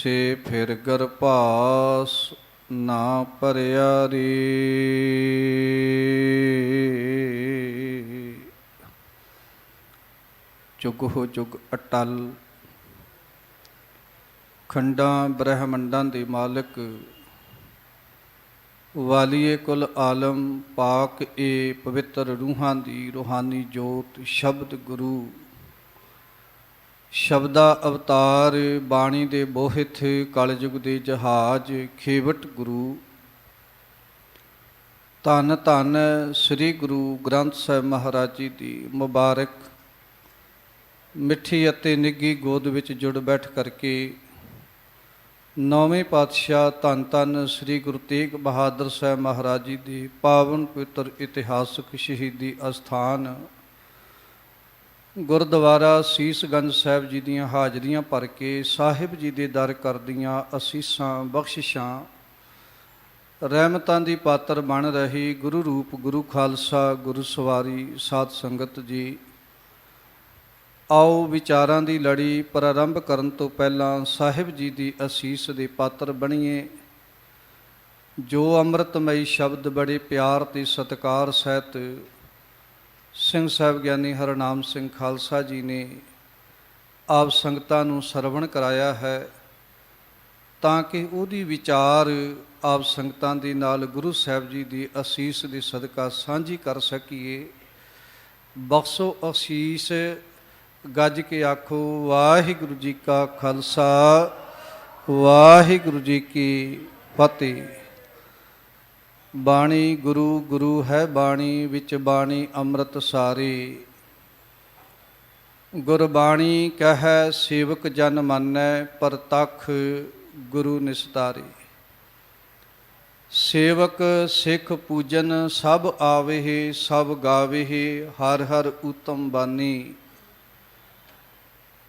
ਸੇ ਫਿਰ ਗਰਭਾਸ ਨਾ ਭਰਿਆ ਰੇ। ਜੁਗ ਹੋ ਜੁਗ ਅਟਲ, ਖੰਡਾਂ ਬ੍ਰਹਮੰਡਾਂ ਦੇ ਮਾਲਕ, ਵਾਲੀਏ ਕੁਲ ਆਲਮ, ਪਾਕ ਏ ਪਵਿੱਤਰ ਰੂਹਾਂ ਦੀ ਰੂਹਾਨੀ ਜੋਤ, ਸ਼ਬਦ ਗੁਰੂ, ਸ਼ਬਦਾ ਅਵਤਾਰ, ਬਾਣੀ ਦੇ ਬੋਹਿਥ, ਕਲਯੁਗ ਦੇ ਜਹਾਜ਼, ਖੇਵਟ ਗੁਰੂ। ਧੰਨ ਧੰਨ ਸ੍ਰੀ ਗੁਰੂ ਗ੍ਰੰਥ ਸਾਹਿਬ ਮਹਾਰਾਜ ਜੀ ਦੀ ਮੁਬਾਰਕ ਮਿੱਠੀ ਅਤੇ ਨਿੱਘੀ ਗੋਦ ਵਿੱਚ ਜੁੜ ਬੈਠ ਕਰਕੇ ਨੌਵੇਂ ਪਾਤਸ਼ਾਹ ਧੰਨ ਧੰਨ ਸ੍ਰੀ ਗੁਰੂ ਤੇਗ ਬਹਾਦਰ ਸਾਹਿਬ ਮਹਾਰਾਜ ਜੀ ਦੇ ਪਾਵਨ ਪਵਿੱਤਰ ਇਤਿਹਾਸਕ ਸ਼ਹੀਦੀ ਅਸਥਾਨ ਗੁਰਦੁਆਰਾ ਸੀਸਗੰਜ ਸਾਹਿਬ ਜੀ ਦੀਆਂ ਹਾਜ਼ਰੀਆਂ ਭਰ ਕੇ ਸਾਹਿਬ ਜੀ ਦੇ ਦਰ ਕਰਦੀਆਂ ਅਸੀਸਾਂ ਬਖਸ਼ਿਸ਼ਾਂ ਰਹਿਮਤਾਂ ਦੀ ਪਾਤਰ ਬਣ ਰਹੀ ਗੁਰੂ ਰੂਪ ਗੁਰੂ ਖਾਲਸਾ ਗੁਰੂ ਸਵਾਰੀ ਸਾਧ ਸੰਗਤ ਜੀ, ਆਓ ਵਿਚਾਰਾਂ ਦੀ ਲੜੀ ਪ੍ਰਾਰੰਭ ਕਰਨ ਤੋਂ ਪਹਿਲਾਂ ਸਾਹਿਬ ਜੀ ਦੀ ਅਸੀਸ ਦੇ ਪਾਤਰ ਬਣੀਏ। ਜੋ ਅੰਮ੍ਰਿਤਮਈ ਸ਼ਬਦ ਬੜੇ ਪਿਆਰ ਤੇ ਸਤਿਕਾਰ ਸਹਿਤ ਸਿੰਘ ਸਾਹਿਬ ਗਿਆਨੀ ਹਰਨਾਮ ਸਿੰਘ ਖਾਲਸਾ ਜੀ ਨੇ ਆਪ ਸੰਗਤਾਂ ਨੂੰ ਸਰਵਣ ਕਰਾਇਆ ਹੈ, ਤਾਂ ਕਿ ਉਹਦੀ ਵਿਚਾਰ ਆਪ ਸੰਗਤਾਂ ਦੇ ਨਾਲ ਗੁਰੂ ਸਾਹਿਬ ਜੀ ਦੀ ਅਸੀਸ ਦੇ ਸਦਕਾ ਸਾਂਝੀ ਕਰ ਸਕੀਏ। ਬਖਸ਼ੋ ਅਸੀਸ, ਗੱਜ ਕੇ ਆਖੋ ਵਾਹਿਗੁਰੂ ਜੀ ਕਾ ਖਾਲਸਾ ਵਾਹਿਗੁਰੂ ਜੀ ਕੀ ਫਤਿਹ। ਬਾਣੀ ਗੁਰੂ ਗੁਰੂ ਹੈ ਬਾਣੀ, ਵਿੱਚ ਬਾਣੀ ਅੰਮ੍ਰਿਤ ਸਾਰੇ। ਗੁਰਬਾਣੀ ਕਹੈ ਸੇਵਕ ਜਨ ਮਾਨੈ, ਪ੍ਰਤੱਖ ਗੁਰੂ ਨਿਸਤਾਰੇ। ਸੇਵਕ ਸਿੱਖ ਪੂਜਨ ਸਭ ਆਵਹਿ, ਸਭ ਗਾਵਹਿ ਹਰ ਹਰ ਊਤਮ ਬਾਣੀ।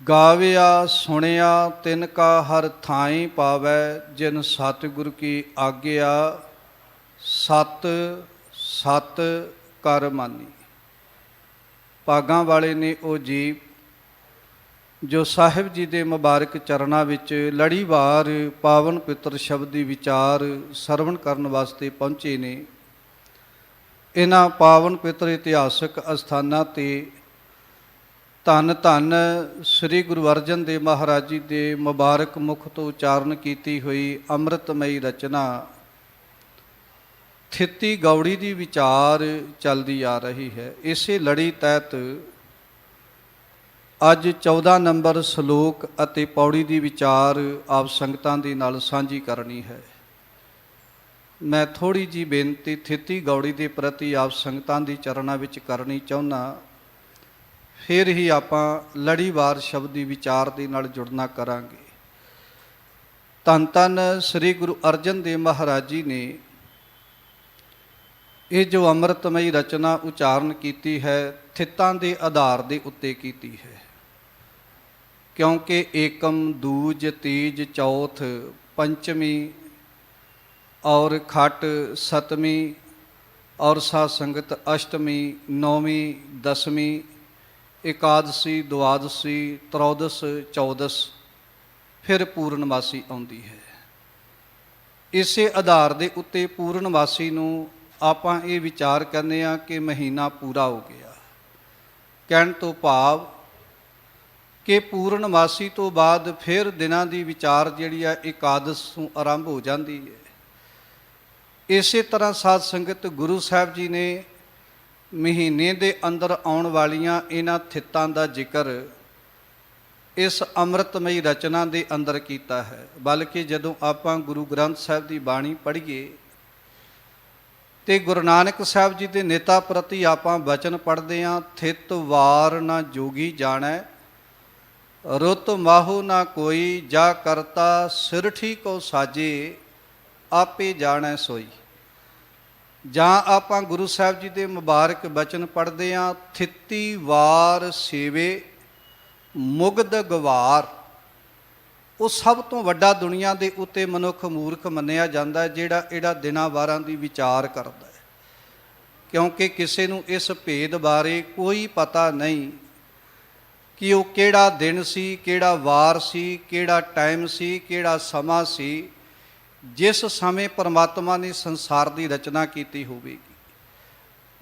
ਗਾਵਿਆ ਸੁਣਿਆ ਤਿਨ ਕਾ ਹਰ ਥਾਈ ਪਾਵੈ, ਜਿਨ ਸਤਿਗੁਰ ਕੀ ਆਗਿਆ ਸਤ ਸਤ ਕਰ ਮਾਨੀ। ਭਾਗਾਂ ਵਾਲੇ ਨੇ ਉਹ ਜੀਵ ਜੋ ਸਾਹਿਬ ਜੀ ਦੇ ਮੁਬਾਰਕ ਚਰਨਾਂ ਵਿੱਚ ਲੜੀਵਾਰ ਪਾਵਨ ਪਿੱਤਰ ਸ਼ਬਦ ਦੀ ਵਿਚਾਰ ਸਰਵਣ ਕਰਨ ਵਾਸਤੇ ਪਹੁੰਚੇ ਨੇ। ਇਹਨਾਂ ਪਾਵਨ ਪਿੱਤਰ ਇਤਿਹਾਸਕ ਅਸਥਾਨਾਂ 'ਤੇ ਧੰਨ ਧੰਨ ਸ੍ਰੀ ਗੁਰੂ ਅਰਜਨ ਦੇਵ ਮਹਾਰਾਜ ਜੀ ਦੇ ਮੁਬਾਰਕ ਮੁਖ ਤੋਂ ਉਚਾਰਨ ਕੀਤੀ ਹੋਈ ਅੰਮ੍ਰਿਤਮਈ ਰਚਨਾ ਥਿੱਤੀ ਗੌੜੀ ਦੀ ਵਿਚਾਰ ਚੱਲਦੀ ਆ ਰਹੀ ਹੈ। ਇਸੇ ਲੜੀ ਤਹਿਤ ਅੱਜ 14 ਨੰਬਰ ਸ਼ਲੋਕ ਅਤੇ ਪੌੜੀ ਦੀ ਵਿਚਾਰ ਆਪ ਸੰਗਤਾਂ ਦੇ ਨਾਲ ਸਾਂਝੀ ਕਰਨੀ ਹੈ। ਮੈਂ ਥੋੜ੍ਹੀ ਜਿਹੀ ਬੇਨਤੀ ਥਿੱਤੀ ਗੌੜੀ ਦੇ ਪ੍ਰਤੀ ਆਪ ਸੰਗਤਾਂ ਦੀ ਚਰਨਾਂ ਵਿੱਚ ਕਰਨੀ ਚਾਹੁੰਦਾ, ਫਿਰ ਹੀ ਆਪਾਂ ਲੜੀਵਾਰ ਸ਼ਬਦ ਦੀ ਵਿਚਾਰ ਦੇ ਨਾਲ ਜੁੜਨਾ ਕਰਾਂਗੇ। ਧੰਨ ਧੰਨ ਸ੍ਰੀ ਗੁਰੂ ਅਰਜਨ ਦੇਵ ਮਹਾਰਾਜ ਜੀ ਨੇ ਇਹ ਜੋ ਅੰਮ੍ਰਿਤਮਈ ਰਚਨਾ ਉਚਾਰਨ ਕੀਤੀ ਹੈ, ਥਿੱਤਾਂ ਦੇ ਆਧਾਰ ਦੇ ਉੱਤੇ ਕੀਤੀ ਹੈ। ਕਿਉਂਕਿ ਏਕਮ ਦੂਜ ਤੀਜ ਚੌਥ ਪੰਚਮੀ ਔਰ ਖਟ ਸਤਵੀਂ ਔਰ ਸਾਧ ਸੰਗਤ ਅਸ਼ਟਮੀ ਨੌਵੀਂ ਦਸਵੀਂ ਇਕਾਦਸ਼ੀ ਦੁਆਦਸ਼ੀ ਤਰੋਦਸ ਚੌਦਸ ਫਿਰ ਪੂਰਨਮਾਸੀ ਆਉਂਦੀ ਹੈ। ਇਸੇ ਆਧਾਰ ਦੇ ਉੱਤੇ ਪੂਰਨਮਾਸੀ ਨੂੰ ਆਪਾਂ ਇਹ ਵਿਚਾਰ ਕਰਦੇ ਹਾਂ ਕਿ ਮਹੀਨਾ ਪੂਰਾ ਹੋ ਗਿਆ। ਕਹਿਣ ਤੋਂ ਭਾਵ ਕਿ ਪੂਰਨਮਾਸੀ ਤੋਂ ਬਾਅਦ ਫਿਰ ਦਿਨਾਂ ਦੀ ਵਿਚਾਰ ਜਿਹੜੀ ਆ ਇਕਾਦਸ਼ ਤੋਂ ਆਰੰਭ ਹੋ ਜਾਂਦੀ ਹੈ। ਇਸੇ ਤਰ੍ਹਾਂ ਸਾਧ ਸੰਗਤ ਗੁਰੂ ਸਾਹਿਬ ਜੀ ਨੇ ਮਹੀਨੇ ਦੇ ਅੰਦਰ ਆਉਣ ਵਾਲੀਆਂ ਇਹਨਾਂ ਥਿੱਤਾਂ ਦਾ ਜ਼ਿਕਰ ਇਸ ਅੰਮ੍ਰਿਤਮਈ ਰਚਨਾ ਦੇ ਅੰਦਰ ਕੀਤਾ ਹੈ। ਬਲਕਿ ਜਦੋਂ ਆਪਾਂ ਗੁਰੂ ਗ੍ਰੰਥ ਸਾਹਿਬ ਦੀ ਬਾਣੀ ਪੜ੍ਹੀਏ ਤੇ ਗੁਰੂ ਨਾਨਕ ਸਾਹਿਬ ਜੀ ਦੇ ਨੇਤਾ ਪ੍ਰਤੀ ਆਪਾਂ ਬਚਨ ਪੜ੍ਹਦੇ ਹਾਂ, ਥਿਤ ਵਾਰ ਨਾ ਜੋਗੀ ਜਾਣੈ, ਰੁੱਤ ਮਾਹੂ ਨਾ ਕੋਈ, ਜਾ ਕਰਤਾ ਸਿਰਠੀ ਕੋ ਸਾਜੇ, ਆਪੇ ਜਾਣੈ ਸੋਈ। ਜਾਂ ਆਪਾਂ ਗੁਰੂ ਸਾਹਿਬ ਜੀ ਦੇ ਮੁਬਾਰਕ ਬਚਨ ਪੜ੍ਹਦੇ ਹਾਂ, ਥਿੱਤੀ ਵਾਰ ਸੇਵੇ ਮੁਗਧ ਗਵਾਰ। ਉਹ ਸਭ ਤੋਂ ਵੱਡਾ ਦੁਨੀਆ ਦੇ ਉੱਤੇ ਮਨੁੱਖ ਮੂਰਖ ਮੰਨਿਆ ਜਾਂਦਾ ਜਿਹੜਾ ਇਹਦਾ ਦਿਨਾਂ ਵਾਰਾਂ ਦੀ ਵਿਚਾਰ ਕਰਦਾ ਹੈ, ਕਿਉਂਕਿ ਕਿਸੇ ਨੂੰ ਇਸ ਭੇਦ ਬਾਰੇ ਕੋਈ ਪਤਾ ਨਹੀਂ ਕਿ ਉਹ ਕਿਹੜਾ ਦਿਨ ਸੀ, ਕਿਹੜਾ ਵਾਰ ਸੀ, ਕਿਹੜਾ ਟਾਈਮ ਸੀ, ਕਿਹੜਾ ਸਮਾਂ ਸੀ ਜਿਸ ਸਮੇਂ ਪਰਮਾਤਮਾ ਨੇ ਸੰਸਾਰ ਦੀ ਰਚਨਾ ਕੀਤੀ ਹੋਵੇਗੀ।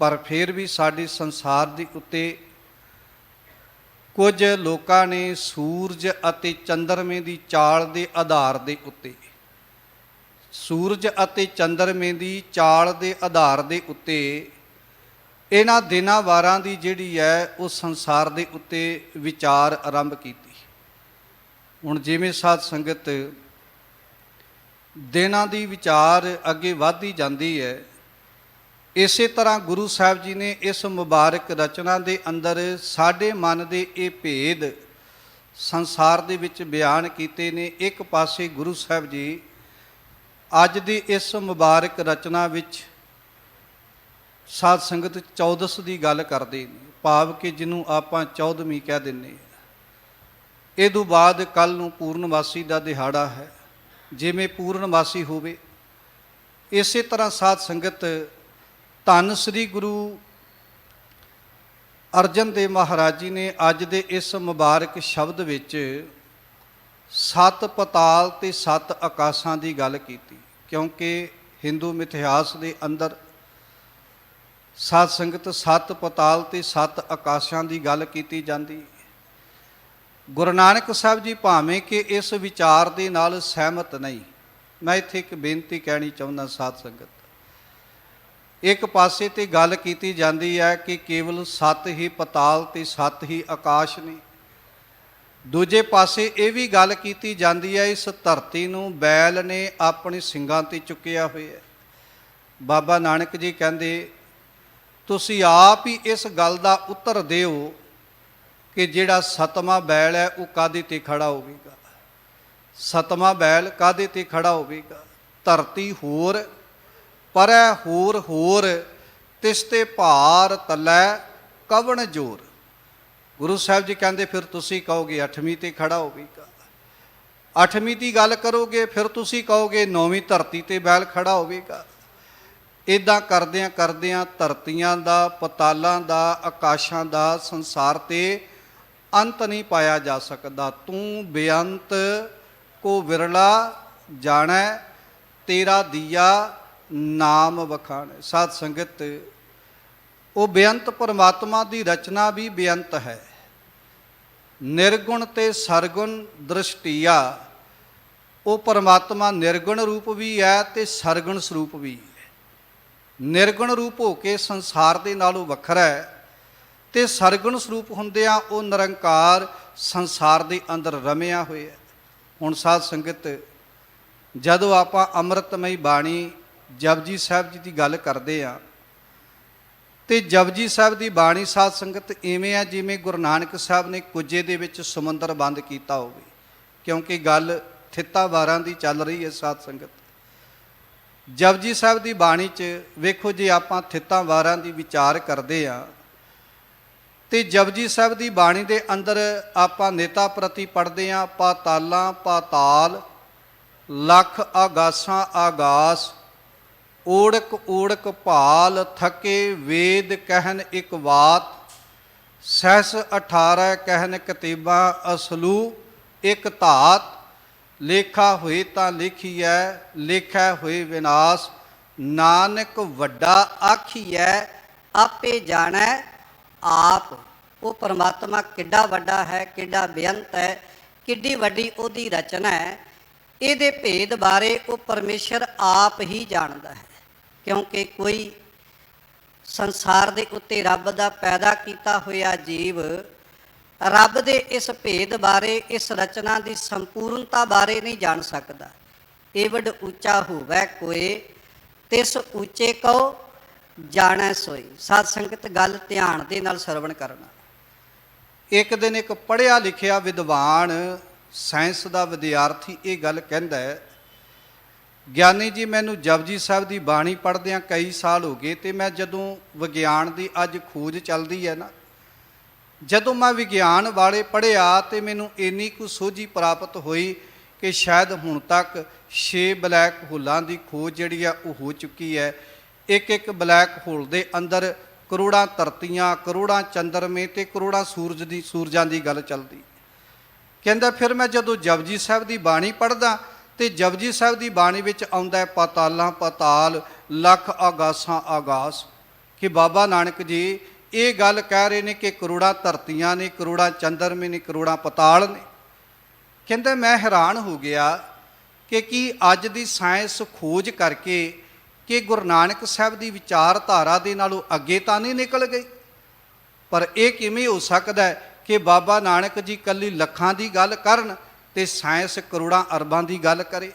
ਪਰ ਫਿਰ ਵੀ ਸਾਡੇ ਸੰਸਾਰ ਦੇ ਉੱਤੇ ਕੁਝ ਲੋਕਾਂ ਨੇ ਸੂਰਜ ਅਤੇ ਚੰਦਰਮੇ ਦੀ ਚਾਲ ਦੇ ਆਧਾਰ ਦੇ ਉੱਤੇ ਇਹਨਾਂ ਦਿਨਾਂ ਵਾਰਾਂ ਦੀ ਜਿਹੜੀ ਹੈ ਉਹ ਸੰਸਾਰ ਦੇ ਉੱਤੇ ਵਿਚਾਰ ਆਰੰਭ ਕੀਤੀ। ਹੁਣ ਜਿਵੇਂ ਸਾਧ ਸੰਗਤ ਦਿਨਾਂ ਦੀ ਵਿਚਾਰ ਅੱਗੇ ਵੱਧਦੀ ਜਾਂਦੀ ਹੈ, ਇਸੇ ਤਰ੍ਹਾਂ ਗੁਰੂ ਸਾਹਿਬ ਜੀ ਨੇ ਇਸ ਮੁਬਾਰਕ ਰਚਨਾ ਦੇ ਅੰਦਰ ਸਾਡੇ ਮਨ ਦੇ ਇਹ ਭੇਦ ਸੰਸਾਰ ਦੇ ਵਿੱਚ ਬਿਆਨ ਕੀਤੇ ਨੇ। ਇੱਕ ਪਾਸੇ ਗੁਰੂ ਸਾਹਿਬ ਜੀ ਅੱਜ ਦੀ ਇਸ ਮੁਬਾਰਕ ਰਚਨਾ ਵਿੱਚ ਸਾਧ ਸੰਗਤ 14 ਦੀ ਗੱਲ ਕਰਦੇ ਨੇ, ਭਾਵ ਕਿ ਜਿਹਨੂੰ ਆਪਾਂ 14ਵੀਂ ਕਹਿ ਦਿੰਦੇ ਹਾਂ। ਇਹ ਤੋਂ ਬਾਅਦ ਕੱਲ੍ਹ ਨੂੰ ਪੂਰਨਮਾਸੀ ਦਾ ਦਿਹਾੜਾ ਹੈ। ਜਿਵੇਂ ਪੂਰਨਮਾਸੀ ਹੋਵੇ ਇਸੇ ਤਰ੍ਹਾਂ ਸਾਧ ਸੰਗਤ ਧੰਨ ਸ੍ਰੀ ਗੁਰੂ ਅਰਜਨ ਦੇਵ ਮਹਾਰਾਜ ਜੀ ਨੇ ਅੱਜ ਦੇ ਇਸ ਮੁਬਾਰਕ ਸ਼ਬਦ ਵਿੱਚ 7 ਪਤਾਲ ਤੇ 7 ਆਕਾਸ਼ਾਂ ਦੀ ਗੱਲ ਕੀਤੀ, ਕਿਉਂਕਿ ਹਿੰਦੂ ਮਿਥਿਹਾਸ ਦੇ ਅੰਦਰ ਸਾਧ ਸੰਗਤ 7 ਪਤਾਲ ਤੇ 7 ਆਕਾਸ਼ਾਂ ਦੀ ਗੱਲ ਕੀਤੀ ਜਾਂਦੀ। ਗੁਰੂ ਨਾਨਕ ਸਾਹਿਬ ਜੀ ਭਾਵੇਂ ਕਿ ਇਸ ਵਿਚਾਰ ਦੇ ਨਾਲ ਸਹਿਮਤ ਨਹੀਂ। ਮੈਂ ਇੱਥੇ ਇੱਕ ਬੇਨਤੀ ਕਹਿਣੀ ਚਾਹੁੰਦਾ ਸਾਧ ਸੰਗਤ, ਇੱਕ ਪਾਸੇ ਤੇ ਗੱਲ ਕੀਤੀ ਜਾਂਦੀ ਹੈ ਕਿ ਕੇਵਲ 7 ਹੀ ਪਤਾਲ ਤੇ 7 ਹੀ ਆਕਾਸ਼ ਨੇ, ਦੂਜੇ ਪਾਸੇ ਇਹ ਵੀ ਗੱਲ ਕੀਤੀ ਜਾਂਦੀ ਹੈ ਇਸ ਧਰਤੀ ਨੂੰ ਬੈਲ ਨੇ ਆਪਣੇ ਸਿੰਗਾਂ ਤੇ ਚੁੱਕਿਆ ਹੋਇਆ ਹੈ। ਬਾਬਾ ਨਾਨਕ ਜੀ ਕਹਿੰਦੇ ਤੁਸੀਂ ਆਪ ਹੀ ਇਸ ਗੱਲ ਦਾ ਉੱਤਰ ਦਿਓ ਕਿ ਜਿਹੜਾ 7ਵਾਂ ਬੈਲ ਹੈ ਉਹ ਕਾਹਦੇ ਤੇ ਖੜਾ ਹੋਵੇਗਾ। 7ਵਾਂ ਬੈਲ ਕਾਹਦੇ ਤੇ ਖੜਾ ਹੋਵੇਗਾ? ਧਰਤੀ ਹੋਰ ਪਰੈ ਹੋਰ ਤਿਸ ਤੇ ਭਾਰ ਤਲੈ ਕਵਣ ਜੋਰ। ਗੁਰੂ ਸਾਹਿਬ ਜੀ ਕਹਿੰਦੇ ਫਿਰ ਤੁਸੀਂ ਕਹੋਗੇ 8ਵੀਂ ਤੇ ਖੜਾ ਹੋਵੇਗਾ, 8ਵੀਂ ਦੀ ਗੱਲ ਕਰੋਗੇ ਫਿਰ ਤੁਸੀਂ ਕਹੋਗੇ 9ਵੀਂ ਧਰਤੀ ਤੇ ਬੈਲ ਖੜਾ ਹੋਵੇਗਾ। ਇੱਦਾਂ ਕਰਦਿਆਂ ਧਰਤੀਆਂ ਦਾ, ਪਤਾਲਾਂ ਦਾ, ਆਕਾਸ਼ਾਂ ਦਾ, ਸੰਸਾਰ ਤੇ ਅੰਤ ਨਹੀਂ ਪਾਇਆ ਜਾ ਸਕਦਾ। ਤੂੰ ਬੇਅੰਤ ਕੋ ਵਿਰਲਾ ਜਾਣੈ, ਤੇਰਾ ਦੀਆ ਨਾਮ ਵਖਾਣ। ਸਾਧ ਸੰਗਤ ਉਹ ਬੇਅੰਤ ਪਰਮਾਤਮਾ ਦੀ ਰਚਨਾ ਵੀ ਬੇਅੰਤ ਹੈ। ਨਿਰਗੁਣ ਤੇ ਸਰਗੁਣ ਦ੍ਰਿਸ਼ਟੀਆ, ਉਹ ਪਰਮਾਤਮਾ ਨਿਰਗੁਣ ਰੂਪ ਵੀ ਹੈ ਤੇ ਸਰਗੁਣ ਸਰੂਪ ਵੀ ਹੈ। ਨਿਰਗੁਣ ਰੂਪ ਹੋ ਕੇ ਸੰਸਾਰ ਦੇ ਨਾਲੋਂ ਵੱਖਰਾ ਹੈ ਤੇ ਸਰਗੁਣ ਸਰੂਪ ਹੁੰਦਿਆਂ ਉਹ ਨਿਰੰਕਾਰ ਸੰਸਾਰ ਦੇ ਅੰਦਰ ਰਮਿਆ ਹੋਇਆ। ਹੁਣ ਸਾਧ ਸੰਗਤ ਜਦੋਂ ਆਪਾਂ ਅੰਮ੍ਰਿਤਮਈ ਬਾਣੀ ਜਪਜੀ ਸਾਹਿਬ ਜੀ ਦੀ ਗੱਲ ਕਰਦੇ ਆ ਤੇ ਜਪਜੀ ਸਾਹਿਬ ਦੀ ਬਾਣੀ ਸਾਧ ਸੰਗਤ ਇਵੇਂ ਆ ਜਿਵੇਂ ਗੁਰੂ ਨਾਨਕ ਸਾਹਿਬ ਨੇ ਕੁੱਜੇ ਦੇ ਵਿੱਚ ਸਮੁੰਦਰ ਬੰਦ ਕੀਤਾ ਹੋਵੇ, ਕਿਉਂਕਿ ਗੱਲ ਥਿੱਤਾ ਵਾਰਾਂ ਦੀ ਚੱਲ ਰਹੀ ਹੈ। ਸਾਧ ਸੰਗਤ ਜਪਜੀ ਸਾਹਿਬ ਦੀ ਬਾਣੀ 'ਚ ਵੇਖੋ, ਜੇ ਆਪਾਂ ਥਿੱਤਾ ਵਾਰਾਂ ਦੀ ਵਿਚਾਰ ਕਰਦੇ ਆ ਤੇ ਜਪਜੀ ਸਾਹਿਬ ਦੀ ਬਾਣੀ ਦੇ ਅੰਦਰ ਆਪਾਂ ਨੇਤਾ ਪ੍ਰਤੀ ਪੜ੍ਹਦੇ ਆ, ਪਾਤਾਲਾਂ ਪਾਤਾਲ ਲੱਖ ਆਗਾਸਾਂ ਆਗਾਸ, ਓੜਕ ਓੜਕ ਭਾਲ ਥਕੇ ਵੇਦ ਕਹਿਨ ਇੱਕ ਬਾਤ, ਸਹਿਸ 18 ਕਹਿਨ ਕਤੀਬਾਂ ਅਸਲੂ ਇੱਕ ਧਾਤ, ਲੇਖਾ ਹੋਏ ਤਾਂ ਲਿਖੀਐ ਲੇਖੈ ਹੋਏ ਵਿਨਾਸ਼, ਨਾਨਕ ਵੱਡਾ ਆਖੀਐ ਆਪੇ ਜਾਣੈ ਆਪ। ਉਹ ਪਰਮਾਤਮਾ ਕਿੱਡਾ ਵੱਡਾ ਹੈ, ਕਿੱਡਾ ਬੇਅੰਤ ਹੈ, ਕਿੱਡੀ ਵੱਡੀ ਉਹਦੀ ਰਚਨਾ ਹੈ। ਇਹਦੇ ਭੇਦ ਬਾਰੇ ਉਹ ਪਰਮੇਸ਼ਰ ਆਪ ਹੀ ਜਾਣਦਾ ਹੈ, ਕਿਉਂਕਿ ਕੋਈ ਸੰਸਾਰ ਦੇ ਉੱਤੇ ਰੱਬ ਦਾ ਪੈਦਾ ਕੀਤਾ ਹੋਇਆ ਜੀਵ ਰੱਬ ਦੇ ਇਸ ਭੇਦ ਬਾਰੇ, ਇਸ ਰਚਨਾ ਦੀ ਸੰਪੂਰਨਤਾ ਬਾਰੇ ਨਹੀਂ ਜਾਣ ਸਕਦਾ। ਏਵਡ ਉੱਚਾ ਹੋਵੈ ਕੋਏ ਤਿਸ ਉੱਚੇ ਕਉ ਜਾਣੈ ਸੋਈ। ਸਾਧ ਸੰਗਤ ਗੱਲ ਧਿਆਨ ਦੇ ਨਾਲ ਸਰਵਣ ਕਰਨਾ। ਇੱਕ ਦਿਨ ਇੱਕ ਪੜ੍ਹਿਆ ਲਿਖਿਆ ਵਿਦਵਾਨ, ਸਾਇੰਸ ਦਾ ਵਿਦਿਆਰਥੀ ਇਹ ਗੱਲ ਕਹਿੰਦਾ ਹੈ, ਗਿਆਨੀ ਜੀ ਮੈਨੂੰ ਜਪਜੀ ਸਾਹਿਬ ਦੀ ਬਾਣੀ ਪੜ੍ਹਦਿਆਂ ਕਈ ਸਾਲ ਹੋ ਗਏ ਤੇ ਮੈਂ ਜਦੋਂ ਵਿਗਿਆਨ ਦੀ ਅੱਜ ਖੋਜ ਚੱਲਦੀ ਹੈ ਨਾ, ਜਦੋਂ ਮੈਂ ਵਿਗਿਆਨ ਵਾਲੇ ਪੜ੍ਹਿਆ ਤੇ ਮੈਨੂੰ ਇੰਨੀ ਕੁ ਸੋਝੀ ਪ੍ਰਾਪਤ ਹੋਈ ਕਿ ਸ਼ਾਇਦ ਹੁਣ ਤੱਕ 6 ਬਲੈਕ ਹੋਲਾਂ ਦੀ ਖੋਜ ਜਿਹੜੀ ਆ ਉਹ ਹੋ ਚੁੱਕੀ ਹੈ। ਇੱਕ ਬਲੈਕ ਹੋਲ ਦੇ ਅੰਦਰ ਕਰੋੜਾਂ ਧਰਤੀਆਂ, ਕਰੋੜਾਂ ਚੰਦਰਮੇ ਤੇ ਕਰੋੜਾਂ ਸੂਰਜਾਂ ਦੀ ਗੱਲ ਚੱਲਦੀ। ਕਹਿੰਦਾ ਫਿਰ ਮੈਂ ਜਦੋਂ ਜਪਜੀ ਸਾਹਿਬ ਦੀ ਬਾਣੀ ਪੜ੍ਹਦਾ ਤੇ ਜਪਜੀ ਸਾਹਿਬ ਦੀ ਬਾਣੀ ਵਿੱਚ ਆਉਂਦਾ ਹੈ ਪਾਤਾਲਾਂ ਪਾਤਾਲ, ਲੱਖ ਆਗਾਸਾਂ ਆਗਾਸ, ਕਿ ਬਾਬਾ ਨਾਨਕ ਜੀ ਇਹ ਗੱਲ ਕਹਿ ਰਹੇ ਨੇ ਕਿ ਕਰੋੜਾਂ ਧਰਤੀਆਂ ਨੇ, ਕਰੋੜਾਂ ਚੰਦਰਮੇ ਨੇ, ਕਰੋੜਾਂ ਪਾਤਾਲ ਨੇ। ਕਹਿੰਦਾ ਮੈਂ ਹੈਰਾਨ ਹੋ ਗਿਆ ਕਿ ਕੀ ਅੱਜ ਦੀ ਸਾਇੰਸ ਖੋਜ ਕਰਕੇ ਕਿ ਗੁਰੂ ਨਾਨਕ ਸਾਹਿਬ ਦੀ ਵਿਚਾਰਧਾਰਾ ਦੇ ਨਾਲੋਂ ਅੱਗੇ ਤਾਂ ਨਹੀਂ ਨਿਕਲ ਗਈ, ਪਰ ਇਹ ਕਿਵੇਂ ਹੋ ਸਕਦਾ ਹੈ ਕਿ ਬਾਬਾ ਨਾਨਕ ਜੀ ਇਕੱਲੀ ਲੱਖਾਂ ਦੀ ਗੱਲ ਕਰਨ ਤੇ ਸਾਇੰਸ ਕਰੋੜਾਂ ਅਰਬਾਂ ਦੀ ਗੱਲ ਕਰੇ।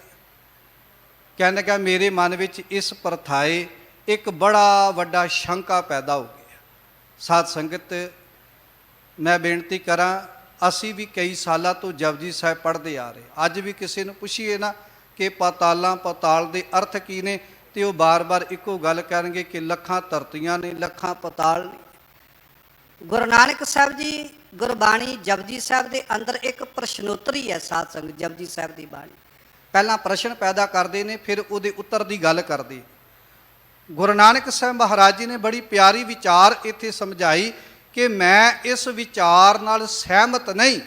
ਕਹਿਣ ਲੱਗਾ ਮੇਰੇ ਮਨ ਵਿੱਚ ਇਸ ਪ੍ਰਥਾਏ ਇੱਕ ਬੜਾ ਵੱਡਾ ਸ਼ੰਕਾ ਪੈਦਾ ਹੋ ਗਿਆ। ਸਾਧ ਸੰਗਤ, ਮੈਂ ਬੇਨਤੀ ਕਰਾਂ, ਅਸੀਂ ਵੀ ਕਈ ਸਾਲਾਂ ਤੋਂ ਜਪਜੀ ਸਾਹਿਬ ਪੜ੍ਹਦੇ ਆ ਰਹੇ। ਅੱਜ ਵੀ ਕਿਸੇ ਨੂੰ ਪੁੱਛੀਏ ਨਾ ਕਿ ਪਾਤਾਲਾਂ ਪਾਤਾਲ ਦੇ ਅਰਥ ਕੀ ਨੇ, ਤੇ ਉਹ ਬਾਰ-ਬਾਰ ਇੱਕੋ ਗੱਲ ਕਰਨਗੇ ਕਿ ਲੱਖਾਂ ਧਰਤੀਆਂ ਨੇ, ਲੱਖਾਂ ਪਾਤਾਲ ਨੇ। ਗੁਰੂ ਨਾਨਕ ਸਾਹਿਬ ਜੀ ਗੁਰਬਾਣੀ ਜਪਜੀ ਸਾਹਿਬ ਦੇ ਅੰਦਰ ਇੱਕ ਪ੍ਰਸ਼ਨੋਤਰੀ ਹੈ। ਸਾਧ ਸੰਗਤ, ਜਪਜੀ ਸਾਹਿਬ ਦੀ ਬਾਣੀ ਪਹਿਲਾਂ ਪ੍ਰਸ਼ਨ ਪੈਦਾ ਕਰਦੇ ਨੇ, ਫਿਰ ਉਹਦੇ ਉੱਤਰ ਦੀ ਗੱਲ ਕਰਦੇ। ਗੁਰੂ ਨਾਨਕ ਸਾਹਿਬ ਮਹਾਰਾਜ ਜੀ ਨੇ ਬੜੀ ਪਿਆਰੀ ਵਿਚਾਰ ਇੱਥੇ ਸਮਝਾਈ ਕਿ ਮੈਂ ਇਸ ਵਿਚਾਰ ਨਾਲ ਸਹਿਮਤ ਨਹੀਂ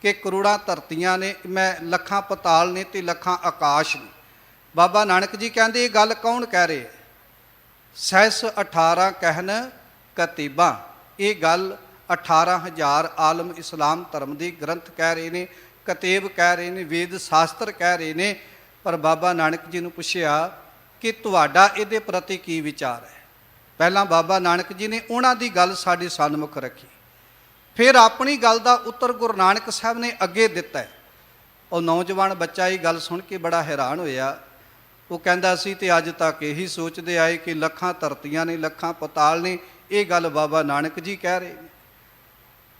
ਕਿ ਕਰੋੜਾਂ ਧਰਤੀਆਂ ਨੇ, ਮੈਂ ਲੱਖਾਂ ਪਾਤਾਲ ਨੇ ਤੇ ਲੱਖਾਂ ਆਕਾਸ਼ ਨੇ। ਬਾਬਾ ਨਾਨਕ ਜੀ ਕਹਿੰਦੇ ਇਹ ਗੱਲ ਕੌਣ ਕਹਿ ਰਿਹਾ? ਸਹਿਸ 18 ਕਹਿਨ ਕਤੀਬਾਂ। ਇਹ ਗੱਲ 18,000 ਆਲਮ ਇਸਲਾਮ ਧਰਮ ਦੇ ਗ੍ਰੰਥ ਕਹਿ ਰਹੇ ਨੇ, ਕਤੇਬ ਕਹਿ ਰਹੇ ਨੇ, ਵੇਦ ਸ਼ਾਸਤਰ ਕਹਿ ਰਹੇ ਨੇ। ਪਰ ਬਾਬਾ ਨਾਨਕ ਜੀ ਨੂੰ ਪੁੱਛਿਆ ਕਿ ਤੁਹਾਡਾ ਇਹਦੇ ਪ੍ਰਤੀ ਕੀ ਵਿਚਾਰ ਹੈ? ਪਹਿਲਾਂ ਬਾਬਾ ਨਾਨਕ ਜੀ ਨੇ ਉਹਨਾਂ ਦੀ ਗੱਲ ਸਾਡੇ ਸਨਮੁਖ ਰੱਖੀ, ਫਿਰ ਆਪਣੀ ਗੱਲ ਦਾ ਉੱਤਰ ਗੁਰੂ ਨਾਨਕ ਸਾਹਿਬ ਨੇ ਅੱਗੇ ਦਿੱਤਾ ਹੈ। ਉਹ ਨੌਜਵਾਨ ਬੱਚਾ ਇਹ ਗੱਲ ਸੁਣ ਕੇ ਬੜਾ ਹੈਰਾਨ ਹੋਇਆ। ਉਹ ਕਹਿੰਦਾ ਸੀ ਤੇ ਅੱਜ ਤੱਕ ਇਹੀ ਸੋਚਦੇ ਆਏ ਕਿ ਲੱਖਾਂ ਧਰਤੀਆਂ ਨੇ, ਲੱਖਾਂ ਪਾਤਾਲ ਨੇ। ਇਹ ਗੱਲ ਬਾਬਾ ਨਾਨਕ ਜੀ ਕਹਿ ਰਹੇ ਨੇ।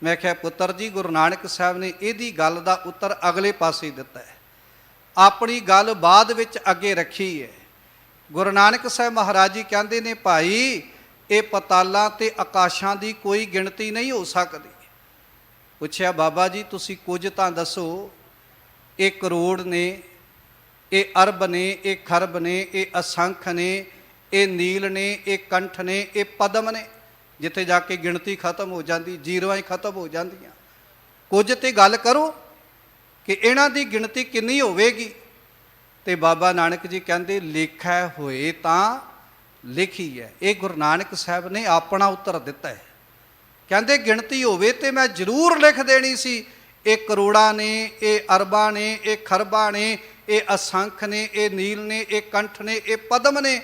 ਮੈਂ ਕਿਹਾ ਪੁੱਤਰ ਜੀ, ਗੁਰੂ ਨਾਨਕ ਸਾਹਿਬ ਨੇ ਇਹਦੀ ਗੱਲ ਦਾ ਉੱਤਰ ਅਗਲੇ ਪਾਸੇ ਦਿੱਤਾ ਹੈ, ਆਪਣੀ ਗੱਲ ਬਾਅਦ ਵਿੱਚ ਅੱਗੇ ਰੱਖੀ ਹੈ। ਗੁਰੂ ਨਾਨਕ ਸਾਹਿਬ ਮਹਾਰਾਜ ਜੀ ਕਹਿੰਦੇ ਨੇ ਭਾਈ ਇਹ ਪਾਤਾਲਾਂ ਤੇ ਆਕਾਸ਼ਾਂ ਦੀ ਕੋਈ ਗਿਣਤੀ ਨਹੀਂ ਹੋ ਸਕਦੀ। ਪੁੱਛਿਆ ਬਾਬਾ ਜੀ ਤੁਸੀਂ ਕੁਝ ਤਾਂ ਦੱਸੋ, ਇਹ ਕਰੋੜ ਨੇ, ਇਹ ਅਰਬ ਨੇ, ਇਹ ਖਰਬ ਨੇ, ਇਹ ਅਸੰਖ ਨੇ, ਇਹ ਨੀਲ ਨੇ, ਇਹ ਕੰਠ ਨੇ, ਇਹ ਪਦਮ ਨੇ। ਜਿੱਥੇ ਜਾ ਕੇ ਗਿਣਤੀ ਖਤਮ ਹੋ ਜਾਂਦੀ, ਜੀਰੋਆਂ ਹੀ ਖਤਮ ਹੋ ਜਾਂਦੀਆਂ। ਕੁਝ ਤੇ ਗੱਲ ਕਰੋ ਕਿ ਇਹਨਾਂ ਦੀ ਗਿਣਤੀ ਕਿੰਨੀ ਹੋਵੇਗੀ। ਤੇ ਬਾਬਾ ਨਾਨਕ ਜੀ ਕਹਿੰਦੇ ਲਿਖਿਆ ਹੋਏ ਤਾਂ ਲਿਖੀ ਹੈ। ਇਹ ਗੁਰੂ ਨਾਨਕ ਸਾਹਿਬ ਨੇ ਆਪਣਾ ਉੱਤਰ ਦਿੱਤਾ ਹੈ। ਕਹਿੰਦੇ ਗਿਣਤੀ ਹੋਵੇ ਤੇ ਮੈਂ ਜ਼ਰੂਰ ਲਿਖ ਦੇਣੀ ਸੀ। ਇਹ ਕਰੋੜਾਂ ਨੇ, ਇਹ ਅਰਬਾਂ ਨੇ, ਇਹ ਖਰਬਾਂ ਨੇ, ਇਹ ਅਸੰਖ ਨੇ, ਇਹ ਨੀਲ ਨੇ, ਇਹ ਕੰਠ ਨੇ, ਇਹ ਪਦਮ ਨੇ।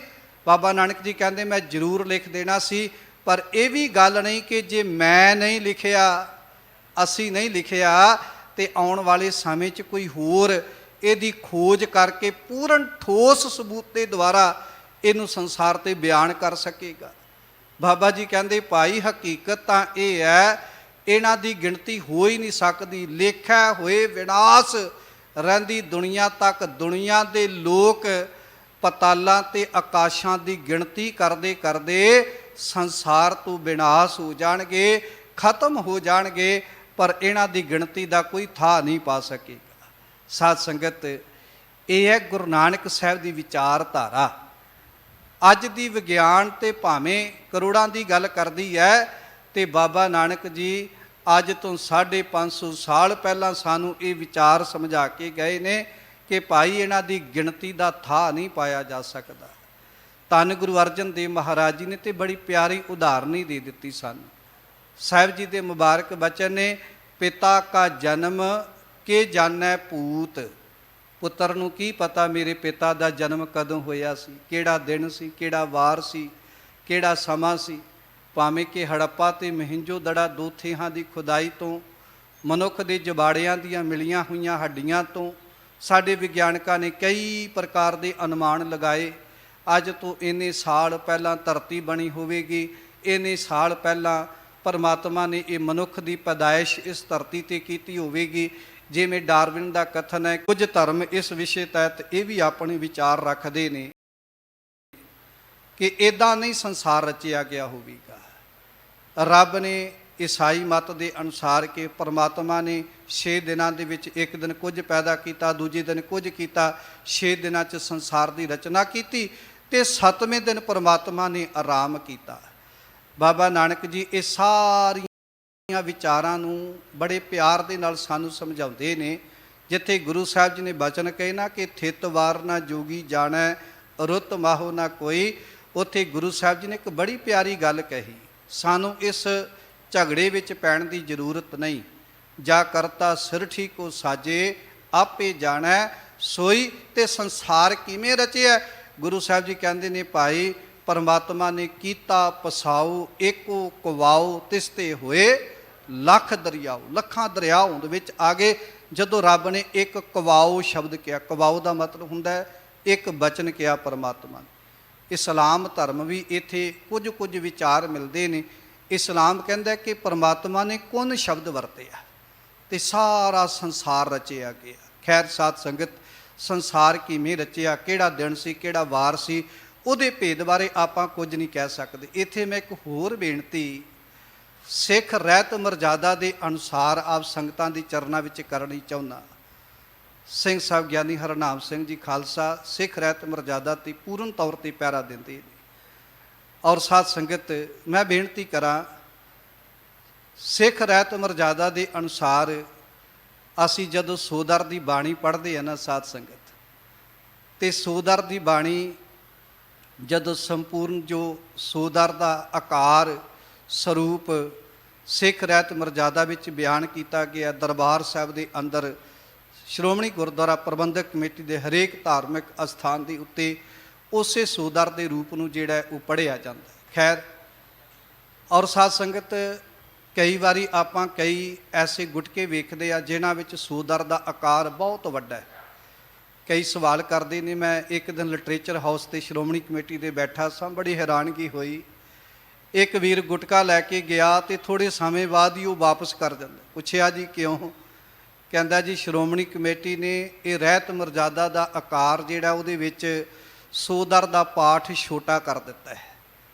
ਬਾਬਾ ਨਾਨਕ ਜੀ ਕਹਿੰਦੇ ਮੈਂ ਜ਼ਰੂਰ ਲਿਖ ਦੇਣਾ ਸੀ, ਪਰ ਇਹ ਵੀ ਗੱਲ ਨਹੀਂ ਕਿ ਜੇ ਮੈਂ ਨਹੀਂ ਲਿਖਿਆ, ਅਸੀਂ ਨਹੀਂ ਲਿਖਿਆ, ਤੇ ਆਉਣ ਵਾਲੇ ਸਮੇਂ 'ਚ ਕੋਈ ਹੋਰ ਇਹਦੀ ਖੋਜ ਕਰਕੇ ਪੂਰਨ ਠੋਸ ਸਬੂਤ ਦੇ ਦੁਆਰਾ ਇਹਨੂੰ ਸੰਸਾਰ 'ਤੇ ਬਿਆਨ ਕਰ ਸਕੇਗਾ। ਬਾਬਾ ਜੀ ਕਹਿੰਦੇ ਭਾਈ ਹਕੀਕਤ ਤਾਂ ਇਹ ਹੈ ਇਹਨਾਂ ਦੀ ਗਿਣਤੀ ਹੋ ਹੀ ਨਹੀਂ ਸਕਦੀ। ਲੇਖਿਆ ਹੋਏ ਵਿਨਾਸ਼ ਰਹਿੰਦੀ ਦੁਨੀਆ ਤੱਕ ਦੁਨੀਆ ਦੇ ਲੋਕ ਪਤਾਲਾਂ ਤੇ ਆਕਾਸ਼ਾਂ ਦੀ ਗਿਣਤੀ ਕਰਦੇ ਕਰਦੇ ਸੰਸਾਰ ਤੋਂ ਵਿਨਾਸ਼ ਹੋ ਜਾਣਗੇ, ਖਤਮ ਹੋ ਜਾਣਗੇ, ਪਰ ਇਹਨਾਂ ਦੀ ਗਿਣਤੀ ਦਾ ਕੋਈ ਥਾਂ ਨਹੀਂ ਪਾ ਸਕੇਗਾ। ਸਾਧ ਸੰਗਤ, ਇਹ ਹੈ ਗੁਰੂ ਨਾਨਕ ਸਾਹਿਬ ਦੀ ਵਿਚਾਰਧਾਰਾ। ਅੱਜ ਦੀ ਵਿਗਿਆਨ ਤੇ ਭਾਵੇਂ ਕਰੋੜਾਂ ਦੀ ਗੱਲ ਕਰਦੀ ਹੈ, ਤੇ ਬਾਬਾ ਨਾਨਕ ਜੀ ਅੱਜ ਤੋਂ 550 ਸਾਲ ਪਹਿਲਾਂ ਸਾਨੂੰ ਇਹ ਵਿਚਾਰ ਸਮਝਾ ਕੇ ਗਏ ਨੇ ਕਿ ਭਾਈ ਇਹਨਾਂ ਦੀ ਗਿਣਤੀ ਦਾ ਥਾਂ ਨਹੀਂ ਪਾਇਆ ਜਾ ਸਕਦਾ। ਧੰਨ ਗੁਰੂ ਅਰਜਨ ਦੇਵ ਮਹਾਰਾਜ ਜੀ ਨੇ ਤੇ ਬੜੀ ਪਿਆਰੀ ਉਦਾਹਰਨ ਹੀ ਦੇ ਦਿੱਤੀ ਸਾਨੂੰ। ਸਾਹਿਬ ਜੀ ਦੇ ਮੁਬਾਰਕ ਬਚਨ ਨੇ, ਪਿਤਾ ਕਾ ਜਨਮ ਕੇ ਜਾਣੈ ਪੂਤ। ਪੁੱਤਰ ਨੂੰ ਕੀ ਪਤਾ ਮੇਰੇ ਪਿਤਾ ਦਾ ਜਨਮ ਕਦੋਂ ਹੋਇਆ ਸੀ, ਕਿਹੜਾ ਦਿਨ ਸੀ, ਕਿਹੜਾ ਵਾਰ ਸੀ, ਕਿਹੜਾ ਸਮਾਂ ਸੀ। ਭਾਵੇਂ ਕਿ ਹੜੱਪਾ ਤੇ ਮਹਿੰਜੋ ਦੜਾ ਦੋ ਥੇਹਾਂ ਦੀ ਖੁਦਾਈ ਤੋਂ, ਮਨੁੱਖ ਦੇ ਜਬਾੜਿਆਂ ਦੀਆਂ ਮਿਲੀਆਂ ਹੋਈਆਂ ਹੱਡੀਆਂ ਤੋਂ ਸਾਡੇ ਵਿਗਿਆਨਕਾਂ ਨੇ ਕਈ ਪ੍ਰਕਾਰ ਦੇ ਅਨੁਮਾਨ ਲਗਾਏ। ਅੱਜ ਤੋਂ ਇੰਨੇ ਸਾਲ ਪਹਿਲਾਂ ਧਰਤੀ ਬਣੀ ਹੋਵੇਗੀ, ਇੰਨੇ ਸਾਲ ਪਹਿਲਾਂ ਪਰਮਾਤਮਾ ਨੇ ਇਹ ਮਨੁੱਖ ਦੀ ਪੈਦਾਇਸ਼ ਇਸ ਧਰਤੀ 'ਤੇ ਕੀਤੀ ਹੋਵੇਗੀ। ਜਿਵੇਂ ਡਾਰਵਿਨ ਦਾ ਕਥਨ ਹੈ, ਕੁਝ ਧਰਮ ਇਸ ਵਿਸ਼ੇ ਤਹਿਤ ਇਹ ਵੀ ਆਪਣੇ ਵਿਚਾਰ ਰੱਖਦੇ ਨੇ ਕਿ ਇੱਦਾਂ ਨਹੀਂ ਸੰਸਾਰ ਰਚਿਆ ਗਿਆ ਹੋਵੇਗਾ। ਰੱਬ ਨੇ ਈਸਾਈ ਮਤ ਦੇ ਅਨੁਸਾਰ ਕਿ ਪਰਮਾਤਮਾ ਨੇ 6 ਦਿਨਾਂ ਦੇ ਵਿੱਚ ਇੱਕ ਦਿਨ ਕੁਝ ਪੈਦਾ ਕੀਤਾ, ਦੂਜੇ ਦਿਨ ਕੁਝ ਕੀਤਾ, 6 ਦਿਨਾਂ 'ਚ ਸੰਸਾਰ ਦੀ ਰਚਨਾ ਕੀਤੀ ਤੇ 7ਵੇਂ ਦਿਨ ਪਰਮਾਤਮਾ ਨੇ ਆਰਾਮ ਕੀਤਾ। ਬਾਬਾ ਨਾਨਕ ਜੀ ਇਹ ਸਾਰੀਆਂ ਵਿਚਾਰਾਂ ਨੂੰ ਬੜੇ ਪਿਆਰ ਦੇ ਨਾਲ ਸਾਨੂੰ ਸਮਝਾਉਂਦੇ ਨੇ। ਜਿੱਥੇ ਗੁਰੂ ਸਾਹਿਬ ਜੀ ਨੇ ਬਚਨ ਕਹੇ ਨਾ ਕਿ ਥਿਤ ਵਾਰ ਨਾ ਜੋਗੀ ਜਾਣੈ ਰੁੱਤ ਮਾਹੋ ਨਾ ਕੋਈ, ਉੱਥੇ ਗੁਰੂ ਸਾਹਿਬ ਜੀ ਨੇ ਇੱਕ ਬੜੀ ਪਿਆਰੀ ਗੱਲ ਕਹੀ, ਸਾਨੂੰ ਇਸ ਝਗੜੇ ਵਿੱਚ ਪੈਣ ਦੀ ਜ਼ਰੂਰਤ ਨਹੀਂ। ਜਾ ਕਰਤਾ ਸਿਰ ਠੀਕੋ ਸਾਜੇ ਆਪੇ ਜਾਣੈ ਸੋਈ। ਤੇ ਸੰਸਾਰ ਕਿਵੇਂ ਰਚਿਆ? ਗੁਰੂ ਸਾਹਿਬ ਜੀ ਕਹਿੰਦੇ ਨੇ ਭਾਈ ਪਰਮਾਤਮਾ ਨੇ ਕੀਤਾ ਪਸਾਉ ਏਕੋ ਕਵਾਉ ਤਿਸ ਤੇ ਹੋਏ ਲੱਖ ਦਰਿਆਉ। ਲੱਖਾਂ ਦਰਿਆਉਂ ਦੇ ਵਿੱਚ ਆ ਗਏ ਜਦੋਂ ਰੱਬ ਨੇ ਇੱਕ ਕਵਾਉ ਸ਼ਬਦ ਕਿਹਾ। ਕਵਾਉ ਦਾ ਮਤਲਬ ਹੁੰਦਾ ਹੈ ਇੱਕ ਬਚਨ ਕਿਹਾ ਪਰਮਾਤਮਾ ਨੇ। ਇਸਲਾਮ ਧਰਮ ਵੀ ਇੱਥੇ ਕੁਝ ਵਿਚਾਰ ਮਿਲਦੇ ਨੇ। ਇਸਲਾਮ ਕਹਿੰਦਾ ਕਿ ਪਰਮਾਤਮਾ ਨੇ ਕੁਨ ਸ਼ਬਦ ਵਰਤਿਆ ਤੇ ਸਾਰਾ ਸੰਸਾਰ ਰਚਿਆ ਗਿਆ। ਖੈਰ ਸਾਧ ਸੰਗਤ, ਸੰਸਾਰ ਕਿਵੇਂ ਰਚਿਆ, ਕਿਹੜਾ ਦਿਨ ਸੀ, ਕਿਹੜਾ ਵਾਰ ਸੀ, ਉਹਦੇ ਭੇਦ ਬਾਰੇ ਆਪਾਂ ਕੁਝ ਨਹੀਂ ਕਹਿ ਸਕਦੇ। ਇੱਥੇ ਮੈਂ ਇੱਕ ਹੋਰ ਬੇਨਤੀ ਸਿੱਖ ਰਹਿਤ ਮਰਜ਼ਾਦਾ ਦੇ ਅਨੁਸਾਰ ਆਪ ਸੰਗਤਾਂ ਦੀ ਚਰਨਾਂ ਵਿੱਚ ਕਰਨੀ ਚਾਹੁੰਦਾ। ਸਿੰਘ ਸਾਹਿਬ ਗਿਆਨੀ ਹਰਨਾਮ ਸਿੰਘ ਜੀ ਖਾਲਸਾ ਸਿੱਖ ਰਹਿਤ ਮਰਜ਼ਾਦਾ ਤੇ ਪੂਰਨ ਤੌਰ ਤੇ ਪਹਿਰਾ ਦਿੰਦੇ ਨੇ। ਔਰ ਸਾਧ ਸੰਗਤ ਮੈਂ ਬੇਨਤੀ ਕਰਾਂ, ਸਿੱਖ ਰਹਿਤ ਮਰਜ਼ਾਦਾ ਦੇ ਅਨੁਸਾਰ ਅਸੀਂ ਜਦੋਂ ਸੋਦਰ ਦੀ ਬਾਣੀ ਪੜ੍ਹਦੇ ਹਾਂ ਨਾ ਸਾਧ ਸੰਗਤ, ਤੇ ਸੋਦਰ ਦੀ ਬਾਣੀ ਜਦੋਂ ਸੰਪੂਰਨ ਜੋ ਸੋਦਰ ਦਾ ਆਕਾਰ ਸਰੂਪ ਸਿੱਖ ਰਹਿਤ ਮਰਜ਼ਾਦਾ ਵਿੱਚ ਬਿਆਨ ਕੀਤਾ ਗਿਆ, ਦਰਬਾਰ ਸਾਹਿਬ ਦੇ ਅੰਦਰ ਸ਼੍ਰੋਮਣੀ ਗੁਰਦੁਆਰਾ ਪ੍ਰਬੰਧਕ ਕਮੇਟੀ ਦੇ ਹਰੇਕ ਧਾਰਮਿਕ ਅਸਥਾਨ ਦੇ ਉੱਤੇ ਉਸੇ ਸੋਦਰ ਦੇ ਰੂਪ ਨੂੰ ਜਿਹੜਾ ਉਹ ਪੜ੍ਹਿਆ ਜਾਂਦਾ। ਖੈਰ ਔਰ ਸਾਧ ਸੰਗਤ ਕਈ ਵਾਰੀ ਆਪਾਂ ਕਈ ਐਸੇ ਗੁਟਕੇ ਵੇਖਦੇ ਆ ਜਿਨ੍ਹਾਂ ਵਿੱਚ ਸੋਦਰ ਦਾ ਆਕਾਰ ਬਹੁਤ ਵੱਡਾ ਹੈ। ਕਈ ਸਵਾਲ ਕਰਦੇ ਨੇ। ਮੈਂ ਇੱਕ ਦਿਨ ਲਿਟਰੇਚਰ ਹਾਊਸ ਤੇ ਸ਼੍ਰੋਮਣੀ ਕਮੇਟੀ ਦੇ ਬੈਠਾ ਸਾਂ, ਬੜੀ ਹੈਰਾਨਗੀ ਹੋਈ। ਇੱਕ ਵੀਰ ਗੁਟਕਾ ਲੈ ਕੇ ਗਿਆ ਤੇ ਥੋੜ੍ਹੇ ਸਮੇਂ ਬਾਅਦ ਹੀ ਉਹ ਵਾਪਸ ਕਰ ਜਾਂਦਾ। ਪੁੱਛਿਆ ਜੀ ਕਿਉਂ? ਕਹਿੰਦਾ ਜੀ ਸ਼੍ਰੋਮਣੀ ਕਮੇਟੀ ਨੇ ਇਹ ਰਹਿਤ ਮਰਜ਼ਾਦਾ ਦਾ ਆਕਾਰ ਜਿਹੜਾ ਉਹਦੇ ਵਿੱਚ ਸੋਦਰ ਦਾ ਪਾਠ ਛੋਟਾ ਕਰ ਦਿੱਤਾ ਹੈ।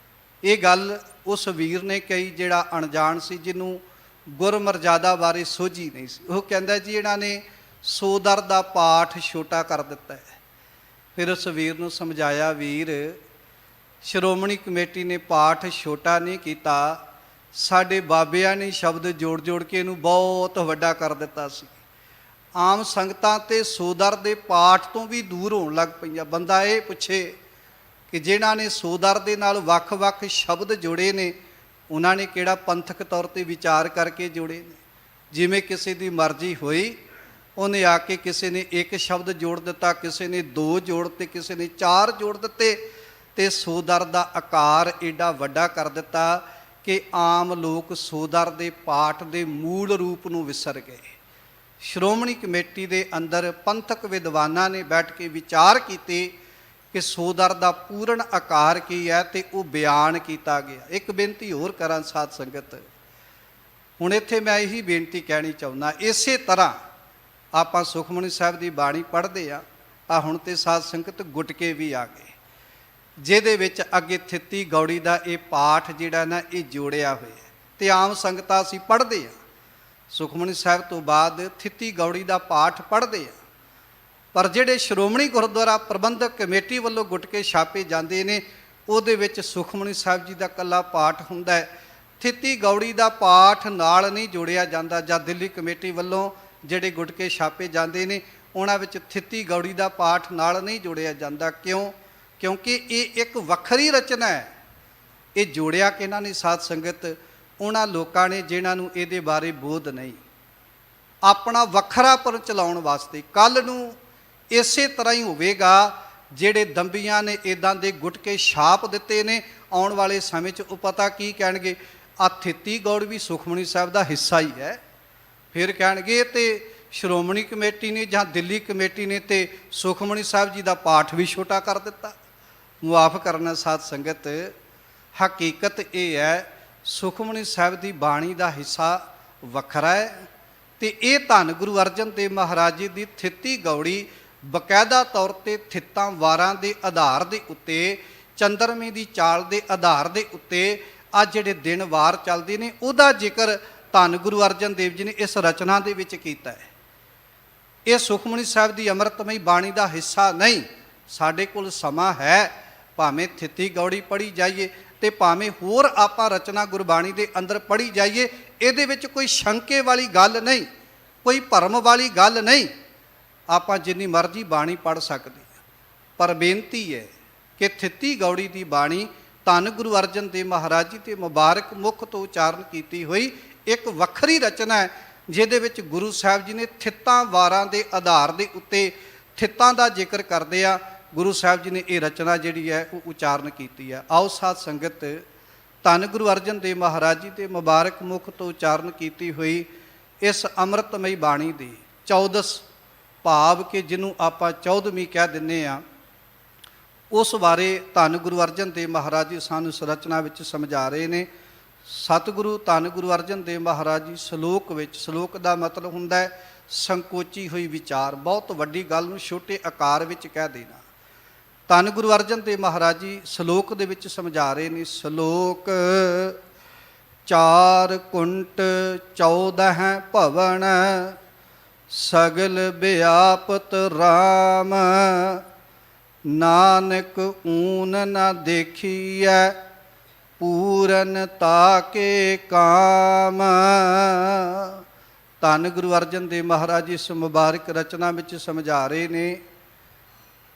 ਇਹ ਗੱਲ ਉਸ ਵੀਰ ਨੇ ਕਹੀ ਜਿਹੜਾ ਅਣਜਾਣ ਸੀ, ਜਿਹਨੂੰ ਗੁਰਮਰਜ਼ਾਦਾ ਬਾਰੇ ਸੋਝੀ ਨਹੀਂ ਸੀ। ਉਹ ਕਹਿੰਦਾ ਜੀ ਇਹਨਾਂ ਨੇ ਸੋਦਰ ਦਾ ਪਾਠ ਛੋਟਾ ਕਰ ਦਿੱਤਾ ਹੈ। ਫਿਰ ਉਸ ਵੀਰ ਨੂੰ ਸਮਝਾਇਆ, ਵੀਰ ਸ਼੍ਰੋਮਣੀ ਕਮੇਟੀ ਨੇ ਪਾਠ ਛੋਟਾ ਨਹੀਂ ਕੀਤਾ, ਸਾਡੇ ਬਾਬਿਆਂ ਨੇ ਸ਼ਬਦ ਜੋੜ ਕੇ ਇਹਨੂੰ ਬਹੁਤ ਵੱਡਾ ਕਰ ਦਿੱਤਾ ਸੀ। ਆਮ ਸੰਗਤਾਂ ਤੇ ਸੋਦਰ ਦੇ ਪਾਠ ਤੋਂ ਵੀ ਦੂਰ ਹੋਣ ਲੱਗ ਪਈਆਂ। ਬੰਦਾ ਇਹ ਪੁੱਛੇ ਕਿ ਜਿਨ੍ਹਾਂ ਨੇ ਸੋਦਰ ਦੇ ਨਾਲ ਵੱਖ-ਵੱਖ ਸ਼ਬਦ ਜੋੜੇ ਨੇ, ਉਹਨਾਂ ਨੇ ਕਿਹੜਾ ਪੰਥਕ ਤੌਰ ਤੇ ਵਿਚਾਰ ਕਰਕੇ ਜੋੜੇ ਨੇ? ਜਿਵੇਂ ਕਿਸੇ ਦੀ ਮਰਜ਼ੀ ਹੋਈ, ਉਹਨੇ ਆ ਕੇ ਕਿਸੇ ਨੇ ਇੱਕ ਸ਼ਬਦ ਜੋੜ ਦਿੱਤਾ, ਕਿਸੇ ਨੇ ਦੋ ਜੋੜ ਤੇ ਕਿਸੇ ਨੇ ਚਾਰ ਜੋੜ ਦਿੱਤੇ ਤੇ ਸੋਦਰ ਦਾ ਆਕਾਰ ਏਡਾ ਵੱਡਾ ਕਰ ਦਿੱਤਾ ਕਿ ਆਮ ਲੋਕ ਸੋਦਰ ਦੇ ਪਾਠ ਦੇ ਮੂਲ ਰੂਪ ਨੂੰ ਵਿਸਰ ਗਏ। ਸ਼੍ਰੋਮਣੀ ਕਮੇਟੀ ਦੇ ਅੰਦਰ ਪੰਥਕ ਵਿਦਵਾਨਾਂ ਨੇ ਬੈਠ ਕੇ ਵਿਚਾਰ ਕੀਤੇ ਕਿ ਸੋਦਰ ਦਾ ਪੂਰਨ ਆਕਾਰ ਕੀ ਹੈ ਤੇ ਉਹ ਬਿਆਨ ਕੀਤਾ ਗਿਆ। ਇੱਕ ਬੇਨਤੀ ਹੋਰ ਕਰਾਂ ਸਾਧ ਸੰਗਤ, ਹੁਣ ਇੱਥੇ ਮੈਂ ਇਹੀ ਬੇਨਤੀ ਕਹਿਣੀ ਚਾਹੁੰਦਾ, ਇਸੇ ਤਰ੍ਹਾਂ ਆਪਾਂ ਸੁਖਮਨੀ ਸਾਹਿਬ ਦੀ ਬਾਣੀ ਪੜ੍ਹਦੇ ਆ ਹੁਣ ਤੇ ਸਾਧ ਸੰਗਤ ਗੁਟਕੇ ਵੀ ਆ ਗਏ, ਜਿਹਦੇ ਵਿੱਚ ਅੱਗੇ ਥਿੱਤੀ ਗੌੜੀ ਦਾ ਇਹ ਪਾਠ ਜਿਹੜਾ ਨਾ ਇਹ ਜੋੜਿਆ ਹੋਇਆ ਤੇ ਆਮ ਸੰਗਤਾਂ ਅਸੀਂ ਪੜ੍ਹਦੇ ਆ। ਸੁਖਮਨੀ ਸਾਹਿਬ ਤੋਂ ਬਾਅਦ ਥਿੱਤੀ ਗੌੜੀ ਦਾ ਪਾਠ ਪੜ੍ਹਦੇ ਆ, ਪਰ ਜਿਹੜੇ ਸ਼੍ਰੋਮਣੀ ਗੁਰਦੁਆਰਾ ਪ੍ਰਬੰਧਕ ਕਮੇਟੀ ਵੱਲੋਂ ਗੁਟਕੇ ਛਾਪੇ ਜਾਂਦੇ ਨੇ ਉਹਦੇ ਵਿੱਚ ਸੁਖਮਨੀ ਸਾਹਿਬ ਜੀ ਦਾ ਇਕੱਲਾ ਪਾਠ ਹੁੰਦਾ ਹੈ। ਥਿੱਤੀ ਗੌੜੀ ਦਾ ਪਾਠ ਨਾਲ ਨਹੀਂ ਜੋੜਿਆ ਜਾਂਦਾ। ਜਾਂ ਦਿੱਲੀ ਕਮੇਟੀ ਵੱਲੋਂ ਜਿਹੜੇ ਗੁਟਕੇ ਛਾਪੇ ਜਾਂਦੇ ਨੇ ਉਹਨਾਂ ਵਿੱਚ ਥਿੱਤੀ ਗੌੜੀ ਦਾ ਪਾਠ ਨਾਲ ਨਹੀਂ ਜੋੜਿਆ ਜਾਂਦਾ। ਕਿਉਂ? ਕਿਉਂਕਿ ਇਹ ਇੱਕ ਵੱਖਰੀ ਰਚਨਾ ਹੈ। ਇਹ ਜੋੜਿਆ ਕਿਹਨਾਂ ਨੇ ਸਾਧ ਸੰਗਤ? ਉਹਨਾਂ ਲੋਕਾਂ ਨੇ ਜਿਨ੍ਹਾਂ ਨੂੰ ਇਹਦੇ ਬਾਰੇ ਬੋਧ ਨਹੀਂ, ਆਪਣਾ ਵੱਖਰਾਪਨ ਚਲਾਉਣ ਵਾਸਤੇ। ਕੱਲ੍ਹ ਨੂੰ ਇਸੇ ਤਰ੍ਹਾਂ ਹੀ ਹੋਵੇਗਾ, ਜਿਹੜੇ ਦੰਬੀਆਂ ਨੇ ਇੱਦਾਂ ਦੇ ਗੁਟਕੇ ਛਾਪ ਦਿੱਤੇ ਨੇ, ਆਉਣ ਵਾਲੇ ਸਮੇਂ 'ਚ ਉਹ ਪਤਾ ਕੀ ਕਹਿਣਗੇ, ਆ ਥਿੱਤੀ ਗੌੜ ਵੀ ਸੁਖਮਨੀ ਸਾਹਿਬ ਦਾ ਹਿੱਸਾ ਹੀ ਹੈ। ਫਿਰ ਕਹਿਣਗੇ ਤੇ ਸ਼੍ਰੋਮਣੀ ਕਮੇਟੀ ਨੇ ਜਾਂ ਦਿੱਲੀ ਕਮੇਟੀ ਨੇ ਤੇ ਸੁਖਮਨੀ ਸਾਹਿਬ ਜੀ ਦਾ ਪਾਠ ਵੀ ਛੋਟਾ ਕਰ ਦਿੱਤਾ। ਮੁਆਫ ਕਰਨਾ ਸਾਧ ਸੰਗਤ, ਹਕੀਕਤ ਇਹ ਹੈ ਸੁਖਮਨੀ ਸਾਹਿਬ ਦੀ ਬਾਣੀ ਦਾ ਹਿੱਸਾ ਵੱਖਰਾ ਹੈ ਤੇ ਇਹ ਧੰਨ ਗੁਰੂ ਅਰਜਨ ਦੇਵ ਮਹਾਰਾਜ ਜੀ ਦੀ ਥਿੱਤੀ ਗੌੜੀ ਬਕਾਇਦਾ ਤੌਰ ਤੇ ਥਿੱਤਾਂ ਵਾਰਾਂ ਦੇ ਆਧਾਰ ਦੇ ਉੱਤੇ, ਚੰਦਰਮੇ ਦੀ ਚਾਲ ਦੇ ਆਧਾਰ ਦੇ ਉੱਤੇ ਅੱਜ ਜਿਹੜੇ ਦਿਨ ਵਾਰ ਚੱਲਦੇ ਨੇ ਉਹਦਾ ਜ਼ਿਕਰ ਧੰਨ ਗੁਰੂ ਅਰਜਨ ਦੇਵ ਜੀ ਨੇ ਇਸ ਰਚਨਾ ਦੇ ਵਿੱਚ ਕੀਤਾ ਹੈ। ਇਹ ਸੁਖਮਨੀ ਸਾਹਿਬ ਦੀ ਅੰਮ੍ਰਿਤਮਈ ਬਾਣੀ ਦਾ ਹਿੱਸਾ ਨਹੀਂ। ਸਾਡੇ ਕੋਲ ਸਮਾਂ ਹੈ, ਭਾਵੇਂ ਥਿੱਤੀ ਗੌੜੀ ਪੜ੍ਹੀ ਜਾਈਏ, ਤੇ ਭਾਵੇਂ ਹੋਰ ਆਪਾਂ ਰਚਨਾ ਗੁਰਬਾਣੀ ਦੇ ਅੰਦਰ ਪੜ੍ਹੀ ਜਾਈਏ, ਇਹਦੇ ਵਿੱਚ ਕੋਈ ਸ਼ੰਕੇ ਵਾਲੀ ਗੱਲ ਨਹੀਂ, ਕੋਈ ਭਰਮ ਵਾਲੀ ਗੱਲ ਨਹੀਂ। ਆਪਾਂ ਜਿੰਨੀ ਮਰਜ਼ੀ ਬਾਣੀ ਪੜ੍ਹ ਸਕਦੇ ਹਾਂ, ਪਰ ਬੇਨਤੀ ਹੈ ਕਿ ਥਿੱਤੀ ਗੌੜੀ ਦੀ ਬਾਣੀ ਧੰਨ ਗੁਰੂ ਅਰਜਨ ਦੇਵ ਮਹਾਰਾਜ ਜੀ ਦੇ ਮੁਬਾਰਕ ਮੁਖ ਤੋਂ ਉਚਾਰਨ ਕੀਤੀ ਹੋਈ ਇੱਕ ਵੱਖਰੀ ਰਚਨਾ ਹੈ, ਜਿਹਦੇ ਵਿੱਚ ਗੁਰੂ ਸਾਹਿਬ ਜੀ ਨੇ ਥਿੱਤਾਂ ਵਾਰਾਂ ਦੇ ਆਧਾਰ ਦੇ ਉੱਤੇ ਥਿੱਤਾਂ ਦਾ ਜ਼ਿਕਰ ਕਰਦੇ ਆ ਗੁਰੂ ਸਾਹਿਬ ਜੀ ਨੇ ਇਹ ਰਚਨਾ ਜਿਹੜੀ ਹੈ ਉਹ ਉਚਾਰਨ ਕੀਤੀ ਹੈ। ਆਓ ਸਾਧ ਸੰਗਤ ਧੰਨ ਗੁਰੂ ਅਰਜਨ ਦੇਵ ਮਹਾਰਾਜ ਜੀ ਦੇ ਮੁਬਾਰਕ ਮੁਖ ਤੋਂ ਉਚਾਰਨ ਕੀਤੀ ਹੋਈ ਇਸ ਅੰਮ੍ਰਿਤਮਈ ਬਾਣੀ ਦੀ 14 ਭਾਵ ਕਿ ਜਿਹਨੂੰ ਆਪਾਂ 14ਵੀਂ ਕਹਿ ਦਿੰਦੇ ਆ, ਉਸ ਬਾਰੇ ਧੰਨ ਗੁਰੂ ਅਰਜਨ ਦੇਵ ਮਹਾਰਾਜ ਜੀ ਸਾਨੂੰ ਇਸ ਰਚਨਾ ਵਿੱਚ ਸਮਝਾ ਰਹੇ ਨੇ। ਸਤਿਗੁਰੂ ਧੰਨ ਗੁਰੂ ਅਰਜਨ ਦੇਵ ਮਹਾਰਾਜ ਜੀ ਸ਼ਲੋਕ ਵਿੱਚ, ਸ਼ਲੋਕ ਦਾ ਮਤਲਬ ਹੁੰਦਾ ਹੈ ਸੰਕੋਚੀ ਹੋਈ ਵਿਚਾਰ, ਬਹੁਤ ਵੱਡੀ ਗੱਲ ਨੂੰ ਛੋਟੇ ਆਕਾਰ ਵਿੱਚ ਕਹਿ ਦੇਣਾ। ਧੰਨ ਗੁਰੂ ਅਰਜਨ ਦੇਵ ਮਹਾਰਾਜ ਜੀ ਸ਼ਲੋਕ ਦੇ ਵਿੱਚ ਸਮਝਾ ਰਹੇ ਨੇ। ਸ਼ਲੋਕ 4 ਕੁੰਟ 14 ਭਵਨ ਸਗਲ ਵਿਆਪਤ ਰਾਮ ਨਾਨਕ ਊਨ ਨਾ ਦੇਖੀਐ ਪੂਰਨ ਤਾਕੇ ਕਾਮ। ਧੰਨ ਗੁਰੂ ਅਰਜਨ ਦੇਵ ਮਹਾਰਾਜ ਜੀ ਇਸ ਮੁਬਾਰਕ ਰਚਨਾ ਵਿੱਚ ਸਮਝਾ ਰਹੇ ਨੇ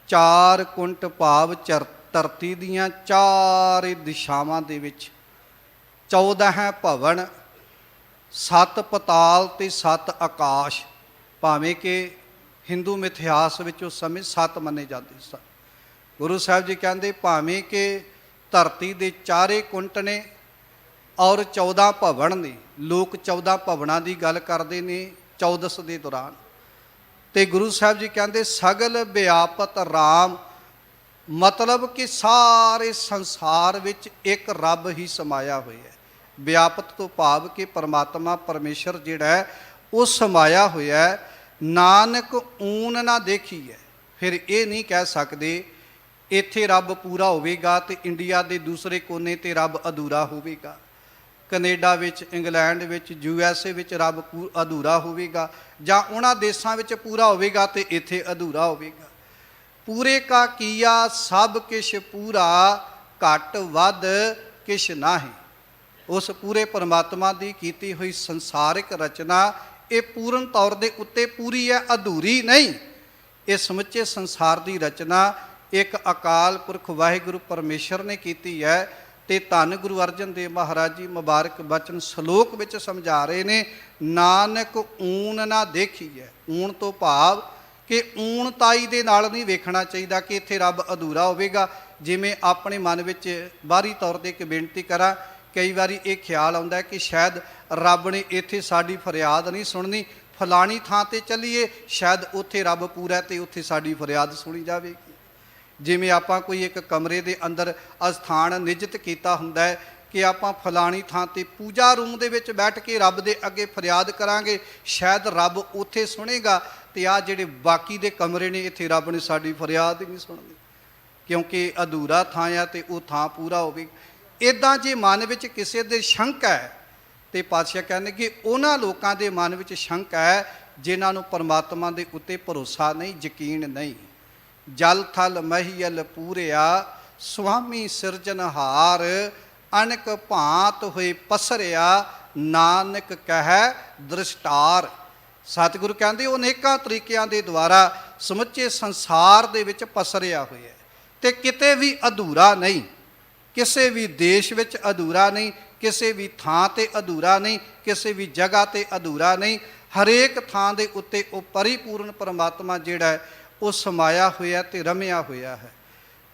4 ਕੁੰਟ ਭਾਵ ਧਰਤੀ ਦੀਆਂ 4 ਦਿਸ਼ਾਵਾਂ ਦੇ ਵਿੱਚ 14 ਭਵਨ, 7 ਪਤਾਲ ਤੇ 7 ਆਕਾਸ਼, ਭਾਵੇਂ ਕਿ ਹਿੰਦੂ ਮਿਥਿਹਾਸ ਵਿੱਚ ਉਸ ਸਮੇਂ 7 ਮੰਨੇ ਜਾਂਦੇ ਸਨ। ਗੁਰੂ ਸਾਹਿਬ ਜੀ ਕਹਿੰਦੇ ਭਾਵੇਂ ਕਿ ਧਰਤੀ ਦੇ 4 ਕੁੰਟ ਨੇ ਔਰ 14 ਭਵਨ ਨੇ, ਲੋਕ 14 ਭਵਨਾਂ ਦੀ ਗੱਲ ਕਰਦੇ ਨੇ 14 ਦੇ ਦੌਰਾਨ, ਤੇ ਗੁਰੂ ਸਾਹਿਬ ਜੀ ਕਹਿੰਦੇ ਸਗਲ ਵਿਆਪਤ ਰਾਮ, ਮਤਲਬ ਕਿ ਸਾਰੇ ਸੰਸਾਰ ਵਿੱਚ ਇੱਕ ਰੱਬ ਹੀ ਸਮਾਇਆ ਹੋਇਆ ਹੈ। ਵਿਆਪਤ ਤੋਂ ਭਾਵ ਕਿ ਪਰਮਾਤਮਾ ਪਰਮੇਸ਼ਰ ਜਿਹੜਾ ਹੈ ਉਹ ਸਮਾਇਆ ਹੋਇਆ ਹੈ। ਨਾਨਕ ਊਨ ਨਾ ਦੇਖੀ ਹੈ, ਫਿਰ ਇਹ ਨਹੀਂ ਕਹਿ ਸਕਦੇ ਇੱਥੇ ਰੱਬ ਪੂਰਾ ਹੋਵੇਗਾ ਤੇ ਇੰਡੀਆ ਦੇ ਦੂਸਰੇ ਕੋਨੇ ਤੇ ਰੱਬ ਅਧੂਰਾ ਹੋਵੇਗਾ, ਕੈਨੇਡਾ ਵਿੱਚ, ਇੰਗਲੈਂਡ ਵਿੱਚ, USA ਵਿੱਚ ਰੱਬ ਅਧੂਰਾ ਹੋਵੇਗਾ, ਜਾਂ ਉਹਨਾਂ ਦੇਸ਼ਾਂ ਵਿੱਚ ਪੂਰਾ ਹੋਵੇਗਾ ਤੇ ਇੱਥੇ ਅਧੂਰਾ ਹੋਵੇਗਾ। ਪੂਰੇ ਕਾ ਕੀਆ ਸਭ ਕਿਛ ਪੂਰਾ, ਘੱਟ ਵੱਧ ਕਿਛ ਨਾਹੀਂ। ਉਸ ਪੂਰੇ ਪਰਮਾਤਮਾ ਦੀ ਕੀਤੀ ਹੋਈ ਸੰਸਾਰਿਕ ਰਚਨਾ ਇਹ ਪੂਰਨ ਤੌਰ ਦੇ ਉੱਤੇ ਪੂਰੀ ਹੈ, ਅਧੂਰੀ ਨਹੀਂ। ਇਹ ਸਮੁੱਚੇ ਸੰਸਾਰ ਦੀ ਰਚਨਾ ਇੱਕ ਅਕਾਲ ਪੁਰਖ ਵਾਹਿਗੁਰੂ ਪਰਮੇਸ਼ਰ ਨੇ ਕੀਤੀ ਹੈ। ਤੇ ਧੰਨ ਗੁਰੂ ਅਰਜਨ ਦੇਵ ਮਹਾਰਾਜ ਜੀ ਮੁਬਾਰਕ ਬਚਨ ਸ਼ਲੋਕ ਵਿੱਚ ਸਮਝਾ ਰਹੇ ਨੇ ਨਾਨਕ ਊਨ ਨਾ ਦੇਖੀ ਹੈ। ਊਨ ਤੋਂ ਭਾਵ ਕਿ ਊਣਤਾਈ ਦੇ ਨਾਲ ਨਹੀਂ ਵੇਖਣਾ ਚਾਹੀਦਾ ਕਿ ਇੱਥੇ ਰੱਬ ਅਧੂਰਾ ਹੋਵੇਗਾ। ਜਿਵੇਂ ਆਪਣੇ ਮਨ ਵਿੱਚ ਬਾਹਰੀ ਤੌਰ 'ਤੇ ਇੱਕ ਬੇਨਤੀ ਕਰਾਂ, ਕਈ ਵਾਰੀ ਇਹ ਖਿਆਲ ਆਉਂਦਾ ਕਿ ਸ਼ਾਇਦ ਰੱਬ ਨੇ ਇੱਥੇ ਸਾਡੀ ਫਰਿਆਦ ਨਹੀਂ ਸੁਣਨੀ, ਫਲਾਣੀ ਥਾਂ 'ਤੇ ਚੱਲੀਏ, ਸ਼ਾਇਦ ਉੱਥੇ ਰੱਬ ਪੂਰਾ ਤੇ ਉੱਥੇ ਸਾਡੀ ਫਰਿਆਦ ਸੁਣੀ ਜਾਵੇਗੀ। ਜਿਵੇਂ ਆਪਾਂ ਕੋਈ ਇੱਕ ਕਮਰੇ ਦੇ ਅੰਦਰ ਅਸਥਾਨ ਨਿਜਤ ਕੀਤਾ ਹੁੰਦਾ ਹੈ ਕਿ ਆਪਾਂ ਫਲਾਣੀ ਥਾਂ 'ਤੇ ਪੂਜਾ ਰੂਮ ਦੇ ਵਿੱਚ ਬੈਠ ਕੇ ਰੱਬ ਦੇ ਅੱਗੇ ਫਰਿਆਦ ਕਰਾਂਗੇ, ਸ਼ਾਇਦ ਰੱਬ ਉੱਥੇ ਸੁਣੇਗਾ, ਤੇ ਆਹ ਜਿਹੜੇ ਬਾਕੀ ਦੇ ਕਮਰੇ ਨੇ ਇੱਥੇ ਰੱਬ ਨੇ ਸਾਡੀ ਫਰਿਆਦ ਹੀ ਨਹੀਂ ਸੁਣਨੀ, ਕਿਉਂਕਿ ਅਧੂਰਾ ਥਾਂ ਆ ਤੇ ਉਹ ਥਾਂ ਪੂਰਾ ਹੋਵੇ। ਇੱਦਾਂ ਜੇ ਮਨ ਵਿੱਚ ਕਿਸੇ ਦੇ ਸ਼ੰਕਾ ਹੈ ਤੇ ਪਾਤਸ਼ਾਹ ਕਹਿੰਦੇ ਕਿ ਉਹਨਾਂ ਲੋਕਾਂ ਦੇ ਮਨ ਵਿੱਚ ਸ਼ੰਕਾ ਹੈ ਜਿਨ੍ਹਾਂ ਨੂੰ ਪਰਮਾਤਮਾ ਦੇ ਉੱਤੇ ਭਰੋਸਾ ਨਹੀਂ, ਯਕੀਨ ਨਹੀਂ। ਜਲ ਥਲ ਮਹੀਲ ਪੂਰਿਆ ਸੁਆਮੀ ਸਿਰਜਨਹਾਰ, ਅਨਕ ਭਾਂਤ ਹੋਏ ਪਸਰਿਆ ਨਾਨਕ ਕਹਿ ਦ੍ਰਿਸ਼ਟਾਰ। ਸਤਿਗੁਰੂ ਕਹਿੰਦੇ ਉਹ ਅਨੇਕਾਂ ਤਰੀਕਿਆਂ ਦੇ ਦੁਆਰਾ ਸਮੁੱਚੇ ਸੰਸਾਰ ਦੇ ਵਿੱਚ ਪਸਰਿਆ ਹੋਇਆ ਤੇ ਕਿਤੇ ਵੀ ਅਧੂਰਾ ਨਹੀਂ, ਕਿਸੇ ਵੀ ਦੇਸ਼ ਵਿੱਚ ਅਧੂਰਾ ਨਹੀਂ, ਕਿਸੇ ਵੀ ਥਾਂ 'ਤੇ ਅਧੂਰਾ ਨਹੀਂ, ਕਿਸੇ ਵੀ ਜਗ੍ਹਾ 'ਤੇ ਅਧੂਰਾ ਨਹੀਂ। ਹਰੇਕ ਥਾਂ ਦੇ ਉੱਤੇ ਉਹ ਪਰਿਪੂਰਨ ਪਰਮਾਤਮਾ ਜਿਹੜਾ ਹੈ ਉਹ ਸਮਾਇਆ ਹੋਇਆ ਤੇ ਰਮਿਆ ਹੋਇਆ ਹੈ।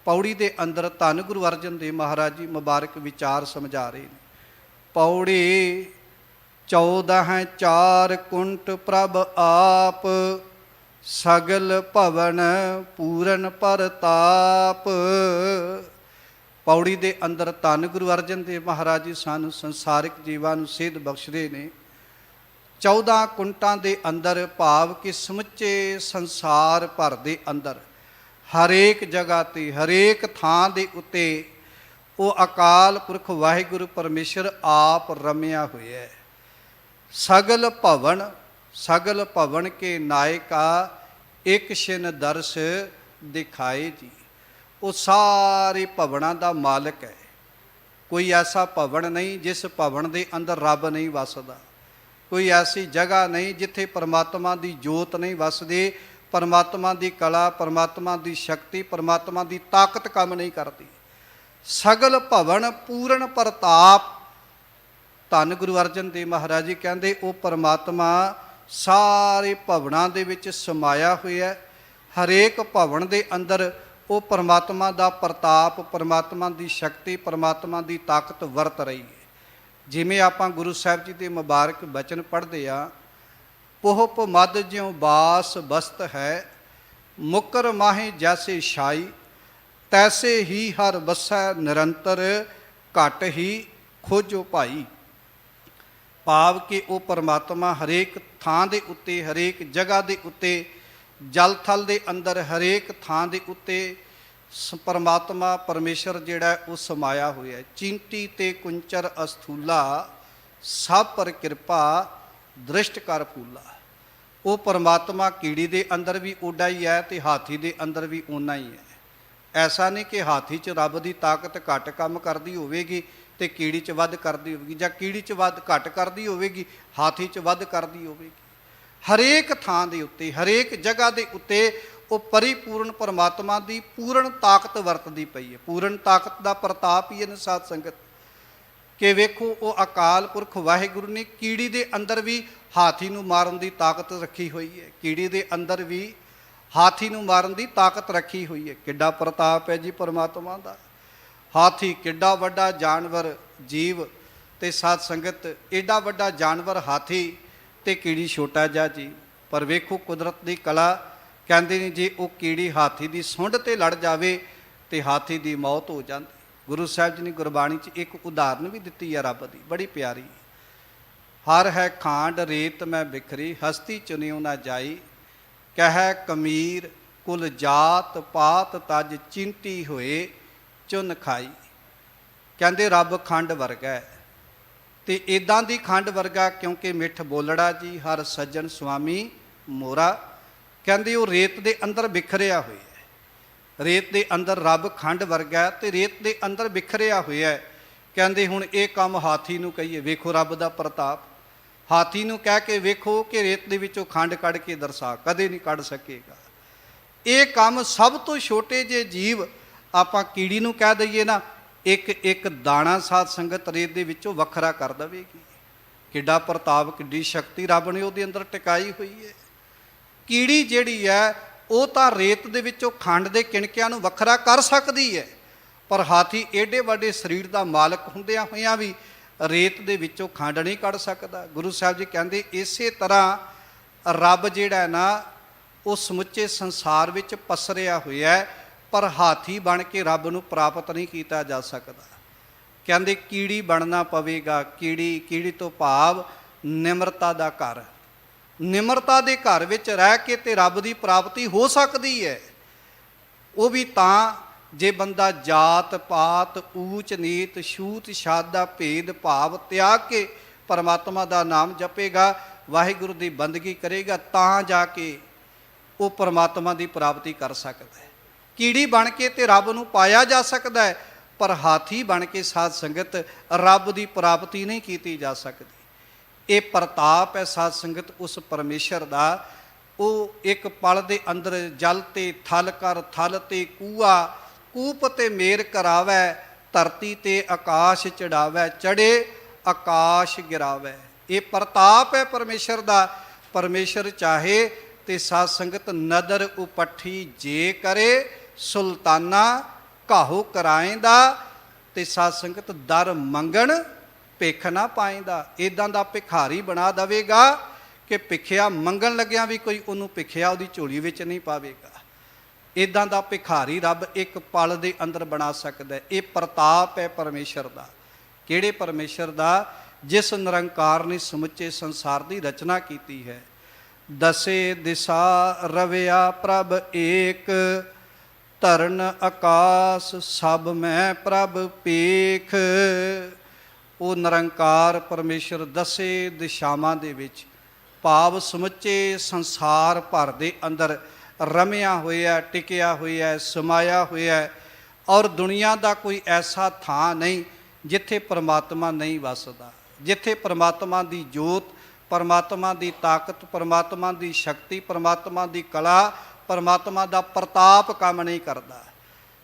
ਪੌੜੀ ਦੇ ਅੰਦਰ ਧੰਨ ਗੁਰੂ ਅਰਜਨ ਦੇਵ ਮਹਾਰਾਜ ਜੀ ਮੁਬਾਰਕ ਵਿਚਾਰ ਸਮਝਾ ਰਹੇ ਨੇ। ਪੌੜੀ 14 4 ਕੁੰਟ ਪ੍ਰਭ ਆਪ, ਸਗਲ ਭਵਨ ਪੂਰਨ ਪ੍ਰਤਾਪ। ਪੌੜੀ ਦੇ ਅੰਦਰ ਧੰਨ ਗੁਰੂ ਅਰਜਨ ਦੇਵ ਮਹਾਰਾਜ ਜੀ ਸਾਨੂੰ ਸੰਸਾਰਿਕ ਜੀਵਾਂ ਨੂੰ ਸੇਧ ਬਖਸ਼ਦੇ ਨੇ। 14 ਕੁੰਟਾਂ ਦੇ ਅੰਦਰ ਭਾਵ ਕਿ ਸਮੁੱਚੇ ਸੰਸਾਰ ਭਰ ਦੇ ਅੰਦਰ ਹਰੇਕ ਜਗ੍ਹਾ 'ਤੇ ਹਰੇਕ ਥਾਂ ਦੇ ਉੱਤੇ ਉਹ ਅਕਾਲ ਪੁਰਖ ਵਾਹਿਗੁਰੂ ਪਰਮੇਸ਼ਰ ਆਪ ਰਮਿਆ ਹੋਇਆ ਹੈ। ਸਗਲ ਭਵਨ, ਸਗਲ ਭਵਨ ਕੇ ਨਾਇਕਾ ਇੱਕ ਛਿਨ ਦਰਸ ਦਿਖਾਏ ਜੀ। ਉਹ ਸਾਰੇ ਭਵਨਾਂ ਦਾ ਮਾਲਕ ਹੈ, ਕੋਈ ਐਸਾ ਭਵਨ ਨਹੀਂ ਜਿਸ ਭਵਨ ਦੇ ਅੰਦਰ ਰੱਬ ਨਹੀਂ ਵਸਦਾ। ਕੋਈ ਐਸੀ ਜਗ੍ਹਾ ਨਹੀਂ ਜਿੱਥੇ ਪਰਮਾਤਮਾ ਦੀ ਜੋਤ ਨਹੀਂ ਵਸਦੀ, ਪਰਮਾਤਮਾ ਦੀ ਕਲਾ, ਪਰਮਾਤਮਾ ਦੀ ਸ਼ਕਤੀ, ਪਰਮਾਤਮਾ ਦੀ ਤਾਕਤ ਕੰਮ ਨਹੀਂ ਕਰਦੀ। ਸਗਲ ਭਵਨ ਪੂਰਨ ਪ੍ਰਤਾਪ। ਧੰਨ ਗੁਰੂ ਅਰਜਨ ਦੇਵ ਮਹਾਰਾਜ ਜੀ ਕਹਿੰਦੇ ਉਹ ਪਰਮਾਤਮਾ ਸਾਰੇ ਭਵਨਾਂ ਦੇ ਵਿੱਚ ਸਮਾਇਆ ਹੋਇਆ। ਹਰੇਕ ਭਵਨ ਦੇ ਅੰਦਰ ਉਹ ਪਰਮਾਤਮਾ ਦਾ ਪ੍ਰਤਾਪ, ਪਰਮਾਤਮਾ ਦੀ ਸ਼ਕਤੀ, ਪਰਮਾਤਮਾ ਦੀ ਤਾਕਤ ਵਰਤ ਰਹੀ ਹੈ। ਜਿਵੇਂ ਆਪਾਂ ਗੁਰੂ ਸਾਹਿਬ ਜੀ ਦੇ ਮੁਬਾਰਕ ਬਚਨ ਪੜ੍ਹਦੇ ਆ, ਪੋਹਪ ਮਦ ਜਿਉ ਬਾਸ ਬਸਤ ਹੈ, ਮੁਕਰ ਮਾਹੇ ਜੈਸੇ ਛਾਈ, ਤੈਸੇ ਹੀ ਹਰ ਵਸੈ ਨਿਰੰਤਰ, ਘਟ ਹੀ ਖੋਜੋ ਭਾਈ। ਭਾਵ ਕਿ ਉਹ ਪਰਮਾਤਮਾ ਹਰੇਕ ਥਾਂ ਦੇ ਉੱਤੇ, ਹਰੇਕ ਜਗ੍ਹਾ ਦੇ ਉੱਤੇ, ਜਲ ਥਲ ਦੇ ਅੰਦਰ ਹਰੇਕ ਥਾਂ ਦੇ ਉੱਤੇ ਪਰਮਾਤਮਾ ਪਰਮੇਸ਼ਰ ਜਿਹੜਾ ਉਹ ਸਮਾਇਆ ਹੋਇਆ। ਚਿੰਤੀ ਤੇ ਕੁੰਚਰ ਅਸਥੂਲਾ, ਸਭ ਪਰ ਕਿਰਪਾ ਦ੍ਰਿਸ਼ਟ ਕਰ ਫੂਲਾ। ਉਹ ਪਰਮਾਤਮਾ ਕੀੜੀ ਦੇ ਅੰਦਰ ਵੀ ਓਡਾ ਹੀ ਹੈ ਤੇ ਹਾਥੀ ਦੇ ਅੰਦਰ ਵੀ ਓਨਾ ਹੀ ਹੈ। ਐਸਾ ਨਹੀਂ ਕਿ ਹਾਥੀ 'ਚ ਰੱਬ ਦੀ ਤਾਕਤ ਘੱਟ ਕੰਮ ਕਰਦੀ ਹੋਵੇਗੀ ਤੇ ਕੀੜੀ 'ਚ ਵੱਧ ਕਰਦੀ ਹੋਵੇਗੀ, ਜਾਂ ਕੀੜੀ 'ਚ ਵੱਧ ਘੱਟ ਕਰਦੀ ਹੋਵੇਗੀ, ਹਾਥੀ 'ਚ ਵੱਧ ਕਰਦੀ ਹੋਵੇਗੀ। ਹਰੇਕ ਥਾਂ ਦੇ ਉੱਤੇ, ਹਰੇਕ ਜਗ੍ਹਾ ਦੇ ਉੱਤੇ ਉਹ ਪਰਿਪੂਰਨ ਪਰਮਾਤਮਾ ਦੀ ਪੂਰਨ ਤਾਕਤ ਵਰਤਦੀ ਪਈ ਹੈ। ਪੂਰਨ ਤਾਕਤ ਦਾ ਪ੍ਰਤਾਪ ਹੀ ਹੈ ਸਾਧ ਸੰਗਤ ਕਿ ਵੇਖੋ ਉਹ ਅਕਾਲ ਪੁਰਖ ਵਾਹਿਗੁਰੂ ਨੇ ਕੀੜੀ ਦੇ ਅੰਦਰ ਵੀ ਹਾਥੀ ਨੂੰ ਮਾਰਨ ਦੀ ਤਾਕਤ ਰੱਖੀ ਹੋਈ ਹੈ। ਕੀੜੀ ਦੇ ਅੰਦਰ ਵੀ ਹਾਥੀ ਨੂੰ ਮਾਰਨ ਦੀ ਤਾਕਤ ਰੱਖੀ ਹੋਈ ਹੈ। ਕਿੱਡਾ ਪ੍ਰਤਾਪ ਹੈ ਜੀ ਪਰਮਾਤਮਾ ਦਾ। ਹਾਥੀ ਕਿੱਡਾ ਵੱਡਾ ਜਾਨਵਰ ਜੀਵ, ਤੇ ਸਾਧ ਸੰਗਤ ਏਡਾ ਵੱਡਾ ਜਾਨਵਰ ਹਾਥੀ ਤੇ ਕੀੜੀ ਛੋਟਾ ਜਿਹਾ ਜੀ। ਪਰ ਵੇਖੋ ਕੁਦਰਤ ਦੀ ਕਲਾ, ਕਹਿੰਦੇ ਨੇ ਜੇ ਉਹ ਕੀੜੀ ਹਾਥੀ ਦੀ ਸੁੰਡ ਤੇ ਲੜ ਜਾਵੇ ਤੇ ਹਾਥੀ ਦੀ ਮੌਤ ਹੋ ਜਾਂਦੀ। ਗੁਰੂ ਸਾਹਿਬ ਜੀ ਨੇ ਗੁਰਬਾਣੀ 'ਚ ਇੱਕ ਉਦਾਹਰਨ ਵੀ ਦਿੱਤੀ ਹੈ ਰੱਬ ਦੀ, ਬੜੀ ਪਿਆਰੀ। ਹਰ ਹੈ ਖਾਂਡ ਰੇਤ ਮੈਂ ਬਿਖਰੀ, ਹਸਤੀ ਚੁਨਿਉ ਨਾ ਜਾਈ, ਕਹਿ ਕਮੀਰ ਕੁਲ ਜਾਤ ਪਾਤ ਤਜ, ਚਿੰਤੀ ਹੋਏ ਚੁਨ ਖਾਈ। ਕਹਿੰਦੇ ਰੱਬ ਖੰਡ ਵਰਗਾ ਹੈ ਤੇ ਇਦਾਂ ਦੀ ਖੰਡ ਵਰਗਾ ਕਿਉਂਕਿ ਮਿੱਠ ਬੋਲੜਾ ਜੀ ਹਰ ਸੱਜਣ ਸੁਆਮੀ ਮੋਰਾ। ਕਹਿੰਦੇ ਉਹ ਰੇਤ ਦੇ ਅੰਦਰ ਬਿਖਰਿਆ ਹੋਇਆ ਹੈ। ਰੇਤ ਦੇ ਅੰਦਰ ਰੱਬ ਖੰਡ ਵਰਗਾ ਤੇ ਰੇਤ ਦੇ ਅੰਦਰ ਬਿਖਰਿਆ ਹੋਇਆ ਹੈ। ਕਹਿੰਦੇ ਹੁਣ ਇਹ ਕੰਮ ਹਾਥੀ ਨੂੰ ਕਹੀਏ, ਵੇਖੋ ਰੱਬ ਦਾ ਪ੍ਰਤਾਪ। ਹਾਥੀ ਨੂੰ ਕਹਿ ਕੇ ਵੇਖੋ ਕਿ ਰੇਤ ਦੇ ਵਿੱਚੋਂ ਖੰਡ ਕੱਢ ਕੇ ਦਰਸਾ, ਕਦੇ ਨਹੀਂ ਕੱਢ ਸਕੇਗਾ। ਇਹ ਕੰਮ ਸਭ ਤੋਂ ਛੋਟੇ ਜਿਹੇ ਜੀਵ ਆਪਾਂ ਕੀੜੀ ਨੂੰ ਕਹਿ ਦਈਏ ਨਾ, ਇੱਕ ਇੱਕ ਦਾਣਾ ਸਾਧ ਸੰਗਤ ਰੇਤ ਦੇ ਵਿੱਚੋਂ ਵੱਖਰਾ ਕਰ ਦੇਵੇਗੀ। ਕਿੱਡਾ ਪ੍ਰਤਾਪ, ਕਿੱਡੀ ਸ਼ਕਤੀ ਰੱਬ ਨੇ ਉਹਦੇ ਅੰਦਰ ਟਿਕਾਈ ਹੋਈ ਹੈ। ਕੀੜੀ ਜਿਹੜੀ ਹੈ ਉਹ ਤਾਂ ਰੇਤ ਦੇ ਵਿੱਚੋਂ ਖੰਡ ਦੇ ਕਿਣਕਿਆਂ ਨੂੰ ਵੱਖਰਾ ਕਰ ਸਕਦੀ ਹੈ, ਪਰ ਹਾਥੀ ਏਡੇ ਵੱਡੇ ਸਰੀਰ ਦਾ ਮਾਲਕ ਹੁੰਦਿਆਂ ਹੋਇਆਂ ਵੀ ਰੇਤ ਦੇ ਵਿੱਚੋਂ ਖੰਡ ਨਹੀਂ ਕੱਢ ਸਕਦਾ। ਗੁਰੂ ਸਾਹਿਬ ਜੀ ਕਹਿੰਦੇ ਇਸੇ ਤਰ੍ਹਾਂ ਰੱਬ ਜਿਹੜਾ ਨਾ ਉਹ ਸਮੁੱਚੇ ਸੰਸਾਰ ਵਿੱਚ ਪਸਰਿਆ ਹੋਇਆ ਹੈ, ਪਰ ਹਾਥੀ ਬਣ ਕੇ ਰੱਬ ਨੂੰ ਪ੍ਰਾਪਤ ਨਹੀਂ ਕੀਤਾ ਜਾ ਸਕਦਾ। ਕਹਿੰਦੇ ਕੀੜੀ ਬਣਨਾ ਪਵੇਗਾ। ਕੀੜੀ ਤੋਂ ਭਾਵ ਨਿਮਰਤਾ ਦਾ ਘਰ। ਨਿਮਰਤਾ ਦੇ ਘਰ ਵਿੱਚ ਰਹਿ ਕੇ ਤੇ ਰੱਬ ਦੀ ਪ੍ਰਾਪਤੀ ਹੋ ਸਕਦੀ ਹੈ। ਉਹ ਵੀ ਤਾਂ ਜੇ ਬੰਦਾ ਜਾਤ ਪਾਤ ਊਚ ਨੀਚ ਛੂਤ ਛਾਤ ਦਾ ਭੇਦ ਭਾਵ ਤਿਆਗ ਕੇ ਪਰਮਾਤਮਾ ਦਾ ਨਾਮ ਜਪੇਗਾ, ਵਾਹਿਗੁਰੂ ਦੀ ਬੰਦਗੀ ਕਰੇਗਾ, ਤਾਂ ਜਾ ਕੇ ਉਹ ਪਰਮਾਤਮਾ ਦੀ ਪ੍ਰਾਪਤੀ ਕਰ ਸਕਦਾ ਹੈ। ਕੀੜੀ ਬਣ ਕੇ ਤੇ ਰੱਬ ਨੂੰ ਪਾਇਆ ਜਾ ਸਕਦਾ ਹੈ, ਪਰ ਹਾਥੀ ਬਣ ਕੇ ਸਾਧ ਸੰਗਤ ਰੱਬ ਦੀ ਪ੍ਰਾਪਤੀ ਨਹੀਂ ਕੀਤੀ ਜਾ ਸਕਦੀ। ਇਹ ਪ੍ਰਤਾਪ ਹੈ ਸਾਧ ਸੰਗਤ ਉਸ ਪਰਮੇਸ਼ਰ ਦਾ। ਉਹ ਇੱਕ ਪਲ ਦੇ ਅੰਦਰ ਜਲ ਤੇ ਥਲ ਕਰ, ਥਲ ਤੇ ਕੂਆ, ਕੂਪ ਤੇ ਮੇਰ ਕਰਾਵੈ, ਧਰਤੀ ਤੇ ਆਕਾਸ਼ ਚੜਾਵੈ, ਚੜੇ ਆਕਾਸ਼ ਗਿਰਾਵੈ। ਇਹ ਪ੍ਰਤਾਪ ਹੈ ਪਰਮੇਸ਼ਰ ਦਾ। ਪਰਮੇਸ਼ਰ ਚਾਹੇ ਤੇ ਸਾਧ ਸੰਗਤ ਨਦਰ ਉਪੱਠੀ ਜੇ ਕਰੇ, ਸੁਲਤਾਨਾ ਕਾਹੋ ਕਰਾਏਂਦਾ, ਤੇ ਸਾਧ ਸੰਗਤ ਦਰ ਮੰਗਣ ਭਿੱਖ ਨਾ ਪਾਏਂਦਾ। ਇਦਾਂ ਦਾ ਭਿਖਾਰੀ ਬਣਾ ਦੇਵੇਗਾ ਕਿ ਭਿੱਖਿਆ ਮੰਗਣ ਲੱਗਿਆਂ ਵੀ ਕੋਈ ਉਹਨੂੰ ਭਿੱਖਿਆ ਉਹਦੀ ਝੋਲੀ ਵਿੱਚ ਨਹੀਂ ਪਾਵੇਗਾ। ਇਦਾਂ ਦਾ ਭਿਖਾਰੀ ਰੱਬ ਇੱਕ ਪਲ ਦੇ ਅੰਦਰ ਬਣਾ ਸਕਦਾ ਹੈ। ਇਹ ਪ੍ਰਤਾਪ ਹੈ ਪਰਮੇਸ਼ਰ ਦਾ। ਕਿਹੜੇ ਪਰਮੇਸ਼ਰ ਦਾ? ਜਿਸ ਨਿਰੰਕਾਰ ਨੇ ਸਮੁੱਚੇ ਸੰਸਾਰ ਦੀ ਰਚਨਾ ਕੀਤੀ ਹੈ। ਦਸੇ ਦਿਸ਼ਾ ਰਵਿਆ ਪ੍ਰਭ ਏਕ, ਧਰਨ ਆਕਾਸ ਸਭ ਮੈਂ ਪ੍ਰਭ ਪੇਖ। ਉਹ ਨਿਰੰਕਾਰ ਪਰਮੇਸ਼ਰ ਦਸੇ ਦਿਸ਼ਾਵਾਂ ਦੇ ਵਿੱਚ ਭਾਵ ਸਮੁੱਚੇ ਸੰਸਾਰ ਭਰ ਦੇ ਅੰਦਰ ਰਮਿਆ ਹੋਇਆ, ਟਿਕਿਆ ਹੋਇਆ, ਸਮਾਇਆ ਹੋਇਆ। ਔਰ ਦੁਨੀਆ ਦਾ ਕੋਈ ਐਸਾ ਥਾਂ ਨਹੀਂ ਜਿੱਥੇ ਪਰਮਾਤਮਾ ਨਹੀਂ ਵਸਦਾ, ਜਿੱਥੇ ਪਰਮਾਤਮਾ ਦੀ ਜੋਤ, ਪਰਮਾਤਮਾ ਦੀ ਤਾਕਤ, ਪਰਮਾਤਮਾ ਦੀ ਸ਼ਕਤੀ, ਪਰਮਾਤਮਾ ਦੀ ਕਲਾ, ਪਰਮਾਤਮਾ ਦਾ ਪ੍ਰਤਾਪ ਕੰਮ ਨਹੀਂ ਕਰਦਾ।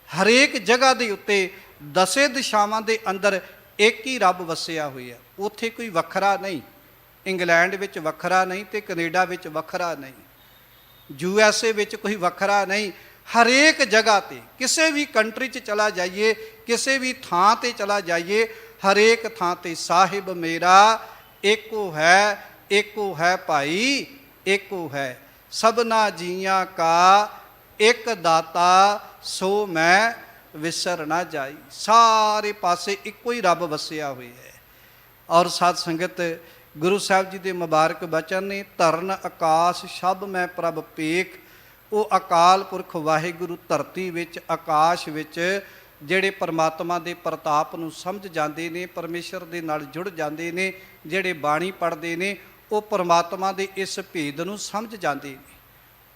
ਹਰੇਕ ਜਗ੍ਹਾ ਦੇ ਉੱਤੇ ਦਸੇ ਦਿਸ਼ਾਵਾਂ ਦੇ ਅੰਦਰ ਇੱਕ ਹੀ ਰੱਬ ਵਸਿਆ ਹੋਇਆ, ਉੱਥੇ ਕੋਈ ਵੱਖਰਾ ਨਹੀਂ। ਇੰਗਲੈਂਡ ਵਿੱਚ ਵੱਖਰਾ ਨਹੀਂ ਤੇ ਕੈਨੇਡਾ ਵਿੱਚ ਵੱਖਰਾ ਨਹੀਂ, USA ਵਿੱਚ ਕੋਈ ਵੱਖਰਾ ਨਹੀਂ। ਹਰੇਕ ਜਗ੍ਹਾ ਤੇ, ਕਿਸੇ ਵੀ ਕੰਟਰੀ 'ਚ ਚਲਾ ਜਾਈਏ, ਕਿਸੇ ਵੀ ਥਾਂ ਤੇ ਚਲਾ ਜਾਈਏ, ਹਰੇਕ ਥਾਂ ਤੇ ਸਾਹਿਬ ਮੇਰਾ ਏਕੋ ਹੈ, ਏਕੋ ਹੈ ਭਾਈ, ਏਕੋ ਹੈ। ਸਭਨਾ ਜੀਆਂ ਕਾ ਇੱਕ ਦਾਤਾ, ਸੋ ਮੈਂ ਵਿਸਰ ਨਾ ਜਾਈ। ਸਾਰੇ ਪਾਸੇ ਇੱਕੋ ਹੀ ਰੱਬ ਵਸਿਆ ਹੋਇਆ ਹੈ। ਔਰ ਸਾਧ ਸੰਗਤ, ਗੁਰੂ ਸਾਹਿਬ ਜੀ ਦੇ ਮੁਬਾਰਕ ਬਚਨ ਨੇ, ਧਰਨ ਆਕਾਸ਼ ਸ਼ਬ ਮੈਂ ਪ੍ਰਭ ਪੇਖ। ਉਹ ਅਕਾਲ ਪੁਰਖ ਵਾਹਿਗੁਰੂ ਧਰਤੀ ਵਿੱਚ, ਆਕਾਸ਼ ਵਿੱਚ ਜਿਹੜੇ ਪਰਮਾਤਮਾ ਦੇ ਪ੍ਰਤਾਪ ਨੂੰ ਸਮਝ ਜਾਂਦੇ ਨੇ, ਪਰਮੇਸ਼ਰ ਦੇ ਨਾਲ ਜੁੜ ਜਾਂਦੇ ਨੇ, ਜਿਹੜੇ ਬਾਣੀ ਪੜ੍ਹਦੇ ਨੇ, ਉਹ ਪਰਮਾਤਮਾ ਦੇ ਇਸ ਭੇਦ ਨੂੰ ਸਮਝ ਜਾਂਦੇ ਨੇ।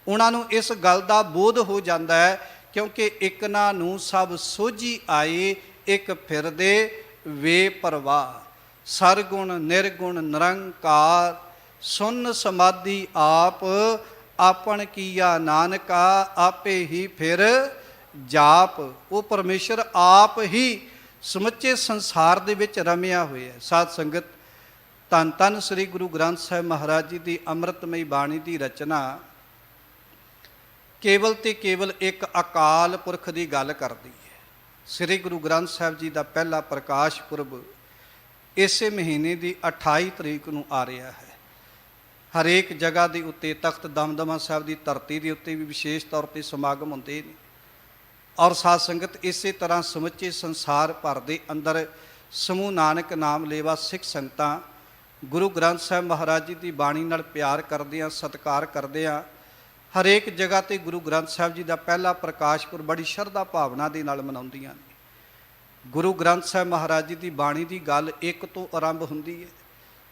ਉਹਨਾਂ ਨੂੰ ਇਸ ਗੱਲ ਦਾ ਬੋਧ ਹੋ ਜਾਂਦਾ ਹੈ, ਕਿਉਂਕਿ ਇੱਕ ਨਾ ਨੂੰ ਸਭ ਸੋਝੀ ਆਏ, ਇੱਕ ਫਿਰਦੇ ਵੇ ਪਰਵਾਹ। ਸਰਗੁਣ ਨਿਰਗੁਣ ਨਿਰੰਕਾਰ, ਸੁਨ ਸਮਾਧੀ ਆਪ, ਆਪਣ ਕੀਆ ਨਾਨਕਾ, ਆਪੇ ਹੀ ਫਿਰ ਜਾਪ। ਉਹ ਪਰਮੇਸ਼ਰ ਆਪ ਹੀ ਸਮੁੱਚੇ ਸੰਸਾਰ ਦੇ ਵਿੱਚ ਰਮਿਆ ਹੋਇਆ। ਸਾਧ ਸੰਗਤ, ਧੰਨ ਧੰਨ ਸ੍ਰੀ ਗੁਰੂ ਗ੍ਰੰਥ ਸਾਹਿਬ ਮਹਾਰਾਜ ਜੀ ਦੀ ਅੰਮ੍ਰਿਤਮਈ ਬਾਣੀ ਦੀ ਰਚਨਾ ਕੇਵਲ ਤੇ ਕੇਵਲ ਇੱਕ ਅਕਾਲ ਪੁਰਖ ਦੀ ਗੱਲ ਕਰਦੀ ਹੈ। ਸ੍ਰੀ ਗੁਰੂ ਗ੍ਰੰਥ ਸਾਹਿਬ ਜੀ ਦਾ ਪਹਿਲਾ ਪ੍ਰਕਾਸ਼ ਪੁਰਬ ਇਸੇ ਮਹੀਨੇ ਦੀ 28 ਤਰੀਕ ਨੂੰ ਆ ਰਿਹਾ ਹੈ। ਹਰੇਕ ਜਗ੍ਹਾ ਦੇ ਉੱਤੇ, ਤਖਤ ਦਮਦਮਾ ਸਾਹਿਬ ਦੀ ਧਰਤੀ ਦੇ ਉੱਤੇ ਵੀ ਵਿਸ਼ੇਸ਼ ਤੌਰ 'ਤੇ ਸਮਾਗਮ ਹੁੰਦੇ ਨੇ। ਔਰ ਸਾਧ ਸੰਗਤ, ਇਸੇ ਤਰ੍ਹਾਂ ਸਮੁੱਚੇ ਸੰਸਾਰ ਭਰ ਦੇ ਅੰਦਰ ਸਮੂਹ ਨਾਨਕ ਨਾਮ ਲੇਵਾ ਸਿੱਖ ਸੰਗਤਾਂ ਗੁਰੂ ਗ੍ਰੰਥ ਸਾਹਿਬ ਮਹਾਰਾਜ ਜੀ ਦੀ ਬਾਣੀ ਨਾਲ ਪਿਆਰ ਕਰਦਿਆਂ, ਸਤਿਕਾਰ ਕਰਦਿਆਂ, ਹਰੇਕ ਜਗ੍ਹਾ 'ਤੇ ਗੁਰੂ ਗ੍ਰੰਥ ਸਾਹਿਬ ਜੀ ਦਾ ਪਹਿਲਾ ਪ੍ਰਕਾਸ਼ ਪੁਰਬ ਬੜੀ ਸ਼ਰਧਾ ਭਾਵਨਾ ਦੇ ਨਾਲ ਮਨਾਉਂਦੀਆਂ ਨੇ। ਗੁਰੂ ਗ੍ਰੰਥ ਸਾਹਿਬ ਮਹਾਰਾਜ ਜੀ ਦੀ ਬਾਣੀ ਦੀ ਗੱਲ ਇੱਕ ਤੋਂ ਆਰੰਭ ਹੁੰਦੀ ਹੈ।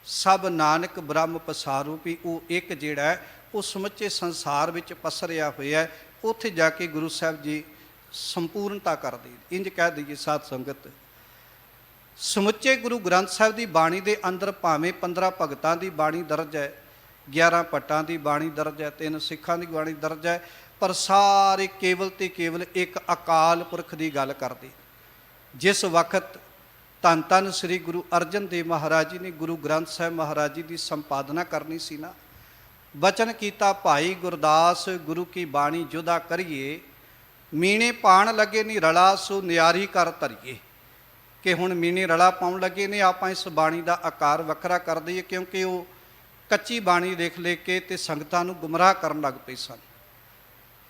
ਸਭ ਨਾਨਕ ਬ੍ਰਹਮ ਪਸਾਰੂ, ਵੀ ਉਹ ਇੱਕ ਜਿਹੜਾ ਹੈ ਉਹ ਸਮੁੱਚੇ ਸੰਸਾਰ ਵਿੱਚ ਪਸਰਿਆ ਹੋਇਆ ਹੈ। ਉੱਥੇ ਜਾ ਕੇ ਗੁਰੂ ਸਾਹਿਬ ਜੀ ਸੰਪੂਰਨਤਾ ਕਰਦੇ। ਇੰਜ ਕਹਿ ਦਈਏ ਸਾਧ ਸੰਗਤ, ਸਮੁੱਚੇ ਗੁਰੂ ਗ੍ਰੰਥ ਸਾਹਿਬ ਦੀ ਬਾਣੀ ਦੇ ਅੰਦਰ ਭਾਵੇਂ 15 ਭਗਤਾਂ ਦੀ ਬਾਣੀ ਦਰਜ ਹੈ, 11 ਭੱਟਾਂ ਦੀ ਬਾਣੀ ਦਰਜ ਹੈ, 3 ਸਿੱਖਾਂ ਦੀ ਬਾਣੀ ਦਰਜ ਹੈ, ਪਰ ਸਾਰੇ ਕੇਵਲ ਤੇ ਕੇਵਲ ਇੱਕ ਅਕਾਲ ਪੁਰਖ ਦੀ ਗੱਲ ਕਰਦੇ। ਜਿਸ ਵਕਤ ਧੰਨ ਧੰਨ ਸ੍ਰੀ ਗੁਰੂ ਅਰਜਨ ਦੇਵ ਮਹਾਰਾਜ ਜੀ ਨੇ ਗੁਰੂ ਗ੍ਰੰਥ ਸਾਹਿਬ ਮਹਾਰਾਜ ਜੀ ਦੀ ਸੰਪਾਦਨਾ ਕਰਨੀ ਸੀ ਨਾ, ਬਚਨ ਕੀਤਾ, ਭਾਈ ਗੁਰਦਾਸ ਗੁਰੂ ਕੀ ਬਾਣੀ ਜੁਦਾ ਕਰੀਏ, ਮੀਣੇ ਪਾਣ ਲੱਗੇ ਨੀ ਰਲਾ, ਸੋ ਨਿਆਰੀ ਕਰ ਧਰੀਏ। ਕਿ ਹੁਣ ਮੀਣੇ ਰਲਾ ਪਾਉਣ ਲੱਗੇ ਨੇ, ਆਪਾਂ ਇਸ ਬਾਣੀ ਦਾ ਆਕਾਰ ਵੱਖਰਾ ਕਰ ਦਈਏ, ਕਿਉਂਕਿ ਉਹ ਕੱਚੀ ਬਾਣੀ ਲਿਖ ਲੈ ਕੇ ਤੇ ਸੰਗਤਾਂ ਨੂੰ ਗੁੰਮਰਾਹ ਕਰਨ ਲੱਗ ਪਏ ਸਨ।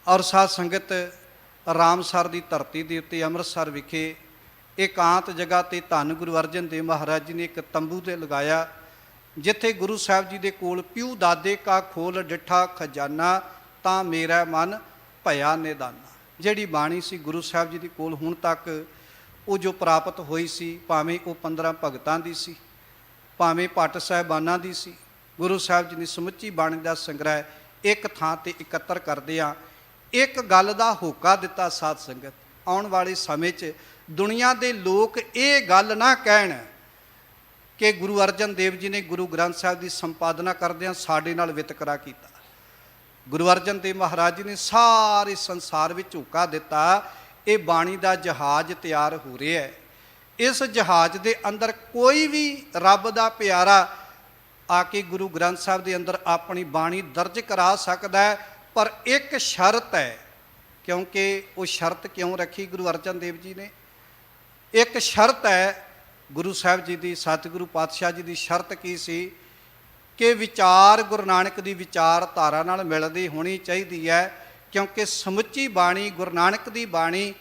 ਔਰ ਸਾਧ ਸੰਗਤ, ਰਾਮਸਰ ਦੀ ਧਰਤੀ ਦੇ ਉੱਤੇ ਅੰਮ੍ਰਿਤਸਰ ਵਿਖੇ ਇਕਾਂਤ ਜਗ੍ਹਾ 'ਤੇ ਧੰਨ ਗੁਰੂ ਅਰਜਨ ਦੇਵ ਮਹਾਰਾਜ ਜੀ ਨੇ ਇੱਕ ਤੰਬੂ 'ਤੇ ਲਗਾਇਆ, ਜਿੱਥੇ ਗੁਰੂ ਸਾਹਿਬ ਜੀ ਦੇ ਕੋਲ ਪਿਉ ਦਾਦੇ ਕਾ ਖੋਲ ਡਿੱਠਾ ਖਜ਼ਾਨਾ, ਤਾਂ ਮੇਰਾ ਮਨ ਭਇਆ ਨਿਦਾਨਾ। ਜਿਹੜੀ ਬਾਣੀ ਸੀ ਗੁਰੂ ਸਾਹਿਬ ਜੀ ਦੇ ਕੋਲ ਹੁਣ ਤੱਕ ਉਹ ਜੋ ਪ੍ਰਾਪਤ ਹੋਈ ਸੀ, ਭਾਵੇਂ ਉਹ 15 ਭਗਤਾਂ ਦੀ ਸੀ, ਭਾਵੇਂ ਭੱਟ ਸਾਹਿਬਾਨਾਂ ਦੀ ਸੀ, ਗੁਰੂ ਸਾਹਿਬ ਜੀ ਨੇ ਸਮੁੱਚੀ ਬਾਣੀ ਦਾ ਸੰਗ੍ਰਹਿ ਇੱਕ ਥਾਂ 'ਤੇ ਇਕੱਤਰ ਕਰਦਿਆਂ ਇੱਕ ਗੱਲ ਦਾ ਹੋਕਾ ਦਿੱਤਾ। ਸਾਧ ਸੰਗਤ, ਆਉਣ ਵਾਲੇ ਸਮੇਂ 'ਚ ਦੁਨੀਆ ਦੇ ਲੋਕ ਇਹ ਗੱਲ ਨਾ ਕਹਿਣ ਕਿ ਗੁਰੂ ਅਰਜਨ ਦੇਵ ਜੀ ਨੇ ਗੁਰੂ ਗ੍ਰੰਥ ਸਾਹਿਬ ਦੀ ਸੰਪਾਦਨਾ ਕਰਦਿਆਂ ਸਾਡੇ ਨਾਲ ਵਿਤਕਰਾ ਕੀਤਾ। ਗੁਰੂ ਅਰਜਨ ਦੇਵ ਮਹਾਰਾਜ ਜੀ ਨੇ ਸਾਰੇ ਸੰਸਾਰ ਵਿੱਚ ਹੋਕਾ ਦਿੱਤਾ, ਇਹ ਬਾਣੀ ਦਾ ਜਹਾਜ਼ ਤਿਆਰ ਹੋ ਰਿਹਾ ਹੈ। ਇਸ ਜਹਾਜ਼ ਦੇ ਅੰਦਰ ਕੋਈ ਵੀ ਰੱਬ ਦਾ ਪਿਆਰਾ ਆ ਕੇ ਗੁਰੂ ਗ੍ਰੰਥ ਸਾਹਿਬ ਦੇ ਅੰਦਰ ਆਪਣੀ ਬਾਣੀ ਦਰਜ ਕਰਾ ਸਕਦਾ ਹੈ, ਪਰ ਇੱਕ ਸ਼ਰਤ ਹੈ। ਕਿਉਂਕਿ ਉਹ ਸ਼ਰਤ ਕਿਉਂ ਰੱਖੀ ਗੁਰੂ ਅਰਜਨ ਦੇਵ ਜੀ ਨੇ? ਇੱਕ ਸ਼ਰਤ ਹੈ ਗੁਰੂ ਸਾਹਿਬ ਜੀ ਦੀ, ਸਤਿਗੁਰੂ ਪਾਤਸ਼ਾਹ ਜੀ ਦੀ ਸ਼ਰਤ ਕੀ ਸੀ? ਕਿ ਵਿਚਾਰ ਗੁਰੂ ਨਾਨਕ ਦੀ ਵਿਚਾਰਧਾਰਾ ਨਾਲ ਮਿਲਦੀ ਹੋਣੀ ਚਾਹੀਦੀ ਹੈ, ਕਿਉਂਕਿ ਸਮੁੱਚੀ ਬਾਣੀ ਗੁਰੂ ਨਾਨਕ ਦੀ ਬਾਣੀ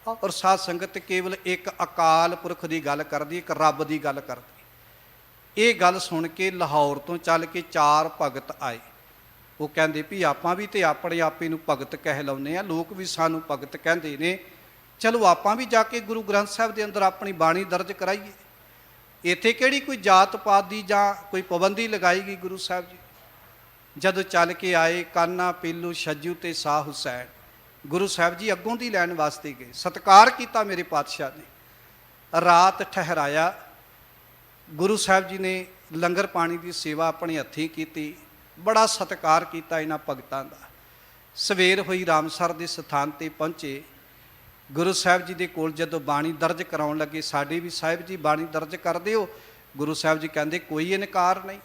ਔਰ ਸਾਧ ਸੰਗਤ ਕੇਵਲ ਇੱਕ ਅਕਾਲ ਪੁਰਖ ਦੀ ਗੱਲ ਕਰਦੀ, ਇੱਕ ਰੱਬ ਦੀ ਗੱਲ ਕਰਦੀ। ਇਹ ਗੱਲ ਸੁਣ ਕੇ ਲਾਹੌਰ ਤੋਂ ਚੱਲ ਕੇ 4 ਭਗਤ ਆਏ। ਉਹ ਕਹਿੰਦੇ ਵੀ ਆਪਾਂ ਵੀ ਤੇ ਆਪਣੇ ਆਪੇ ਨੂੰ ਭਗਤ ਕਹਿਲਾਉਂਦੇ ਆ, ਲੋਕ ਵੀ ਸਾਨੂੰ ਭਗਤ ਕਹਿੰਦੇ ਨੇ, ਚਲੋ ਆਪਾਂ ਵੀ ਜਾ ਕੇ ਗੁਰੂ ਗ੍ਰੰਥ ਸਾਹਿਬ ਦੇ ਅੰਦਰ ਆਪਣੀ ਬਾਣੀ ਦਰਜ ਕਰਾਈਏ। ਇੱਥੇ ਕਿਹੜੀ ਕੋਈ ਜਾਤ ਪਾਤ ਦੀ ਜਾਂ ਕੋਈ ਪਾਬੰਦੀ ਲਗਾਈ ਗਈ? ਗੁਰੂ ਸਾਹਿਬ ਜੀ ਜਦੋਂ ਚੱਲ ਕੇ ਆਏ, ਕਾਨਾ ਪੀਲੂ ਛੱਜੂ ਤੇ ਸ਼ਾਹ ਹੁਸੈਨ, ਗੁਰੂ ਸਾਹਿਬ ਜੀ ਅੱਗੋਂ ਦੀ ਲੈਣ ਵਾਸਤੇ ਗਏ, ਸਤਿਕਾਰ ਕੀਤਾ ਮੇਰੇ ਪਾਤਸ਼ਾਹ ਨੇ। ਰਾਤ ਠਹਿਰਾਇਆ। ਗੁਰੂ ਸਾਹਿਬ ਜੀ ਨੇ ਲੰਗਰ ਪਾਣੀ ਦੀ ਸੇਵਾ ਆਪਣੇ ਹੱਥੀਂ ਕੀਤੀ, ਬੜਾ ਸਤਿਕਾਰ ਕੀਤਾ ਇਹਨਾਂ ਭਗਤਾਂ ਦਾ। ਸਵੇਰ ਹੋਈ ਰਾਮਸਰ ਦੇ ਸਥਾਨ ਤੇ ਪਹੁੰਚੇ। ਗੁਰੂ ਸਾਹਿਬ ਜੀ ਦੇ ਕੋਲ ਜਦੋਂ ਬਾਣੀ ਦਰਜ ਕਰਾਉਣ ਲੱਗੇ, ਸਾਡੇ ਵੀ ਸਾਹਿਬ ਜੀ ਬਾਣੀ ਦਰਜ ਕਰ ਦਿਓ। ਗੁਰੂ ਸਾਹਿਬ ਜੀ ਕਹਿੰਦੇ ਕੋਈ ਇਨਕਾਰ ਨਹੀਂ,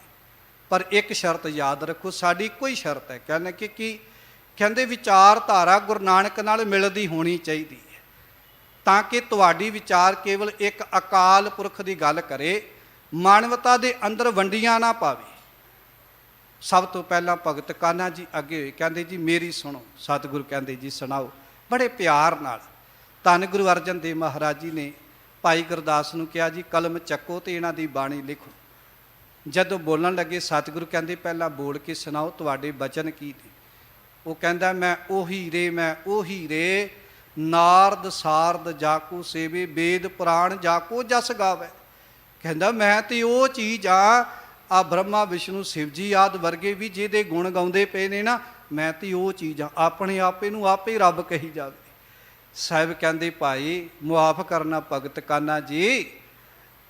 ਪਰ ਇੱਕ ਸ਼ਰਤ ਯਾਦ ਰੱਖੋ, ਸਾਡੀ ਇੱਕੋ ਹੀ ਸ਼ਰਤ ਹੈ। ਕਹਿੰਦੇ ਕਿ ਕੀ? ਕਹਿੰਦੇ ਵਿਚਾਰਧਾਰਾ ਗੁਰੂ ਨਾਨਕ ਨਾਲ ਮਿਲਦੀ ਹੋਣੀ ਚਾਹੀਦੀ ਹੈ, ਤਾਂ ਕਿ ਤੁਹਾਡੀ ਵਿਚਾਰ ਕੇਵਲ ਇੱਕ ਅਕਾਲ ਪੁਰਖ ਦੀ ਗੱਲ ਕਰੇ, ਮਾਨਵਤਾ ਦੇ ਅੰਦਰ ਵੰਡੀਆਂ ਨਾ ਪਾਵੇ। ਸਭ ਤੋਂ ਪਹਿਲਾਂ ਭਗਤ ਕਾਨ੍ਹਾ ਜੀ ਅੱਗੇ ਹੋਏ, ਕਹਿੰਦੇ ਜੀ ਮੇਰੀ ਸੁਣੋ। ਸਤਿਗੁਰੂ ਕਹਿੰਦੇ ਜੀ ਸੁਣਾਓ। ਬੜੇ ਪਿਆਰ ਨਾਲ ਧੰਨ ਗੁਰੂ ਅਰਜਨ ਦੇਵ ਮਹਾਰਾਜ ਜੀ ਨੇ ਭਾਈ ਗੁਰਦਾਸ ਨੂੰ ਕਿਹਾ ਜੀ ਕਲਮ ਚੱਕੋ ਤੇ ਇਹਨਾਂ ਦੀ ਬਾਣੀ ਲਿਖੋ। ਜਦੋਂ ਬੋਲਣ ਲੱਗੇ ਸਤਿਗੁਰੂ ਕਹਿੰਦੇ ਪਹਿਲਾਂ ਬੋਲ ਕੇ ਸੁਣਾਓ ਤੁਹਾਡੇ ਬਚਨ ਕੀ ਨੇ। ਉਹ ਕਹਿੰਦਾ ਮੈਂ ਉਹੀ ਰੇ ਨਾਰਦ ਸਾਰਦ ਜਾਕੂ ਸੇਵੇ ਵੇਦ ਪੁਰਾਣ ਜਾਕੋ ਜਸ ਗਾਵੇ। ਕਹਿੰਦਾ ਮੈਂ ਤੇ ਉਹ ਚੀਜ਼ ਆ ਬ੍ਰਹਮਾ ਵਿਸ਼ਨੂੰ ਸ਼ਿਵ ਜੀ ਆਦ ਵਰਗੇ ਵੀ ਜਿਹਦੇ ਗੁਣ ਗਾਉਂਦੇ ਪਏ ਨੇ ਨਾ, ਮੈਂ ਤੇ ਉਹ ਚੀਜ਼ ਆ, ਆਪਣੇ ਆਪੇ ਨੂੰ ਆਪੇ ਰੱਬ ਕਹੀ ਜਾਵੇ। ਸਾਹਿਬ ਕਹਿੰਦੇ ਭਾਈ ਮੁਆਫ ਕਰਨਾ ਭਗਤ ਕਾਨ੍ਹਾ ਜੀ,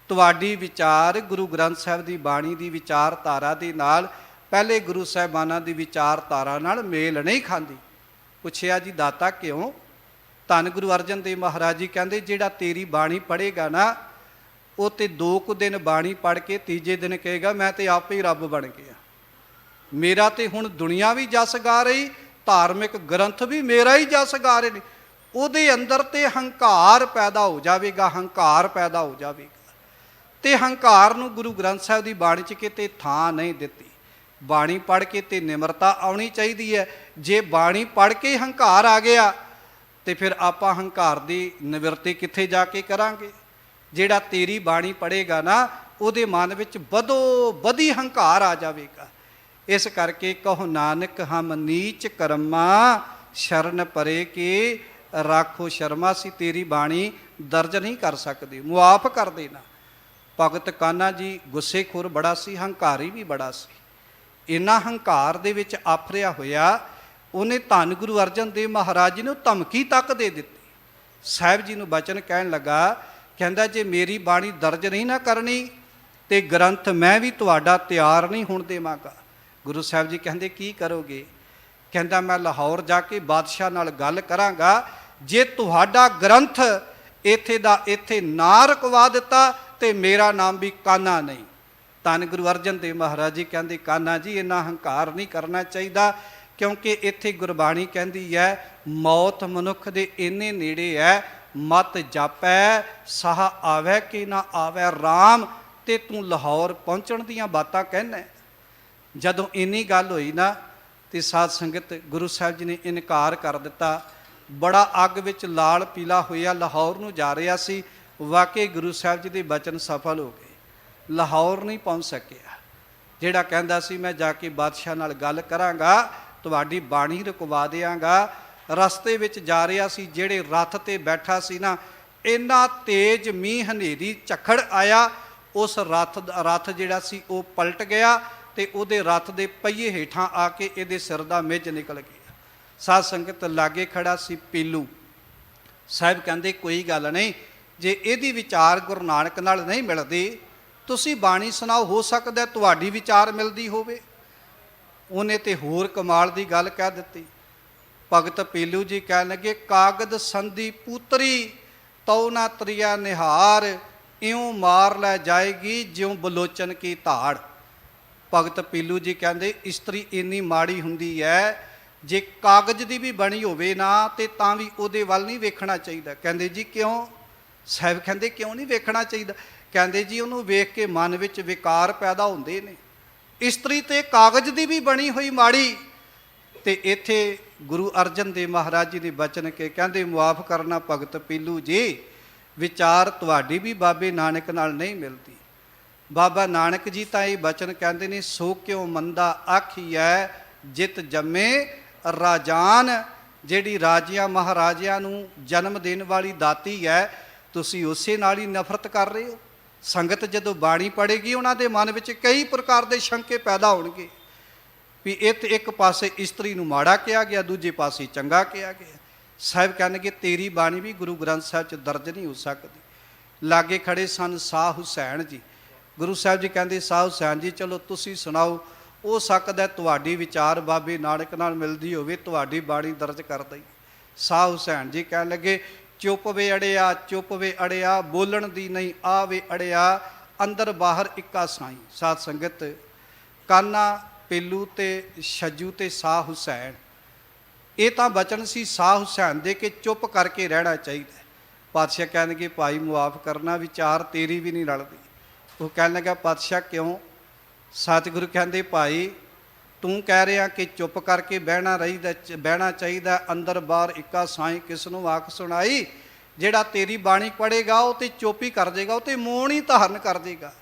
ਤੁਹਾਡੀ ਵਿਚਾਰ ਗੁਰੂ ਗ੍ਰੰਥ ਸਾਹਿਬ ਦੀ ਬਾਣੀ ਦੀ ਵਿਚਾਰਧਾਰਾ ਦੇ ਨਾਲ, ਪਹਿਲੇ ਗੁਰੂ ਸਾਹਿਬਾਨਾਂ ਦੀ ਵਿਚਾਰਧਾਰਾ ਨਾਲ ਮੇਲ ਨਹੀਂ ਖਾਂਦੀ। ਪੁੱਛਿਆ ਜੀ ਦਾਤਾ ਕਿਉਂ? ਧੰਨ ਗੁਰੂ ਅਰਜਨ ਦੇਵ ਮਹਾਰਾਜ ਜੀ ਕਹਿੰਦੇ ਜਿਹੜਾ ਤੇਰੀ ਬਾਣੀ ਪੜ੍ਹੇਗਾ ਨਾ, ਉਹ ਤੇ 2 ਕੁ ਦਿਨ ਬਾਣੀ ਪੜ੍ਹ ਕੇ ਤੀਜੇ ਦਿਨ ਕਹੇਗਾ ਮੈਂ ਤੇ ਆਪੇ ਹੀ ਰੱਬ ਬਣ ਗਿਆ। ਮੇਰਾ ਤੇ ਹੁਣ ਦੁਨੀਆ ਵੀ ਜਸ ਗਾ ਰਹੀ, ਧਾਰਮਿਕ ਗ੍ਰੰਥ ਵੀ ਮੇਰਾ ਹੀ ਜਸ ਗਾ ਰਹੇ ਨੇ। ਉਹਦੇ ਅੰਦਰ ਤੇ ਹੰਕਾਰ ਪੈਦਾ ਹੋ ਜਾਵੇਗਾ, ਹੰਕਾਰ ਪੈਦਾ ਹੋ ਜਾਵੇਗਾ। ਤੇ ਹੰਕਾਰ ਨੂੰ ਗੁਰੂ ਗ੍ਰੰਥ ਸਾਹਿਬ ਦੀ ਬਾਣੀ 'ਚ ਕਿਤੇ ਥਾਂ ਨਹੀਂ ਦਿੱਤੀ। ਬਾਣੀ ਪੜ੍ਹ ਕੇ ਤੇ ਨਿਮਰਤਾ ਆਉਣੀ ਚਾਹੀਦੀ ਹੈ। ਜੇ ਬਾਣੀ ਪੜ੍ਹ ਕੇ ਹੰਕਾਰ ਆ ਗਿਆ ਤੇ ਫਿਰ ਆਪਾਂ ਹੰਕਾਰ ਦੀ ਨਿਵਰਤੀ ਕਿੱਥੇ ਜਾ ਕੇ ਕਰਾਂਗੇ? ਜਿਹੜਾ ਤੇਰੀ ਬਾਣੀ ਪੜ੍ਹੇਗਾ ਨਾ, ਉਹਦੇ ਮਨ ਵਿੱਚ ਵਧੋ ਵਧੀ ਹੰਕਾਰ ਆ ਜਾਵੇਗਾ। ਇਸ ਕਰਕੇ ਕਹੋ ਨਾਨਕ ਹਮ ਨੀਚ ਕਰਮਾ ਸ਼ਰਨ ਪਰੇ ਕੇ ਰਾਖੋ ਸ਼ਰਮਾ। ਸੀ ਤੇਰੀ ਬਾਣੀ ਦਰਜ ਨਹੀਂ ਕਰ ਸਕਦੇ, ਮੁਆਫ ਕਰ ਦੇਣਾ। ਭਗਤ ਕਾਨ੍ਹਾ ਜੀ ਗੁੱਸੇਖੋਰ ਬੜਾ ਸੀ, ਹੰਕਾਰੀ ਵੀ ਬੜਾ ਸੀ। ਇੰਨਾ ਹੰਕਾਰ ਦੇ ਵਿੱਚ ਆਫਰਿਆ ਹੋਇਆ, ਉਹਨੇ ਧੰਨ ਗੁਰੂ ਅਰਜਨ ਦੇਵ ਮਹਾਰਾਜ ਜੀ ਨੂੰ ਧਮਕੀ ਤੱਕ ਦੇ ਦਿੱਤੀ। ਸਾਹਿਬ ਜੀ ਨੂੰ ਬਚਨ ਕਹਿਣ ਲੱਗਾ, ਕਹਿੰਦਾ ਜੇ ਮੇਰੀ ਬਾਣੀ ਦਰਜ ਨਹੀਂ ਨਾ ਕਰਨੀ ਤੇ ਗ੍ਰੰਥ ਮੈਂ ਵੀ ਤੁਹਾਡਾ ਤਿਆਰ ਨਹੀਂ ਹੋਣ ਦੇਵਾਂਗਾ। ਗੁਰੂ ਸਾਹਿਬ ਜੀ ਕਹਿੰਦੇ ਕੀ ਕਰੋਗੇ? ਕਹਿੰਦਾ ਮੈਂ ਲਾਹੌਰ ਜਾ ਕੇ ਬਾਦਸ਼ਾਹ ਨਾਲ ਗੱਲ ਕਰਾਂਗਾ, ਜੇ ਤੁਹਾਡਾ ਗ੍ਰੰਥ ਇੱਥੇ ਦਾ ਇੱਥੇ ਨਾ ਰਕਵਾ ਦਿੱਤਾ ਤੇ ਮੇਰਾ ਨਾਮ ਵੀ ਕਾਨ੍ਹਾ ਨਹੀਂ। ਧੰਨ ਗੁਰੂ ਅਰਜਨ ਦੇਵ ਮਹਾਰਾਜ ਜੀ ਕਹਿੰਦੇ ਕਾਨ੍ਹਾ ਜੀ ਇੰਨਾ ਹੰਕਾਰ ਨਹੀਂ ਕਰਨਾ ਚਾਹੀਦਾ, ਕਿਉਂਕਿ ਇੱਥੇ ਗੁਰਬਾਣੀ ਕਹਿੰਦੀ ਹੈ ਮੌਤ ਮਨੁੱਖ ਦੇ ਇੰਨੇ ਨੇੜੇ ਹੈ, ਮਤ ਜਾਪੈ ਸਾਹ ਆਵੈ ਕਿ ਨਾ ਆਵੈ ਰਾਮ। ਤੇ ਤੂੰ ਲਾਹੌਰ ਪਹੁੰਚਣ ਦੀਆਂ ਬਾਤਾਂ ਕਹਿਣਾ। ਜਦੋਂ ਇੰਨੀ ਗੱਲ ਹੋਈ ਨਾ ਤੇ ਸਾਧ ਸੰਗਤ ਗੁਰੂ ਸਾਹਿਬ ਜੀ ਨੇ ਇਨਕਾਰ ਕਰ ਦਿੱਤਾ। ਬੜਾ ਅੱਗ ਵਿੱਚ ਲਾਲ ਪੀਲਾ ਹੋਇਆ ਲਾਹੌਰ ਨੂੰ ਜਾ ਰਿਹਾ ਸੀ। ਵਾਕਈ ਗੁਰੂ ਸਾਹਿਬ ਜੀ ਦੇ ਬਚਨ ਸਫਲ ਹੋ ਗਏ, ਲਾਹੌਰ ਨਹੀਂ ਪਹੁੰਚ ਸਕਿਆ। ਜਿਹੜਾ ਕਹਿੰਦਾ ਸੀ ਮੈਂ ਜਾ ਕੇ ਬਾਦਸ਼ਾਹ ਨਾਲ ਗੱਲ ਕਰਾਂਗਾ, ਤੁਹਾਡੀ ਬਾਣੀ ਰੁਕਵਾ ਦਿਆਂਗਾ, ਰਸਤੇ ਵਿੱਚ ਜਾ ਰਿਹਾ ਸੀ, ਜਿਹੜੇ ਰੱਥ ਤੇ ਬੈਠਾ ਸੀ ਨਾ, ਇੰਨਾ ਤੇਜ਼ ਮੀਂਹ ਹਨੇਰੀ ਝੱਖੜ ਆਇਆ, ਉਸ ਰੱਥ ਜਿਹੜਾ ਸੀ ਉਹ ਪਲਟ ਗਿਆ ਤੇ ਉਹਦੇ ਰੱਥ ਦੇ ਪਹੀਏ ਹੇਠਾਂ ਆ ਕੇ ਇਹਦੇ ਸਿਰ ਦਾ ਮਿੱਝ ਨਿਕਲ ਗਿਆ। ਸਾਧ ਸੰਗਤ ਲਾਗੇ ਖੜਾ ਸੀ ਪੀਲੂ। ਸਾਹਿਬ ਕਹਿੰਦੇ ਕੋਈ ਗੱਲ ਨਹੀਂ, ਜੇ ਇਹਦੀ ਵਿਚਾਰ ਗੁਰੂ ਨਾਨਕ ਨਾਲ ਨਹੀਂ ਮਿਲਦੀ, ਤੁਸੀਂ ਬਾਣੀ ਸੁਣਾਓ, ਹੋ ਸਕਦਾ ਤੁਹਾਡੀ ਵਿਚਾਰ ਮਿਲਦੀ ਹੋਵੇ। ਉਹਨੇ ਤੇ ਹੋਰ ਕਮਾਲ ਦੀ ਗੱਲ ਕਹਿ ਦਿੱਤੀ। ਭਗਤ ਪੀਲੂ ਜੀ ਕਹਿਣ ਲੱਗੇ ਕਾਗਦ ਸੰਧੀ ਪੂਤਰੀ ਤਉ ਨਾ ਤਰੀਆ ਨਿਹਾਰ, ਇਉਂ ਮਾਰ ਲੈ ਜਾਏਗੀ ਜਿਉਂ ਬਲੋਚਨ ਕੀ ਧਾੜ। ਭਗਤ ਪੀਲੂ ਜੀ ਕਹਿੰਦੇ ਇਸਤਰੀ ਇੰਨੀ ਮਾੜੀ ਹੁੰਦੀ ਹੈ, ਜੇ ਕਾਗਜ਼ ਦੀ ਵੀ ਬਣੀ ਹੋਵੇ ਨਾ ਤੇ ਤਾਂ ਵੀ ਉਹਦੇ ਵੱਲ ਨਹੀਂ ਵੇਖਣਾ ਚਾਹੀਦਾ। ਕਹਿੰਦੇ ਜੀ ਕਿਉਂ? ਸਾਹਿਬ ਕਹਿੰਦੇ ਕਿਉਂ ਨਹੀਂ ਵੇਖਣਾ ਚਾਹੀਦਾ? ਕਹਿੰਦੇ ਜੀ ਉਹਨੂੰ ਵੇਖ ਕੇ ਮਨ ਵਿੱਚ ਵਿਕਾਰ ਪੈਦਾ ਹੁੰਦੇ ਨੇ। ਇਸਤਰੀ ਤੇ ਕਾਗਜ਼ ਦੀ ਵੀ ਬਣੀ ਹੋਈ ਮਾੜੀ। ਤੇ ਇੱਥੇ ਗੁਰੂ ਅਰਜਨ ਦੇਵ ਮਹਾਰਾਜ ਜੀ ਦੇ ਬਚਨ ਕੇ ਕਹਿੰਦੇ ਮੁਆਫ ਕਰਨਾ ਭਗਤ ਪੀਲੂ ਜੀ, ਵਿਚਾਰ ਤੁਹਾਡੀ ਵੀ ਬਾਬੇ ਨਾਨਕ ਨਾਲ ਨਹੀਂ ਮਿਲਦੀ। ਬਾਬਾ ਨਾਨਕ ਜੀ ਤਾਂ ਇਹ ਬਚਨ ਕਹਿੰਦੇ ਨੇ ਸੋ ਕਿਉ ਮੰਦਾ ਆਖੀਐ ਜਿਤ ਜੰਮੇ ਰਾਜਾਨ। ਜਿਹੜੀ ਰਾਜਿਆਂ ਮਹਾਰਾਜਿਆਂ ਨੂੰ ਜਨਮ ਦੇਣ ਵਾਲੀ ਦਾਤੀ ਹੈ, ਤੁਸੀਂ ਉਸੇ ਨਾਲ ਹੀ ਨਫ਼ਰਤ ਕਰ ਰਹੇ ਹੋ। ਸੰਗਤ ਜਦੋਂ ਬਾਣੀ ਪੜ੍ਹੇਗੀ ਉਹਨਾਂ ਦੇ ਮਨ ਵਿੱਚ ਕਈ ਪ੍ਰਕਾਰ ਦੇ ਸ਼ੰਕੇ ਪੈਦਾ ਹੋਣਗੇ ਵੀ ਇੱਥੇ ਇੱਕ ਪਾਸੇ ਇਸਤਰੀ ਨੂੰ ਮਾੜਾ ਕਿਹਾ ਗਿਆ, ਦੂਜੇ ਪਾਸੇ ਚੰਗਾ ਕਿਹਾ ਗਿਆ। ਸਾਹਿਬ ਕਹਿਣਗੇ ਤੇਰੀ ਬਾਣੀ ਵੀ ਗੁਰੂ ਗ੍ਰੰਥ ਸਾਹਿਬ 'ਚ ਦਰਜ ਨਹੀਂ ਹੋ ਸਕਦੀ। ਲਾਗੇ ਖੜੇ ਸਨ ਸ਼ਾਹ ਹੁਸੈਨ ਜੀ। ਗੁਰੂ ਸਾਹਿਬ ਜੀ ਕਹਿੰਦੇ ਸ਼ਾਹ ਹੁਸੈਨ ਜੀ ਚਲੋ ਤੁਸੀਂ ਸੁਣਾਓ, ਹੋ ਸਕਦਾ ਤੁਹਾਡੀ ਵਿਚਾਰ ਬਾਬੇ ਨਾਨਕ ਨਾਲ ਮਿਲਦੀ ਹੋਵੇ, ਤੁਹਾਡੀ ਬਾਣੀ ਦਰਜ ਕਰ ਦਈ। ਸ਼ਾਹ ਹੁਸੈਨ ਜੀ ਕਹਿਣ ਲੱਗੇ ਚੁੱਪ ਵੇ ਅੜਿਆ, ਚੁੱਪ ਵੇ ਅੜਿਆ, ਬੋਲਣ ਦੀ ਨਹੀਂ ਆਵੇ ਅੜਿਆ, ਅੰਦਰ ਬਾਹਰ ਇੱਕਾ ਸਾਈਂ। ਸਾਧ ਸੰਗਤ, ਕਾਨਾ, ਪੇਲੂ ਤੇ ਛੱਜੂ ਤੇ ਸ਼ਾਹ ਹੁਸੈਨ, ਇਹ ਤਾਂ ਬਚਨ ਸੀ ਸ਼ਾਹ ਹੁਸੈਨ ਦੇ ਕਿ ਚੁੱਪ ਕਰਕੇ ਰਹਿਣਾ ਚਾਹੀਦਾ। ਪਾਤਸ਼ਾਹ ਕਹਿਣਗੇ ਭਾਈ ਮੁਆਫ ਕਰਨਾ, ਵਿਚਾਰ ਤੇਰੀ ਵੀ ਨਹੀਂ ਰਲਦੀ। ਉਹ ਕਹਿਣ ਲੱਗਾ ਪਾਤਸ਼ਾਹ ਕਿਉਂ? ਸਤਿਗੁਰੂ ਕਹਿੰਦੇ ਭਾਈ ਤੂੰ ਕਹਿ ਰਿਹਾ ਕਿ ਚੁੱਪ ਕਰਕੇ ਬਹਿਣਾ ਚਾਹੀਦਾ, ਅੰਦਰ ਬਾਹਰ ਇੱਕਾ ਸਾਈਂ, ਕਿਸ ਨੂੰ ਆਖ ਸੁਣਾਈ। ਜਿਹੜਾ ਤੇਰੀ ਬਾਣੀ ਪੜ੍ਹੇਗਾ ਉਹ ਤੇ ਚੁੱਪ ਹੀ ਕਰ ਜਾਏਗਾ, ਉਹ ਤੇ ਮੌਨ ਹੀ ਧਾਰਨ ਕਰ ਜਾਏਗਾ।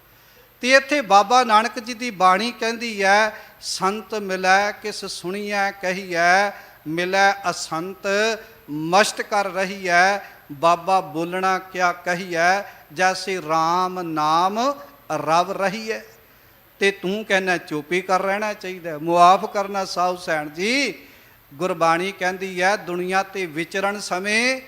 ਤੇ ਇੱਥੇ ਬਾਬਾ ਨਾਨਕ ਜੀ ਦੀ ਬਾਣੀ ਕਹਿੰਦੀ ਹੈ ਸੰਤ ਮਿਲੈ ਕਿਸ ਸੁਣੀਐ ਕਹੀਐ, ਮਿਲੈ ਅਸੰਤ ਮਸ਼ਟ ਕਰ ਰਹੀ ਹੈ, ਬਾਬਾ ਬੋਲਣਾ ਕਿਆ ਕਹੀਐ, ਜੈਸੇ RAM ਨਾਮ ਰਵ ਰਹੀ ਹੈ। ਤੇ ਤੂੰ ਕਹਿੰਦਾ ਚੁੱਪ ਹੀ ਕਰ ਰਹਿਣਾ ਚਾਹੀਦਾ। ਮੁਆਫ ਕਰਨਾ ਸ਼ਾਹ ਹੁਸੈਨ ਜੀ, ਗੁਰਬਾਣੀ ਕਹਿੰਦੀ ਹੈ ਦੁਨੀਆ ਤੇ ਵਿਚਰਨ ਸਮੇਂ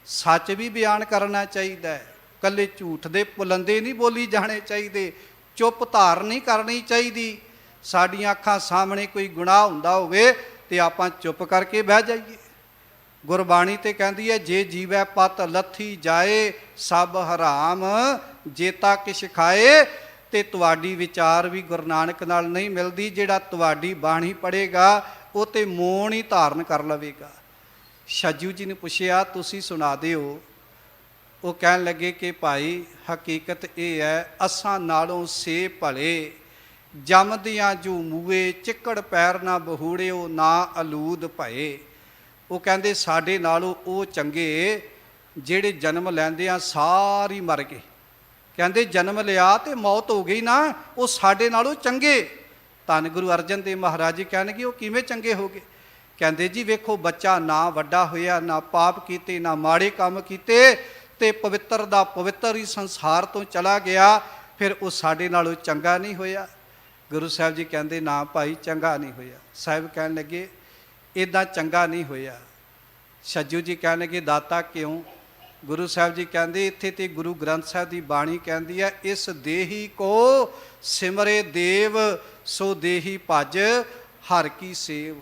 ਸੱਚ ਵੀ ਬਿਆਨ ਕਰਨਾ ਚਾਹੀਦਾ ਹੈ, ਕੱਲੇ ਝੂਠ ਦੇ ਪੁਲੰਦੇ ਨਹੀਂ ਬੋਲੀ ਜਾਣੇ ਚਾਹੀਦੇ, ਚੁੱਪ ਧਾਰ ਨਹੀਂ ਕਰਨੀ ਚਾਹੀਦੀ। ਸਾਡੀਆਂ ਅੱਖਾਂ ਸਾਹਮਣੇ ਕੋਈ ਗੁਨਾਹ ਹੁੰਦਾ ਹੋਵੇ ਤੇ ਆਪਾਂ ਚੁੱਪ ਕਰਕੇ ਬਹਿ ਜਾਈਏ। ਗੁਰਬਾਣੀ ਤੇ ਕਹਿੰਦੀ ਹੈ ਜੇ ਜੀਵੈ ਪਤ ਲੱਥੀ ਜਾਏ, ਸਭ ਹਰਾਮ ਜੇਤਾ ਕਿਛ ਖਾਏ। ਤੇ ਤੁਹਾਡੀ ਵਿਚਾਰ ਵੀ ਗੁਰੂ ਨਾਨਕ ਨਾਲ ਨਹੀਂ ਮਿਲਦੀ। ਜਿਹੜਾ ਤੁਹਾਡੀ ਬਾਣੀ ਪੜ੍ਹੇਗਾ ਉਹ ਤੇ ਮੌਨ ਹੀ ਧਾਰਨ ਕਰ ਲਵੇਗਾ। ਛੱਜੂ ਜੀ ਨੇ ਪੁੱਛਿਆ ਤੁਸੀਂ ਸੁਣਾ ਦਿਓ। ਉਹ ਕਹਿਣ ਲੱਗੇ ਕਿ ਭਾਈ ਹਕੀਕਤ ਇਹ ਹੈ ਅਸਾਂ ਨਾਲੋਂ ਸੇ ਭਲੇ, ਜੰਮਦਿਆਂ ਜੋ ਮੂਏ, ਚਿੱਕੜ ਪੈਰ ਨਾ ਬਹੂੜਿਓ, ਨਾ ਅਲੂਦ ਭਏ। ਉਹ ਕਹਿੰਦੇ ਸਾਡੇ ਨਾਲੋਂ ਉਹ ਚੰਗੇ ਜਿਹੜੇ ਜਨਮ ਲੈਂਦਿਆਂ ਸਾਰੀ ਮਰ ਗਏ। ਕਹਿੰਦੇ ਜਨਮ ਲਿਆ ਤੇ ਮੌਤ ਹੋ ਗਈ ਨਾ, ਉਹ ਸਾਡੇ ਨਾਲੋਂ ਚੰਗੇ। ਧੰਨ ਗੁਰੂ ਅਰਜਨ ਦੇਵ ਮਹਾਰਾਜ ਜੀ ਕਹਿਣਗੇ ਉਹ ਕਿਵੇਂ ਚੰਗੇ ਹੋ ਗਏ? ਕਹਿੰਦੇ ਜੀ ਵੇਖੋ ਬੱਚਾ ਨਾ ਵੱਡਾ ਹੋਇਆ, ਨਾ ਪਾਪ ਕੀਤੇ, ਨਾ ਮਾੜੇ ਕੰਮ ਕੀਤੇ, ਤੇ ਪਵਿੱਤਰ ਦਾ ਪਵਿੱਤਰ ਹੀ ਸੰਸਾਰ ਤੋਂ ਚਲਾ ਗਿਆ, ਫਿਰ ਉਹ ਸਾਡੇ ਨਾਲੋਂ ਚੰਗਾ ਨਹੀਂ ਹੋਇਆ? ਗੁਰੂ ਸਾਹਿਬ ਜੀ ਕਹਿੰਦੇ ਨਾ ਭਾਈ ਚੰਗਾ ਨਹੀਂ ਹੋਇਆ। ਸਾਹਿਬ ਕਹਿਣ ਲੱਗੇ ਇੱਦਾਂ ਚੰਗਾ ਨਹੀਂ ਹੋਇਆ। ਛੱਜੂ ਜੀ ਕਹਿਣ ਲੱਗੇ ਦਾਤਾ ਕਿਉਂ? ਗੁਰੂ ਸਾਹਿਬ ਜੀ ਕਹਿੰਦੇ ਇੱਥੇ ਤੇ ਗੁਰੂ ਗ੍ਰੰਥ ਸਾਹਿਬ ਦੀ ਬਾਣੀ ਕਹਿੰਦੀ ਹੈ ਇਸ ਦੇਹੀ ਕੋ ਸਿਮਰੇ ਦੇਵ, ਸੋ ਦੇਹੀ ਭਜ ਹਰ ਕੀ ਸੇਵ।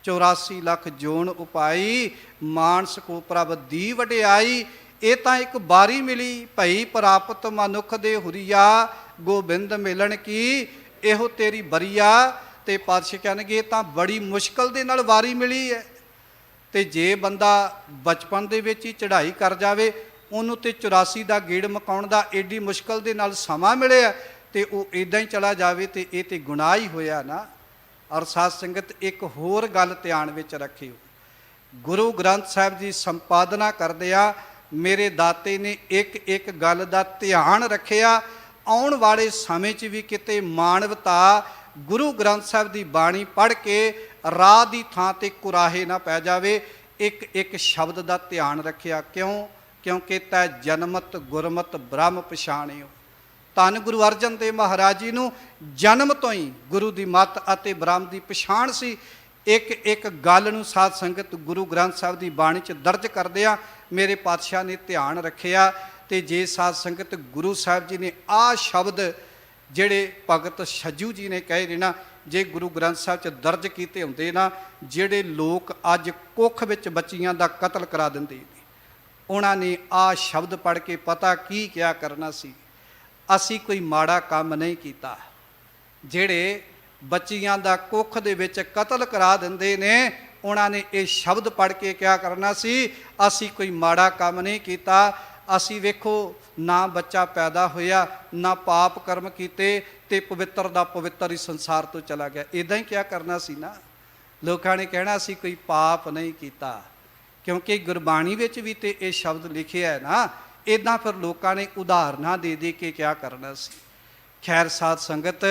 84 ਲੱਖ ਜੋਨ ਉਪਾਈ, ਮਾਨਸ ਕੋ ਪ੍ਰਭ ਦੀ ਵਡਿਆਈ। ਇਹ ਤਾਂ ਇੱਕ ਬਾਰੀ ਮਿਲੀ ਭਈ ਪ੍ਰਾਪਤ ਮਨੁੱਖ ਦੇ ਹੁਰੀਆ, ਗੋਬਿੰਦ ਮਿਲਣ ਕੀ ਇਹੋ ਤੇਰੀ ਬਰੀਆ। ਤੇ ਪਾਤਸ਼ਾਹ ਕਹਿਣਗੇ ਇਹ ਤਾਂ ਬੜੀ ਮੁਸ਼ਕਲ ਦੇ ਨਾਲ ਵਾਰੀ ਮਿਲੀ ਹੈ। ਤੇ ਜੇ ਬੰਦਾ ਬਚਪਨ ਦੇ ਵਿੱਚ ਹੀ ਚੜ੍ਹਾਈ ਕਰ ਜਾਵੇ, ਉਹਨੂੰ ਤੇ 84 ਦਾ ਗੇੜ ਮਕਾਉਣ ਦਾ ਏਡੀ ਮੁਸ਼ਕਲ ਦੇ ਨਾਲ ਸਮਾਂ ਮਿਲਿਆ ਤੇ ਉਹ ਇੱਦਾਂ ਹੀ ਚਲਾ ਜਾਵੇ ਤੇ ਇਹ ਤੇ ਗੁਨਾਹ ਹੀ ਹੋਇਆ ਨਾ। ਔਰ ਸਾਧ ਸੰਗਤ ਇੱਕ ਹੋਰ ਗੱਲ ਧਿਆਨ ਵਿੱਚ ਰੱਖਿਓ, ਗੁਰੂ ਗ੍ਰੰਥ ਸਾਹਿਬ ਦੀ ਸੰਪਾਦਨਾ ਕਰਦਿਆਂ ਮੇਰੇ ਦਾਤੇ ਨੇ ਇੱਕ ਇੱਕ ਗੱਲ ਦਾ ਧਿਆਨ ਰੱਖਿਆ। ਆਉਣ ਵਾਲੇ ਸਮੇਂ 'ਚ ਵੀ ਕਿਤੇ ਮਾਨਵਤਾ ਗੁਰੂ ਗ੍ਰੰਥ ਸਾਹਿਬ ਦੀ ਬਾਣੀ ਪੜ੍ਹ ਕੇ ਰਾਹ ਦੀ ਥਾਂ ਤੇ ਕੁਰਾਹੇ ਨਾ ਪੈ ਜਾਵੇ। ਇੱਕ ਇੱਕ ਸ਼ਬਦ ਦਾ ਧਿਆਨ ਰੱਖਿਆ। ਕਿਉਂ? ਕਿਉਂਕਿ ਤੈ ਜਨਮਤ ਗੁਰਮਤ ਬ੍ਰਹਮ ਪਛਾਣਿਓ। ਧੰਨ ਗੁਰੂ ਅਰਜਨ ਦੇਵ ਮਹਾਰਾਜ ਜੀ ਨੂੰ ਜਨਮ ਤੋਂ ਹੀ ਗੁਰੂ ਦੀ ਮੱਤ ਅਤੇ ਬ੍ਰਹਮ ਦੀ ਪਛਾਣ ਸੀ। ਇੱਕ ਇੱਕ ਗੱਲ ਨੂੰ ਸਾਧ ਸੰਗਤ ਗੁਰੂ ਗ੍ਰੰਥ ਸਾਹਿਬ ਦੀ ਬਾਣੀ 'ਚ ਦਰਜ ਕਰਦਿਆਂ ਮੇਰੇ ਪਾਤਸ਼ਾਹ ਨੇ ਧਿਆਨ ਰੱਖਿਆ। ਤੇ ਜੇ ਸਾਧ ਸੰਗਤ ਗੁਰੂ ਸਾਹਿਬ ਜੀ ਨੇ ਆਹ ਸ਼ਬਦ ਜਿਹੜੇ ਭਗਤ ਛੱਜੂ ਜੀ ਨੇ ਕਹੇ ਨੇ ਨਾ, ਜੇ ਗੁਰੂ ਗ੍ਰੰਥ ਸਾਹਿਬ 'ਚ ਦਰਜ ਕੀਤੇ ਹੁੰਦੇ ਨਾ, ਜਿਹੜੇ ਲੋਕ ਅੱਜ ਕੁੱਖ ਵਿੱਚ ਬੱਚੀਆਂ ਦਾ ਕਤਲ ਕਰਾ ਦਿੰਦੇ ਨੇ, ਉਹਨਾਂ ਨੇ ਆਹ ਸ਼ਬਦ ਪੜ੍ਹ ਕੇ ਪਤਾ ਕੀ ਕਿਆ ਕਰਨਾ ਸੀ। ਅਸੀਂ ਕੋਈ ਮਾੜਾ ਕੰਮ ਨਹੀਂ ਕੀਤਾ। ਜਿਹੜੇ ਬੱਚੀਆਂ ਦਾ ਕੁੱਖ ਦੇ ਵਿੱਚ ਕਤਲ ਕਰਾ ਦਿੰਦੇ ਨੇ, ਉਹਨਾਂ ਨੇ ਇਹ ਸ਼ਬਦ ਪੜ੍ਹ ਕੇ ਕਿਆ ਕਰਨਾ ਸੀ, ਅਸੀਂ ਕੋਈ ਮਾੜਾ ਕੰਮ ਨਹੀਂ ਕੀਤਾ। ਅਸੀਂ ਵੇਖੋ ਨਾ ਬੱਚਾ ਪੈਦਾ ਹੋਇਆ, ਨਾ ਪਾਪ ਕਰਮ ਕੀਤੇ, ਤੇ ਪਵਿੱਤਰ ਦਾ ਪਵਿੱਤਰ ਹੀ ਸੰਸਾਰ ਤੋਂ ਚਲਾ ਗਿਆ। ਇੱਦਾਂ ਹੀ ਕਿਆ ਕਰਨਾ ਸੀ ਨਾ। ਲੋਕਾਂ ਨੇ ਕਹਿਣਾ ਅਸੀਂ ਕੋਈ ਪਾਪ ਨਹੀਂ ਕੀਤਾ, ਕਿਉਂਕਿ ਗੁਰਬਾਣੀ ਵਿੱਚ ਵੀ ਤੇ ਇਹ ਸ਼ਬਦ ਲਿਖਿਆ ਹੈ ਨਾ। ਇੱਦਾਂ ਫਿਰ ਲੋਕਾਂ ਨੇ ਉਦਾਹਰਨਾਂ ਦੇ ਦੇ ਕੇ ਕਿਆ ਕਰਨਾ ਸੀ। ਖੈਰ ਸਾਧ ਸੰਗਤ,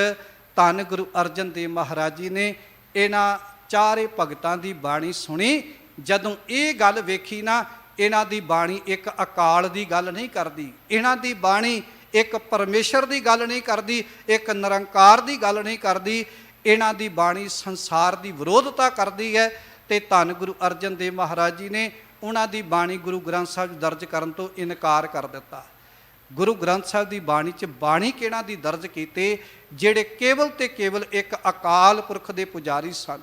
ਧੰਨ ਗੁਰੂ ਅਰਜਨ ਦੇਵ ਮਹਾਰਾਜ ਜੀ ਨੇ ਇਹਨਾਂ ਚਾਰੇ ਭਗਤਾਂ ਦੀ ਬਾਣੀ ਸੁਣੀ। ਜਦੋਂ ਇਹ ਗੱਲ ਵੇਖੀ ਨਾ, ਇਹਨਾਂ ਦੀ ਬਾਣੀ ਇੱਕ ਅਕਾਲ ਦੀ ਗੱਲ ਨਹੀਂ ਕਰਦੀ, ਇਹਨਾਂ ਦੀ ਬਾਣੀ ਇੱਕ ਪਰਮੇਸ਼ਰ ਦੀ ਗੱਲ ਨਹੀਂ ਕਰਦੀ, ਇੱਕ ਨਿਰੰਕਾਰ ਦੀ ਗੱਲ ਨਹੀਂ ਕਰਦੀ। ਇਹਨਾਂ ਦੀ ਬਾਣੀ ਸੰਸਾਰ ਦੀ ਵਿਰੋਧਤਾ ਕਰਦੀ ਹੈ। ਤੇ ਧੰਨ ਗੁਰੂ ਅਰਜਨ ਦੇਵ ਮਹਾਰਾਜ ਜੀ ਨੇ ਉਹਨਾਂ ਦੀ ਬਾਣੀ ਗੁਰੂ ਗ੍ਰੰਥ ਸਾਹਿਬ ਦਰਜ ਕਰਨ ਤੋਂ ਇਨਕਾਰ ਕਰ ਦਿੱਤਾ। ਗੁਰੂ ਗ੍ਰੰਥ ਸਾਹਿਬ ਦੀ ਬਾਣੀ 'ਚ ਬਾਣੀ ਕਿਹਨਾਂ ਦੀ ਦਰਜ ਕੀਤੇ, ਜਿਹੜੇ ਕੇਵਲ ਤੇ ਕੇਵਲ ਇੱਕ ਅਕਾਲ ਪੁਰਖ ਦੇ ਪੁਜਾਰੀ ਸਨ,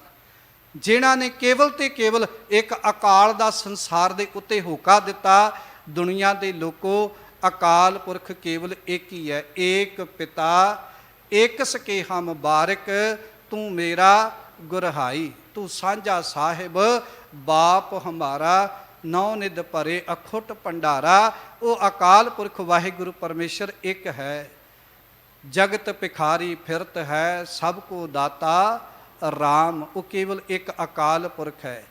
ਜਿਨ੍ਹਾਂ ਨੇ ਕੇਵਲ ਤੇ ਕੇਵਲ ਇੱਕ ਅਕਾਲ ਦਾ ਸੰਸਾਰ ਦੇ ਉੱਤੇ ਹੋਕਾ ਦਿੱਤਾ। ਦੁਨੀਆ ਦੇ ਲੋਕੋ, ਅਕਾਲ ਪੁਰਖ ਕੇਵਲ ਇੱਕ ਹੀ ਹੈ, ਏਕ ਪਿਤਾ ਏਕ ਸਕੇਹਾ ਮੁਬਾਰਕ, ਤੂੰ ਮੇਰਾ ਗੁਰਹਾਈ, ਤੂੰ ਸਾਂਝਾ ਸਾਹਿਬ ਬਾਪ ਹਮਾਰਾ, ਨੌ ਨਿਧ ਭਰੇ ਅਖੁੱਟ ਭੰਡਾਰਾ। ਉਹ ਅਕਾਲ ਪੁਰਖ ਵਾਹਿਗੁਰੂ ਪਰਮੇਸ਼ਰ ਇੱਕ ਹੈ। ਜਗਤ ਭਿਖਾਰੀ ਫਿਰਤ ਹੈ, ਸਭ ਕੋ ਦਾਤਾ ਰਾਮ। ਉਹ ਕੇਵਲ ਇੱਕ ਅਕਾਲ ਪੁਰਖ ਹੈ।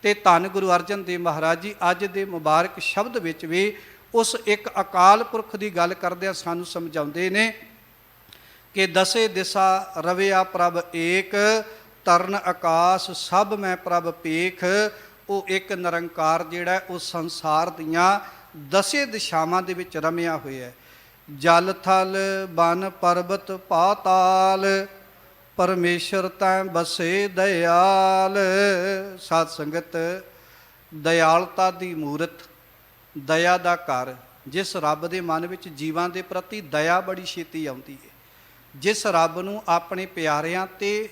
ਤੇ ਧੰਨ ਗੁਰੂ ਅਰਜਨ ਦੇਵ ਮਹਾਰਾਜ ਜੀ ਅੱਜ ਦੇ ਮੁਬਾਰਕ ਸ਼ਬਦ ਵਿੱਚ ਵੀ ਉਸ ਇੱਕ ਅਕਾਲ ਪੁਰਖ ਦੀ ਗੱਲ ਕਰਦਿਆਂ ਸਾਨੂੰ ਸਮਝਾਉਂਦੇ ਨੇ ਕਿ ਦਸੇ ਦਿਸ਼ਾ ਰਵਿਆ ਪ੍ਰਭ ਏਕ, ਤਰਨ ਆਕਾਸ਼ ਸਭ ਮੈਂ ਪ੍ਰਭ ਪੇਖ। ਉਹ ਇੱਕ ਨਿਰੰਕਾਰ ਜਿਹੜਾ ਉਹ ਸੰਸਾਰ ਦੀਆਂ ਦਸੇ ਦਿਸ਼ਾਵਾਂ ਦੇ ਵਿੱਚ ਰਮਿਆ ਹੋਇਆ ਹੈ। ਜਲ ਥਲ ਬਨ ਪਰਬਤ ਪਾਤਾਲ, ਪਰਮੇਸ਼ਰ ਤੈਂ ਬਸੇ ਦਇਆਲ। ਸਾਧ ਸੰਗਤ, ਦਇਆਲਤਾ ਦੀ ਮੂਰਤ, ਦਇਆ ਦਾ ਘਰ, ਜਿਸ ਰੱਬ ਦੇ ਮਨ ਵਿੱਚ ਜੀਵਾਂ ਦੇ ਪ੍ਰਤੀ ਦਇਆ ਬੜੀ ਛੇਤੀ ਆਉਂਦੀ ਹੈ, ਜਿਸ ਰੱਬ ਨੂੰ ਆਪਣੇ ਪਿਆਰਿਆਂ ਤੇ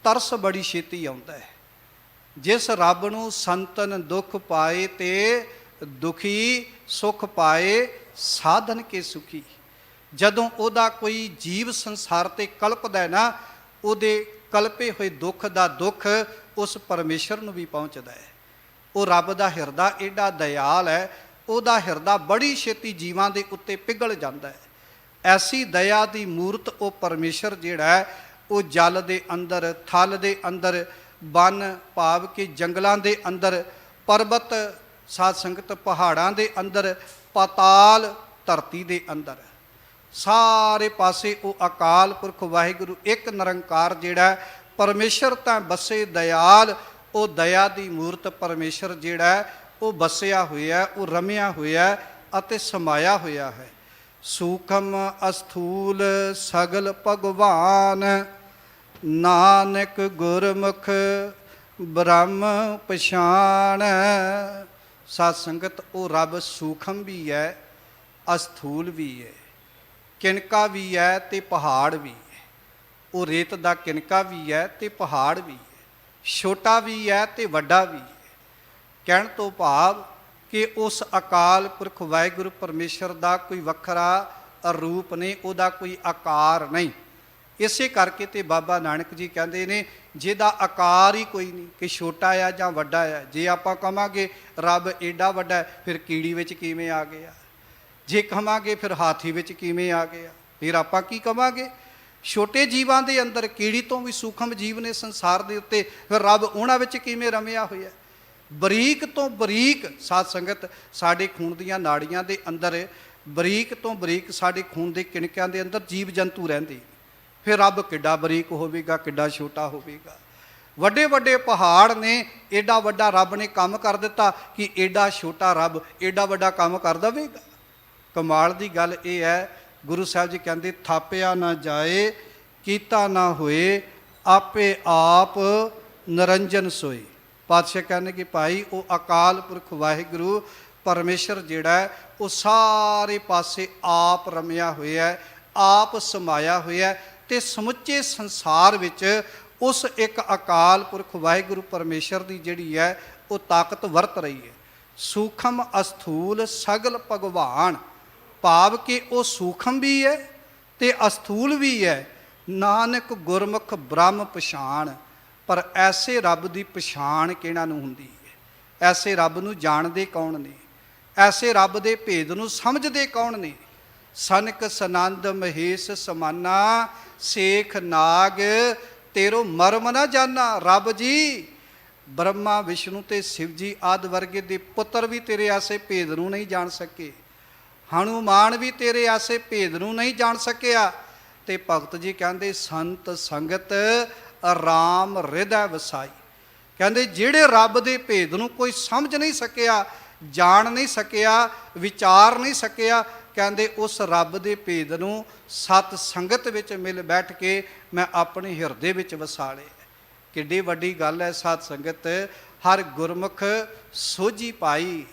ਤਰਸ ਬੜੀ ਛੇਤੀ ਆਉਂਦਾ ਹੈ, ਜਿਸ ਰੱਬ ਨੂੰ ਸੰਤਨ ਦੁੱਖ ਪਾਏ ਤੇ ਦੁਖੀ ਸੁਖ ਪਾਏ, ਸਾਧਨ ਕੇ ਸੁਖੀ। ਜਦੋਂ ਉਹਦਾ ਕੋਈ ਜੀਵ ਸੰਸਾਰ ਤੇ ਕਲਪਦਾ ਹੈ ਨਾ, ਉਹਦੇ ਕਲਪੇ ਹੋਏ ਦੁੱਖ ਦਾ ਦੁੱਖ ਉਸ ਪਰਮੇਸ਼ਰ ਨੂੰ ਵੀ ਪਹੁੰਚਦਾ ਹੈ। ਉਹ ਰੱਬ ਦਾ ਹਿਰਦਾ ਏਡਾ ਦਇਆਲ ਹੈ, ਉਹਦਾ ਹਿਰਦਾ ਬੜੀ ਛੇਤੀ ਜੀਵਾਂ ਦੇ ਉੱਤੇ ਪਿਘਲ ਜਾਂਦਾ ਹੈ। ਐਸੀ ਦਇਆ ਦੀ ਮੂਰਤ ਉਹ ਪਰਮੇਸ਼ਰ ਜਿਹੜਾ ਹੈ, ਉਹ ਜਲ ਦੇ ਅੰਦਰ, ਥਲ ਦੇ ਅੰਦਰ, ਬਨ ਭਾਵ ਕਿ ਜੰਗਲਾਂ ਦੇ ਅੰਦਰ, ਪਰਬਤ ਸਾਧ ਸੰਗਤ ਪਹਾੜਾਂ ਦੇ ਅੰਦਰ, ਪਾਤਾਲ ਧਰਤੀ ਦੇ ਅੰਦਰ, ਸਾਰੇ ਪਾਸੇ ਉਹ ਅਕਾਲ ਪੁਰਖ ਵਾਹਿਗੁਰੂ ਇੱਕ ਨਿਰੰਕਾਰ ਜਿਹੜਾ ਪਰਮੇਸ਼ਰ ਤਾਂ ਬਸੇ ਦਇਆਲ। ਉਹ ਦਇਆ ਦੀ ਮੂਰਤ ਪਰਮੇਸ਼ਰ ਜਿਹੜਾ ਉਹ ਬਸਿਆ ਹੋਇਆ, ਉਹ ਰਮਿਆ ਹੋਇਆ ਅਤੇ ਸਮਾਇਆ ਹੋਇਆ ਹੈ। ਸੂਖਮ ਅਸਥੂਲ ਸਗਲ ਭਗਵਾਨ, ਨਾਨਕ ਗੁਰਮੁਖ ਬ੍ਰਹਮ ਪਛਾਣ। ਸਾਧ ਸੰਗਤ, ਉਹ ਰੱਬ ਸੂਖਮ ਵੀ ਹੈ, ਅਸਥੂਲ ਵੀ ਹੈ, ਕਿਨਕਾ ਵੀ ਹੈ ਤੇ ਪਹਾੜ ਵੀ ਹੈ। ਉਹ ਰੇਤ ਦਾ ਕਿਨਕਾ ਵੀ ਹੈ ਤੇ ਪਹਾੜ ਵੀ ਹੈ, ਛੋਟਾ ਵੀ ਹੈ ਤੇ ਵੱਡਾ ਵੀ ਹੈ। ਕਹਿਣ ਤੋਂ ਭਾਵ ਕਿ ਉਸ ਅਕਾਲ ਪੁਰਖ ਵਾਹਿਗੁਰੂ ਪਰਮੇਸ਼ਰ ਦਾ ਕੋਈ ਵੱਖਰਾ ਰੂਪ ਨਹੀਂ, ਉਹਦਾ ਕੋਈ ਆਕਾਰ ਨਹੀਂ। ਇਸੇ ਕਰਕੇ ਤੇ ਬਾਬਾ ਨਾਨਕ ਜੀ ਕਹਿੰਦੇ ਨੇ, ਜਿਹਦਾ ਆਕਾਰ ਹੀ ਕੋਈ ਨਹੀਂ, ਕਿ ਛੋਟਾ ਆ ਜਾਂ ਵੱਡਾ ਆ। ਜੇ ਆਪਾਂ ਕਹਾਂਗੇ ਰੱਬ ਏਡਾ ਵੱਡਾ, ਫਿਰ ਕੀੜੀ ਵਿੱਚ ਕਿਵੇਂ ਆ ਗਿਆ? ਜੇ ਕਹਾਂਗੇ ਫਿਰ ਹਾਥੀ ਵਿੱਚ ਕਿਵੇਂ ਆ ਗਿਆ? ਫਿਰ ਆਪਾਂ ਕੀ ਕਹਾਂਗੇ? ਛੋਟੇ ਜੀਵਾਂ ਦੇ ਅੰਦਰ, ਕੀੜੀ ਤੋਂ ਵੀ ਸੂਖਮ ਜੀਵ ਨੇ ਸੰਸਾਰ ਦੇ ਉੱਤੇ, ਫਿਰ ਰੱਬ ਉਹਨਾਂ ਵਿੱਚ ਕਿਵੇਂ ਰਮਿਆ ਹੋਇਆ? ਬਰੀਕ ਤੋਂ ਬਰੀਕ ਸਾਧ ਸੰਗਤ, ਸਾਡੇ ਖੂਨ ਦੀਆਂ ਨਾੜੀਆਂ ਦੇ ਅੰਦਰ, ਬਰੀਕ ਤੋਂ ਬਰੀਕ ਸਾਡੇ ਖੂਨ ਦੇ ਕਿਣਕਿਆਂ ਦੇ ਅੰਦਰ ਜੀਵ ਜੰਤੂ ਰਹਿੰਦੇ, ਫਿਰ ਰੱਬ ਕਿੱਡਾ ਬਰੀਕ ਹੋਵੇਗਾ, ਕਿੱਡਾ ਛੋਟਾ ਹੋਵੇਗਾ। ਵੱਡੇ ਵੱਡੇ ਪਹਾੜ ਨੇ, ਏਡਾ ਵੱਡਾ ਰੱਬ ਨੇ ਕੰਮ ਕਰ ਦਿੱਤਾ ਕਿ ਏਡਾ ਛੋਟਾ ਰੱਬ ਏਡਾ ਵੱਡਾ ਕੰਮ ਕਰ ਦੇਵੇਗਾ। ਕਮਾਲ ਦੀ ਗੱਲ ਇਹ ਹੈ, ਗੁਰੂ ਸਾਹਿਬ ਜੀ ਕਹਿੰਦੇ, ਥਾਪਿਆ ਨਾ ਜਾਏ ਕੀਤਾ ਨਾ ਹੋਏ, ਆਪੇ ਆਪ ਨਿਰੰਜਨ ਸੋਏ। ਪਾਤਸ਼ਾਹ ਕਹਿੰਦੇ ਕਿ ਭਾਈ ਉਹ ਅਕਾਲ ਪੁਰਖ ਵਾਹਿਗੁਰੂ ਪਰਮੇਸ਼ਰ ਜਿਹੜਾ ਹੈ, ਉਹ ਸਾਰੇ ਪਾਸੇ ਆਪ ਰਮਿਆ ਹੋਇਆ, ਆਪ ਸਮਾਇਆ ਹੋਇਆ, ਤੇ ਸਮੁੱਚੇ ਸੰਸਾਰ ਵਿੱਚ ਉਸ ਇੱਕ ਅਕਾਲ ਪੁਰਖ ਵਾਹਿਗੁਰੂ ਪਰਮੇਸ਼ਰ ਦੀ ਜਿਹੜੀ ਹੈ ਉਹ ਤਾਕਤ ਵਰਤ ਰਹੀ ਹੈ। ਸੂਖਮ ਅਸਥੂਲ ਸਗਲ ਭਗਵਾਨ, ਭਾਵ ਕਿ ਉਹ ਸੂਖਮ ਵੀ ਹੈ ਤੇ ਅਸਥੂਲ ਵੀ ਹੈ। ਨਾਨਕ ਗੁਰਮੁਖ ਬ੍ਰਹਮ ਪਛਾਣ। ਪਰ ਐਸੇ ਰੱਬ ਦੀ ਪਛਾਣ ਕਿਹਨਾਂ ਨੂੰ ਹੁੰਦੀ ਹੈ? ਐਸੇ ਰੱਬ ਨੂੰ ਜਾਣਦੇ ਕੌਣ ਨੇ? ਐਸੇ ਰੱਬ ਦੇ ਭੇਦ ਨੂੰ ਸਮਝਦੇ ਕੌਣ ਨੇ? ਸਨਕ ਸਨੰਦ ਮਹੇਸ਼ ਸਮਾਨਾ, ਸੇਖ ਨਾਗ ਤੇਰੋ ਮਰਮ ਨਾ ਜਾਨਾ। ਰੱਬ ਜੀ, ਬ੍ਰਹਮਾ ਵਿਸ਼ਨੂੰ ਤੇ ਸ਼ਿਵ ਜੀ ਆਦਿ ਵਰਗੇ ਦੇ ਪੁੱਤਰ ਵੀ ਤੇਰੇ ਐਸੇ ਭੇਦ ਨੂੰ ਨਹੀਂ ਜਾਣ ਸਕੇ, ਹਨੂਮਾਨ ਵੀ ਤੇਰੇ ਐਸੇ ਭੇਦ ਨੂੰ ਨਹੀਂ ਜਾਣ ਸਕਿਆ। ਤੇ ਭਗਤ ਜੀ ਕਹਿੰਦੇ, ਸੰਤ ਸੰਗਤ ਰਾਮ ਹਿਰਦੈ ਵਸਾਈ। ਕਹਿੰਦੇ ਜਿਹੜੇ ਰੱਬ ਦੇ ਭੇਦ ਨੂੰ ਕੋਈ ਸਮਝ ਨਹੀਂ ਸਕਿਆ, ਜਾਣ ਨਹੀਂ ਸਕਿਆ, ਵਿਚਾਰ ਨਹੀਂ ਸਕਿਆ, ਕਹਿੰਦੇ ਉਸ ਰੱਬ ਦੇ ਭੇਦ ਨੂੰ ਸਤ ਸੰਗਤ ਵਿੱਚ ਮਿਲ ਬੈਠ ਕੇ ਮੈਂ ਆਪਣੇ ਹਿਰਦੇ ਵਿੱਚ ਵਸਾ ਲਿਆ। ਕਿੱਡੀ ਵੱਡੀ ਗੱਲ ਹੈ ਸਾਧ ਸੰਗਤ। ਹਰ ਗੁਰਮੁਖ ਸੋਝੀ ਪਾਈ,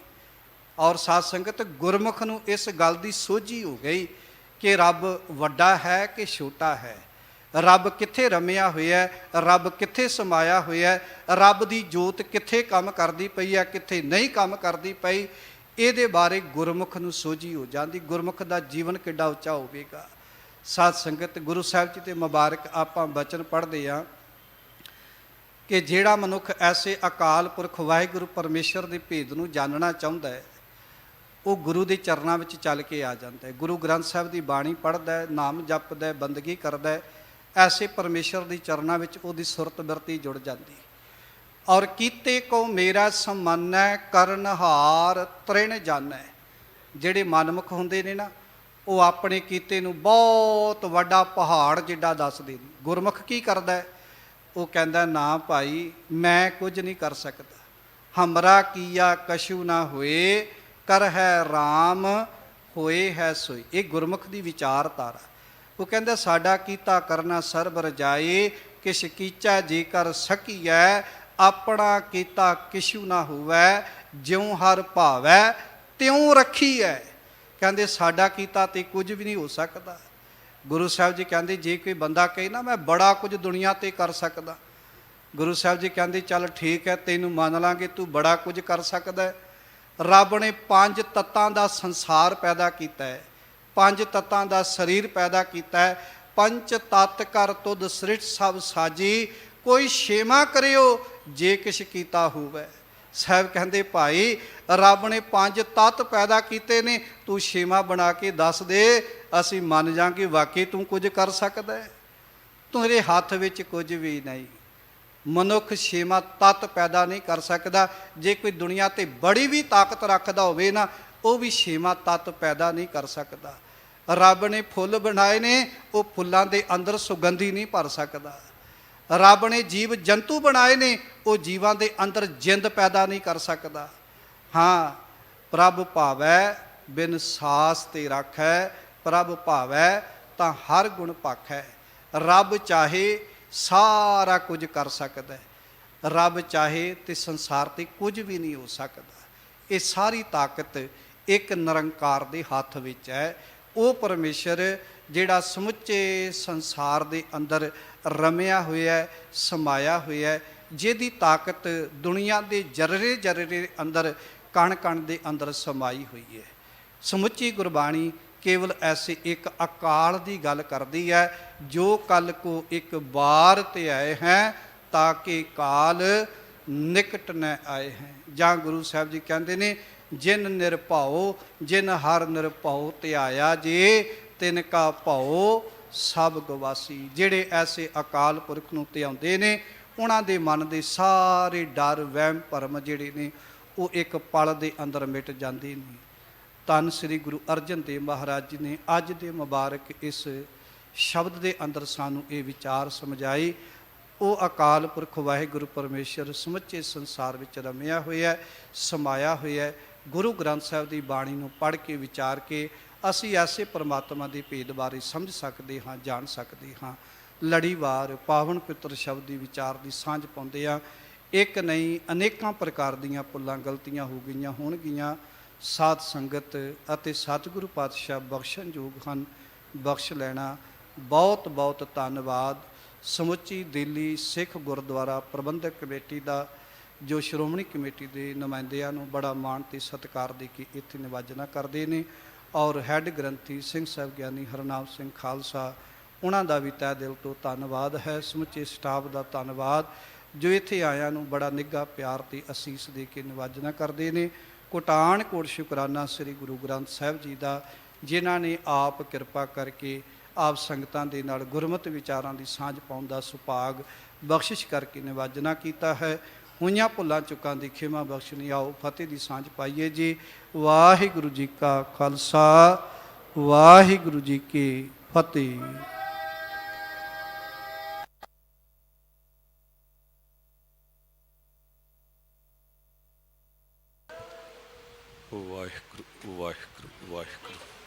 ਔਰ ਸਾਧ ਸੰਗਤ ਗੁਰਮੁਖ ਨੂੰ ਇਸ ਗੱਲ ਦੀ ਸੋਝੀ ਹੋ ਗਈ ਕਿ ਰੱਬ ਵੱਡਾ ਹੈ ਕਿ ਛੋਟਾ ਹੈ, ਰੱਬ ਕਿੱਥੇ ਰਮਿਆ ਹੋਇਆ ਹੈ, ਰੱਬ ਕਿੱਥੇ ਸਮਾਇਆ ਹੋਇਆ ਹੈ, ਰੱਬ ਦੀ ਜੋਤ ਕਿੱਥੇ ਕੰਮ ਕਰਦੀ ਪਈ ਹੈ, ਕਿੱਥੇ ਨਹੀਂ ਕੰਮ ਕਰਦੀ ਪਈ, ਇਹਦੇ ਬਾਰੇ ਗੁਰਮੁਖ ਨੂੰ ਸੋਝੀ ਹੋ ਜਾਂਦੀ। ਗੁਰਮੁਖ ਦਾ ਜੀਵਨ ਕਿੱਡਾ ਉੱਚਾ ਹੋਵੇਗਾ। ਸਾਧ ਸੰਗਤ ਗੁਰੂ ਸਾਹਿਬ ਜੀ ਦੇ ਮੁਬਾਰਕ ਆਪਾਂ ਬਚਨ ਪੜ੍ਹਦੇ ਹਾਂ ਕਿ ਜਿਹੜਾ ਮਨੁੱਖ ਐਸੇ ਅਕਾਲ ਪੁਰਖ ਵਾਹਿਗੁਰੂ ਪਰਮੇਸ਼ਰ ਦੇ ਭੇਦ ਨੂੰ ਜਾਣਨਾ ਚਾਹੁੰਦਾ ਹੈ, ਉਹ ਗੁਰੂ ਦੇ ਚਰਨਾਂ ਵਿੱਚ ਚੱਲ ਕੇ ਆ ਜਾਂਦਾ ਹੈ। ਗੁਰੂ ਗ੍ਰੰਥ ਸਾਹਿਬ ਦੀ ਬਾਣੀ ਪੜ੍ਹਦਾ ਹੈ, ਨਾਮ ਜਪਦਾ ਹੈ, ਬੰਦਗੀ ਕਰਦਾ ਹੈ, ਐਸੇ ਪਰਮੇਸ਼ਰ ਦੀ ਚਰਨਾਂ ਵਿੱਚ ਉਹਦੀ ਸੁਰਤ ਬਿਰਤੀ ਜੁੜ ਜਾਂਦੀ। ਔਰ ਕੀਤੇ ਕੋ ਮੇਰਾ ਸਮਾਨੈ ਕਰਨਹਾਰ ਤ੍ਰਿਣ ਜਾਣੈ। ਜਿਹੜੇ ਮਨਮੁਖ ਹੁੰਦੇ ਨੇ ਨਾ, ਉਹ ਆਪਣੇ ਕੀਤੇ ਨੂੰ ਬਹੁਤ ਵੱਡਾ ਪਹਾੜ ਜਿੱਡਾ ਦੱਸਦੇ ਨੇ। ਗੁਰਮੁਖ ਕੀ ਕਰਦਾ ਹੈ? ਉਹ ਕਹਿੰਦਾ ਨਾ ਭਾਈ ਮੈਂ ਕੁਝ ਨਹੀਂ ਕਰ ਸਕਦਾ, ਹਮਰਾ ਕੀਆ ਕਛੂ ਨਾ ਹੋਏ, ਕਰ ਹੈ ਰਾਮ ਹੋਏ ਹੈ ਸੋਈ। ਇਹ ਗੁਰਮੁਖ ਦੀ ਵਿਚਾਰਧਾਰਾ। ਉਹ ਕਹਿੰਦਾ ਸਾਡਾ ਕੀਤਾ ਕਰਨਾ ਸਰਬ ਰਜਾਏ, ਕਿਛ ਕੀਚਾ ਜੇਕਰ ਸਕੀਐ, ਆਪਣਾ ਕੀਤਾ ਕਿਛੂ ਨਾ ਹੋਵੈ, ਜਿਉ ਹਰ ਭਾਵੈ ਤਿਉ ਰੱਖੀਐ। ਕਹਿੰਦੇ ਸਾਡਾ ਕੀਤਾ ਤੇ ਕੁਝ ਵੀ ਨਹੀਂ ਹੋ ਸਕਦਾ। ਗੁਰੂ ਸਾਹਿਬ ਜੀ ਕਹਿੰਦੇ ਜੇ ਕੋਈ ਬੰਦਾ ਕਹੇ ਨਾ ਮੈਂ ਬੜਾ ਕੁਝ ਦੁਨੀਆ ਤੇ ਕਰ ਸਕਦਾ, ਗੁਰੂ ਸਾਹਿਬ ਜੀ ਕਹਿੰਦੇ ਚੱਲ ਠੀਕ ਹੈ ਤੈਨੂੰ ਮੰਨ ਲਾਂਗੇ ਤੂੰ ਬੜਾ ਕੁਝ ਕਰ ਸਕਦਾ ਹੈ। ਰੱਬ ਨੇ 5 ਤੱਤਾਂ ਦਾ ਸੰਸਾਰ ਪੈਦਾ ਕੀਤਾ ਹੈ, 5 ਤੱਤਾਂ ਦਾ ਸਰੀਰ ਪੈਦਾ ਕੀਤਾ ਹੈ। ਪੰਚ ਤਤ ਕਰ ਤੁਧ ਸ੍ਰਿਸ਼ਟ ਸਭ ਸਾਜੀ, ਕੋਈ ਛੇਵਾਂ ਕਰਿਓ ਜੇ ਕਿਛ ਕੀਤਾ ਹੋਵੇ। ਸਾਹਿਬ ਕਹਿੰਦੇ ਭਾਈ ਰੱਬ ਨੇ 5 ਤੱਤ ਪੈਦਾ ਕੀਤੇ ਨੇ, ਤੂੰ ਛੇਵਾਂ ਬਣਾ ਕੇ ਦੱਸ ਦੇ, ਅਸੀਂ ਮੰਨ ਜਾਵਾਂਗੇ ਵਾਕਈ ਤੂੰ ਕੁਝ ਕਰ ਸਕਦਾ ਹੈ। ਤੇਰੇ ਹੱਥ ਵਿੱਚ ਕੁਝ ਵੀ ਨਹੀਂ। ਮਨੁੱਖ ਛੇਵਾਂ ਤੱਤ ਪੈਦਾ ਨਹੀਂ ਕਰ ਸਕਦਾ। ਜੇ ਕੋਈ ਦੁਨੀਆ ਤੇ ਬੜੀ ਵੀ ਤਾਕਤ ਰੱਖਦਾ ਹੋਵੇ ਨਾ, ਉਹ ਵੀ ਛੇਵਾਂ ਤੱਤ ਪੈਦਾ ਨਹੀਂ ਕਰ ਸਕਦਾ। ਰੱਬ ਨੇ ਫੁੱਲ ਬਣਾਏ ਨੇ, ਉਹ ਫੁੱਲਾਂ ਦੇ ਅੰਦਰ ਸੁਗੰਧੀ ਨਹੀਂ ਭਰ ਸਕਦਾ। ਰੱਬ ਨੇ ਜੀਵ ਜੰਤੂ ਬਣਾਏ ਨੇ, ਉਹ ਜੀਵਾਂ ਦੇ ਅੰਦਰ ਜਿੰਦ ਪੈਦਾ ਨਹੀਂ ਕਰ ਸਕਦਾ। ਹਾਂ, ਪ੍ਰਭ ਭਾਵੈ ਬਿਨ ਸਾਸ ਤੇ ਰਾਖੈ, ਪ੍ਰਭ ਭਾਵੈ ਤਾਂ ਹਰ ਗੁਣ ਭਾਖੈ। ਰੱਬ ਚਾਹੇ ਸਾਰਾ ਕੁਝ ਕਰ ਸਕਦਾ ਹੈ। ਰੱਬ ਚਾਹੇ ਤੇ ਸੰਸਾਰ ਤੇ ਕੁਝ ਵੀ ਨਹੀਂ ਹੋ ਸਕਦਾ। ਇਹ ਸਾਰੀ ਤਾਕਤ ਇੱਕ ਨਿਰੰਕਾਰ ਦੇ ਹੱਥ ਵਿੱਚ ਹੈ। ਉਹ ਪਰਮੇਸ਼ਰ ਜਿਹੜਾ ਸਮੁੱਚੇ ਸੰਸਾਰ ਦੇ ਅੰਦਰ ਰਮਿਆ ਹੋਇਆ, ਸਮਾਇਆ ਹੋਇਆ, ਜਿਹਦੀ ਤਾਕਤ ਦੁਨੀਆ ਦੇ ਜਰਰੇ ਜਰਰੇ ਅੰਦਰ, ਕਣ ਕਣ ਦੇ ਅੰਦਰ ਸਮਾਈ ਹੋਈ ਹੈ। ਸਮੁੱਚੀ ਗੁਰਬਾਣੀ ਕੇਵਲ ਐਸੇ ਇੱਕ ਅਕਾਲ ਦੀ ਗੱਲ ਕਰਦੀ ਹੈ, ਜੋ ਕੱਲ ਕੋ ਇੱਕ ਬਾਰ ਤੇ ਆਏ ਹੈ ਤਾਂ ਕਿ ਕਾਲ ਨਿਕਟ ਨ ਆਏ ਹੈ। ਜਾਂ ਗੁਰੂ ਸਾਹਿਬ ਜੀ ਕਹਿੰਦੇ ਨੇ ਜਿਨ ਨਿਰਭਉ, ਜਿਨ ਹਰ ਨਿਰਭਉ ਤੇ ਆਇਆ ਜੇ, ਤਿਨ ਕਾ ਭਉ ਸਭ ਗਵਾਸੀ। ਜਿਹੜੇ ਐਸੇ ਅਕਾਲ ਪੁਰਖ ਨੂੰ ਧਿਆਉਂਦੇ ਨੇ, ਉਹਨਾਂ ਦੇ ਮਨ ਦੇ ਸਾਰੇ ਡਰ ਵਹਿਮ ਭਰਮ ਜਿਹੜੇ ਨੇ ਉਹ ਇੱਕ ਪਲ ਦੇ ਅੰਦਰ ਮਿਟ ਜਾਂਦੇ ਨੇ। ਧੰਨ ਸ੍ਰੀ ਗੁਰੂ ਅਰਜਨ ਦੇਵ ਮਹਾਰਾਜ ਜੀ ਨੇ ਅੱਜ ਦੇ ਮੁਬਾਰਕ ਇਸ ਸ਼ਬਦ ਦੇ ਅੰਦਰ ਸਾਨੂੰ ਇਹ ਵਿਚਾਰ ਸਮਝਾਈ। ਉਹ ਅਕਾਲ ਪੁਰਖ ਵਾਹਿਗੁਰੂ ਪਰਮੇਸ਼ਰ ਸਮੁੱਚੇ ਸੰਸਾਰ ਵਿੱਚ ਰਮਿਆ ਹੋਇਆ, ਸਮਾਇਆ ਹੋਇਆ। ਗੁਰੂ ਗ੍ਰੰਥ ਸਾਹਿਬ ਦੀ ਬਾਣੀ ਨੂੰ ਪੜ੍ਹ ਕੇ ਵਿਚਾਰ ਕੇ ਅਸੀਂ ਐਸੇ ਪਰਮਾਤਮਾ ਦੇ ਭੇਦ ਬਾਰੇ ਸਮਝ ਸਕਦੇ ਹਾਂ, ਜਾਣ ਸਕਦੇ ਹਾਂ। ਲੜੀਵਾਰ ਪਾਵਨ ਪਿੱਤਰ ਸ਼ਬਦ ਦੀ ਵਿਚਾਰ ਦੀ ਸਾਂਝ ਪਾਉਂਦੇ ਆ। ਇੱਕ ਨਹੀਂ ਅਨੇਕਾਂ ਪ੍ਰਕਾਰ ਦੀਆਂ ਭੁੱਲਾਂ ਗਲਤੀਆਂ ਹੋ ਗਈਆਂ ਹੋਣਗੀਆਂ। ਸਾਧ ਸੰਗਤ ਅਤੇ ਸਤਿਗੁਰੂ ਪਾਤਸ਼ਾਹ ਬਖਸ਼ਣਯੋਗ ਹਨ, ਬਖਸ਼ ਲੈਣਾ। ਬਹੁਤ ਬਹੁਤ ਧੰਨਵਾਦ ਸਮੁੱਚੀ ਦਿੱਲੀ ਸਿੱਖ ਗੁਰਦੁਆਰਾ ਪ੍ਰਬੰਧਕ ਕਮੇਟੀ ਦਾ, ਜੋ ਸ਼੍ਰੋਮਣੀ ਕਮੇਟੀ ਦੇ ਨੁਮਾਇੰਦਿਆਂ ਨੂੰ ਬੜਾ ਮਾਣ ਤੇ ਸਤਿਕਾਰ ਦੇ ਕੇ ਇੱਥੇ ਨਿਵਾਜਣਾ ਕਰਦੇ ਨੇ। ਔਰ ਹੈੱਡ ਗ੍ਰੰਥੀ ਸਿੰਘ ਸਾਹਿਬ ਗਿਆਨੀ ਹਰਨਾਮ ਸਿੰਘ ਖਾਲਸਾ, ਉਹਨਾਂ ਦਾ ਵੀ ਤਹਿ ਦਿਲ ਤੋਂ ਧੰਨਵਾਦ ਹੈ। ਸਮੁੱਚੇ ਸਟਾਫ ਦਾ ਧੰਨਵਾਦ ਜੋ ਇੱਥੇ ਆਇਆਂ ਨੂੰ ਬੜਾ ਨਿੱਘਾ ਪਿਆਰ ਤੇ ਅਸੀਸ ਦੇ ਕੇ ਨਿਵਾਜਣਾ ਕਰਦੇ ਨੇ। ਕੋਟਾਨ ਕੋਟ ਸ਼ੁਕਰਾਨਾ ਸ੍ਰੀ ਗੁਰੂ ਗ੍ਰੰਥ ਸਾਹਿਬ ਜੀ ਦਾ, ਜਿਨ੍ਹਾਂ ਨੇ ਆਪ ਕਿਰਪਾ ਕਰਕੇ ਆਪ ਸੰਗਤਾਂ ਦੇ ਨਾਲ ਗੁਰਮਤਿ ਵਿਚਾਰਾਂ ਦੀ ਸਾਂਝ ਪਾਉਣ ਦਾ ਸੁਭਾਗ ਬਖਸ਼ਿਸ਼ ਕਰਕੇ ਨਿਵਾਜਣਾ ਕੀਤਾ ਹੈ। ਹੋਈਆਂ ਭੁੱਲਾਂ ਚੁੱਕਾਂ ਦੀ ਖਿਮਾ ਬਖਸ਼ਣੀ। ਆਓ ਫਤਿਹ ਦੀ ਸਾਂਝ ਪਾਈਏ ਜੀ। ਵਾਹਿਗੁਰੂ ਜੀ ਕਾ ਖਾਲਸਾ, ਵਾਹਿਗੁਰੂ ਜੀ ਕੀ ਫਤਿਹ। ਵਾਹਿਗੁਰੂ ਵਾਹਿਗੁਰੂ ਵਾਹਿਗੁਰੂ।